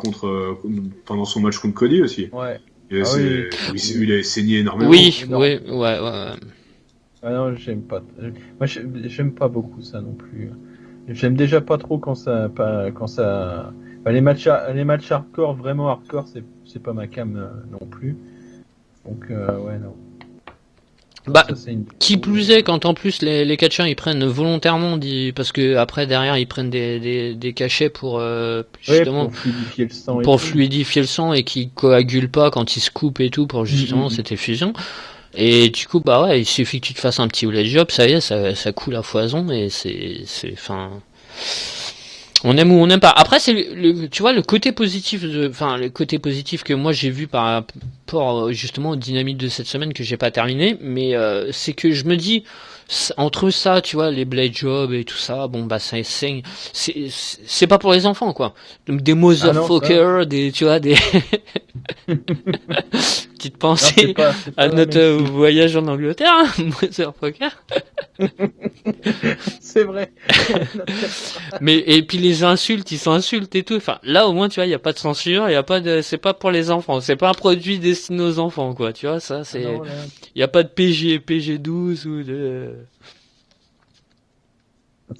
pendant son match contre Cody aussi. Ouais. Et Ah où il avait saigné énormément. Oui, énorme. ouais. Ah non, j'aime pas. Moi, j'aime pas beaucoup ça non plus. J'aime déjà pas trop quand ça. Enfin, les matchs hardcore, vraiment hardcore, c'est pas ma cam non plus. Donc, ouais, non. Bah, Ça, c'est une... qui plus est, quand en plus les catcheurs ils prennent volontairement, parce que après derrière ils prennent des cachets pour Ouais, justement pour fluidifier le sang. pour et tout. fluidifier le sang et qui coagulent pas quand ils se coupent et tout pour justement Mhm. cette effusion. Et du coup bah ouais, il suffit que tu te fasses un petit blade job, ça y est, ça coule à foison et enfin. On aime ou on n'aime pas. Après, c'est tu vois, le côté positif le côté positif que moi j'ai vu par rapport justement aux dynamiques de cette semaine que j'ai pas terminé, mais c'est que je me dis, entre ça, tu vois, les blade jobs et tout ça, bon bah ça saigne, c'est pas pour les enfants quoi. Donc des motherfuckers, tu vois, des petites Non, pensées c'est pas à la notre même chose. voyage en Angleterre, hein, motherfucker. C'est vrai. Mais et puis les insultes, ils s'insultent et tout. Enfin, là au moins tu vois, il y a pas de censure, il y a pas de, c'est pas pour les enfants, c'est pas un produit destiné aux enfants quoi. Tu vois, ça c'est, Non, là, il y a pas de PG12 ou de.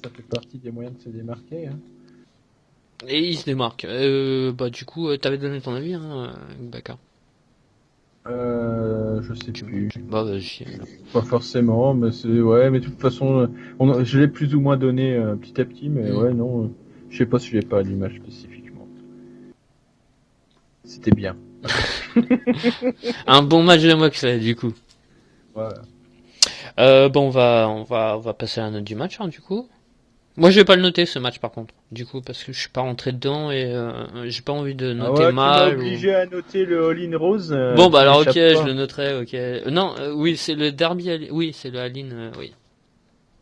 ça fait partie des moyens de se démarquer. Hein. Et ils se démarquent. Bah du coup, t'avais donné ton avis, hein, Bakar. Je sais plus. Bah vas-y. Pas forcément, mais ouais, mais de toute façon, je l'ai plus ou moins donné petit à petit, mais ouais, non, je sais pas si j'ai pas l'image spécifiquement. C'était bien. Un bon match de Moxley du coup. Voilà. Bon, on va passer à la note du match, hein, du coup. Moi, je vais pas le noter ce match par contre, du coup, parce que je suis pas rentré dedans et j'ai pas envie de noter Tu m'as mal. obligé à noter le All-in Rose. Bon, bah qui alors ok, m'échappe pas. je le noterai, ok. Non, oui, c'est le Derby, oui, c'est le Aline, oui.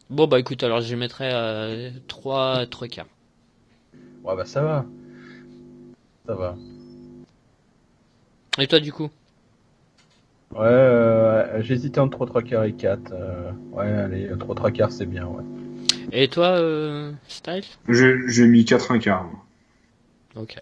Bon, bah écoute, alors je le mettrai à 3 quarts. Ouais, bah ça va. Ça va. Et toi, du coup? Ouais, j'hésitais entre 3 quarts et 4. Ouais, allez, 3 quarts, c'est bien, ouais. Et toi, Style? J'ai mis 4 un quart. Ok.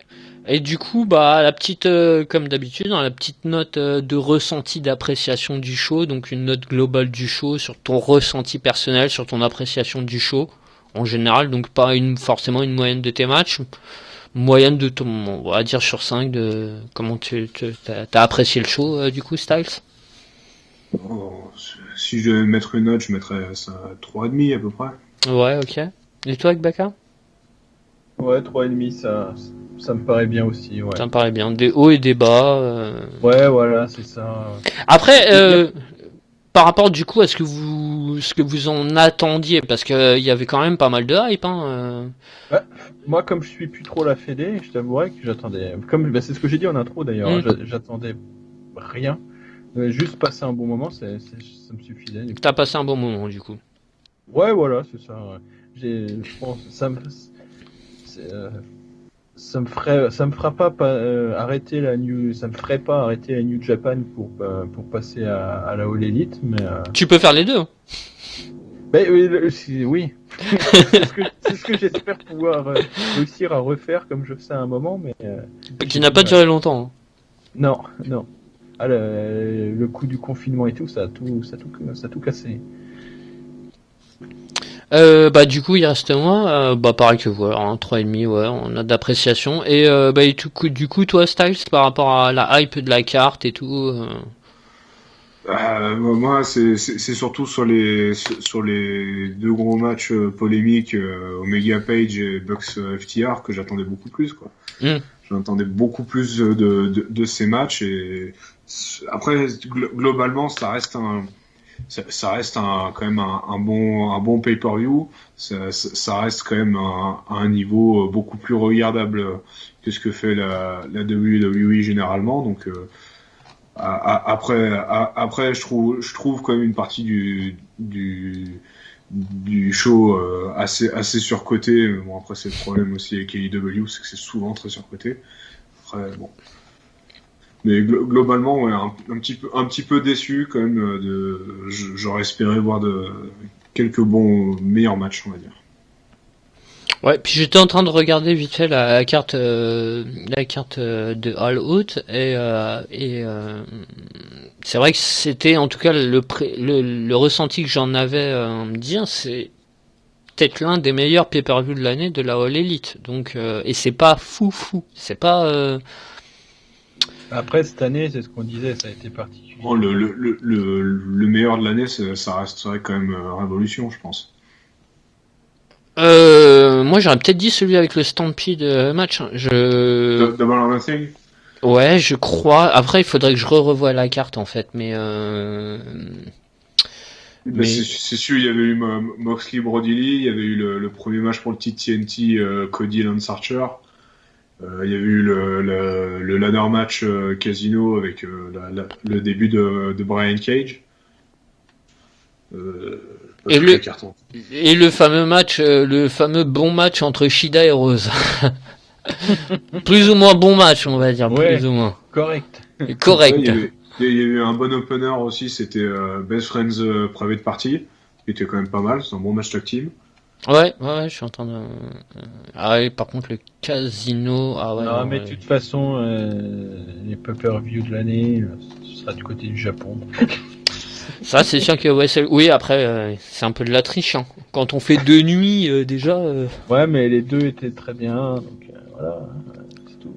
Et du coup, bah, la petite, comme d'habitude, hein, la petite note de ressenti d'appréciation du show, donc une note globale du show sur ton ressenti personnel, sur ton appréciation du show en général, donc pas forcément une moyenne de tes matchs, moyenne de ton, on va dire sur 5 de comment t'as apprécié le show du coup, Styles. Oh, si je devais mettre une note, je mettrais ça à 3,5 à peu près. Ouais, ok. Et toi, avec Baka? Ouais, 3,5, ça me paraît bien aussi, ouais. Ça me paraît bien. Des hauts et des bas. Ouais, voilà, c'est ça. Après, par rapport du coup à ce que vous en attendiez, parce que il y avait quand même pas mal de hype, hein. Moi, comme je suis plus trop la Fédé, je t'avouerais que j'attendais. C'est ce que j'ai dit en intro d'ailleurs. Mm. J'attendais rien. Juste passer un bon moment, ça me suffisait. Du coup. T'as passé un bon moment du coup. Ouais, voilà, c'est ça. Ouais. Je pense, ça me fera pas arrêter ça me ferait pas arrêter la New Japan pour passer à la All Elite, mais. Tu peux faire les deux. Oui. C'est ce que j'espère pouvoir réussir à refaire comme je faisais à un moment, mais. Qui n'a pas duré longtemps. Hein. Non. Ah, le coup du confinement et tout, ça a tout cassé. Du coup il reste moi, pareil que vous, alors, 3,5, ouais, on a d'appréciation. Et du coup toi Styles, par rapport à la hype de la carte et tout. Moi, c'est surtout sur les deux gros matchs polémiques, Omega Page et Bucks FTR, que j'attendais beaucoup plus, quoi. Mm. J'attendais beaucoup plus de ces matchs, et après, globalement, ça reste quand même un bon pay-per-view. Ça reste quand même à un niveau beaucoup plus regardable que ce que fait la WWE généralement, donc, après, je trouve quand même une partie du show assez surcoté. Bon, après, c'est le problème aussi avec AEW, c'est que c'est souvent très surcoté. Après, bon. Mais globalement, ouais, un petit peu déçu quand même. J'aurais espéré voir quelques meilleurs matchs, on va dire. Ouais, puis j'étais en train de regarder vite fait la carte de All Out et c'est vrai que c'était en tout cas le ressenti que j'en avais à me dire, c'est peut-être l'un des meilleurs pay-per-view de l'année de la All Elite. Donc et c'est pas fou, c'est pas Après cette année, c'est ce qu'on disait, ça a été particulier. Bon, le meilleur de l'année, ça resterait quand même Révolution, je pense. Moi j'aurais peut-être dit celui avec le Stampede match. Double or Nothing. Ouais, je crois. Après, il faudrait que je revoie la carte en fait, mais C'est sûr, il y avait eu Moxley Brody Lee, il y avait eu le premier match pour le titre TNT, Cody Lance Archer. Il y avait eu le ladder match Casino avec le début de Brian Cage. Et le fameux match, le fameux bon match entre Shida et Rose. Plus ou moins bon match, on va dire, ouais, plus ou moins. Correct. Correct. Ouais, il y a eu un bon opener aussi, c'était Best Friends Private Party, qui était quand même pas mal, c'est un bon match tag team. Ouais, je suis en train de... Ah oui, par contre, le Casino... Ah ouais, non, mais de toute façon, les pay-per-view de l'année, ce sera du côté du Japon. Ça, c'est sûr que... Ouais, oui, après, c'est un peu de la triche. Hein. Quand on fait 2 nuits, déjà... Ouais, mais les deux étaient très bien, donc voilà, c'est tout.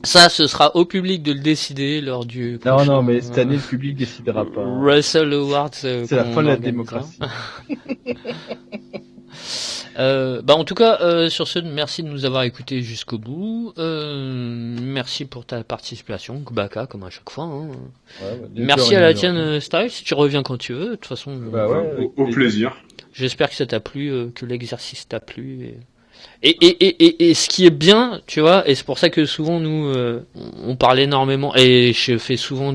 Ça, ce sera au public de le décider lors du prochain... Non, mais cette année, le public décidera pas. Wrestle Awards... c'est la fin de la démocratie. En tout cas, sur ce, merci de nous avoir écoutés jusqu'au bout. Merci pour ta participation, Kubaka, comme à chaque fois. Hein. Ouais, merci à la tienne, Styles. Tu reviens quand tu veux. De toute façon, au plaisir. J'espère que ça t'a plu, que l'exercice t'a plu. Et ce qui est bien, tu vois, et c'est pour ça que souvent nous on parle énormément, et je fais souvent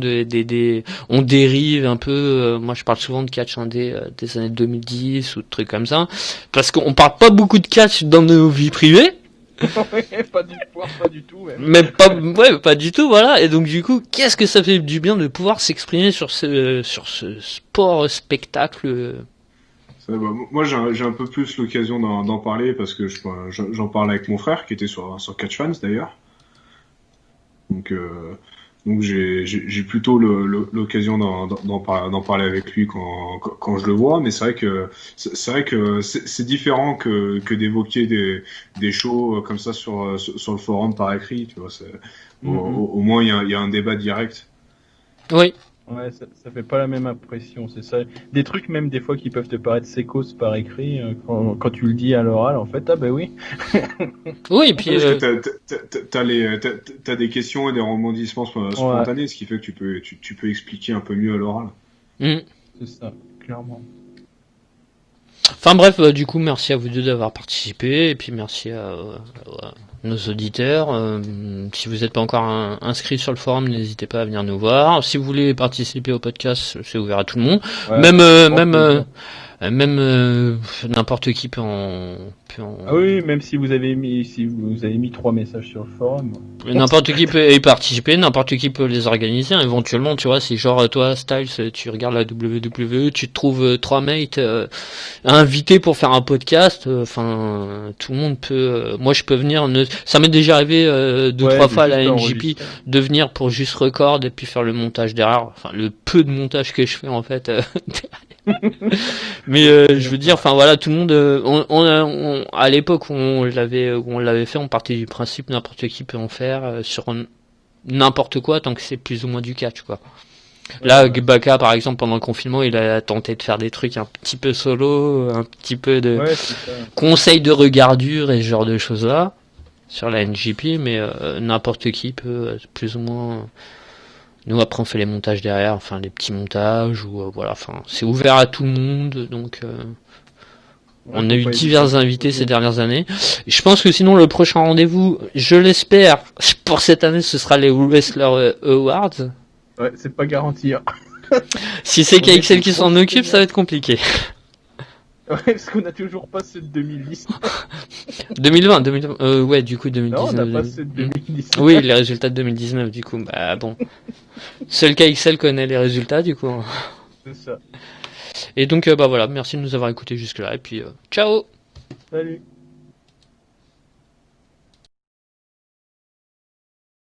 on dérive un peu, moi je parle souvent de catch indé des années 2010 ou de trucs comme ça, parce qu'on parle pas beaucoup de catch dans nos vies privées. pas du tout. Même. Mais pas du tout, voilà. Et donc du coup, qu'est-ce que ça fait du bien de pouvoir s'exprimer sur ce sport spectacle. Moi, j'ai un peu plus l'occasion d'en parler parce que j'en parle avec mon frère qui était sur Catch Fans d'ailleurs. Donc j'ai plutôt l'occasion d'en parler avec lui quand je le vois. Mais c'est vrai que c'est différent que d'évoquer des shows comme ça sur le forum par écrit. Tu vois, au moins il y a un débat direct. Oui. Ouais, ça fait pas la même impression, c'est ça. Des trucs même des fois qui peuvent te paraître sécos par écrit, quand tu le dis à l'oral, en fait, ah bah oui. Oui, et puis Parce que t'as des questions et des rebondissements spontanés, ce qui fait que tu peux expliquer un peu mieux à l'oral. C'est ça, clairement. enfin bref, du coup, merci à vous deux d'avoir participé, et puis merci à nos auditeurs. Si vous n'êtes pas encore inscrit sur le forum, n'hésitez pas à venir nous voir. Si vous voulez participer au podcast, c'est ouvert à tout le monde. Ouais, Même n'importe qui peut en Ah oui, même si vous avez mis 3 messages sur le forum. n'importe qui peut y participer, n'importe qui peut les organiser. Éventuellement, tu vois, si genre toi, Styles, tu regardes la WWE, tu te trouves 3 mates invités pour faire un podcast. Enfin, tout le monde peut. Moi, je peux venir. Ça m'est déjà arrivé 2-3 fois à la NJP de venir pour juste record et puis faire le montage derrière. Enfin, le peu de montage que je fais en fait. Mais je veux dire, enfin voilà, tout le monde. À l'époque où on l'avait fait, on partait du principe n'importe qui peut en faire sur n'importe quoi tant que c'est plus ou moins du catch quoi. Là, Baka par exemple pendant le confinement, il a tenté de faire des trucs un petit peu solo, un petit peu de conseils de regardure et ce genre de choses là sur la NJP, mais n'importe qui peut plus ou moins. Nous après on fait les montages derrière, enfin les petits montages ou voilà, enfin c'est ouvert à tout le monde donc. On a eu divers invités ces dernières années. Je pense que sinon le prochain rendez-vous, je l'espère, pour cette année, ce sera les Wrestler Awards. Ouais, c'est pas garanti. Hein. Si c'est KXL qui s'en occupe, ça va être compliqué. Ouais, parce qu'on a toujours pas ceux de 2010. 2020, ouais, du coup 2019. Non, on a pas ceux de 2010. Oui, les résultats de 2019, du coup, bah bon. Seul KXL connaît les résultats, du coup. C'est ça. Et donc, bah voilà, merci de nous avoir écoutés jusque-là, et puis ciao. Salut.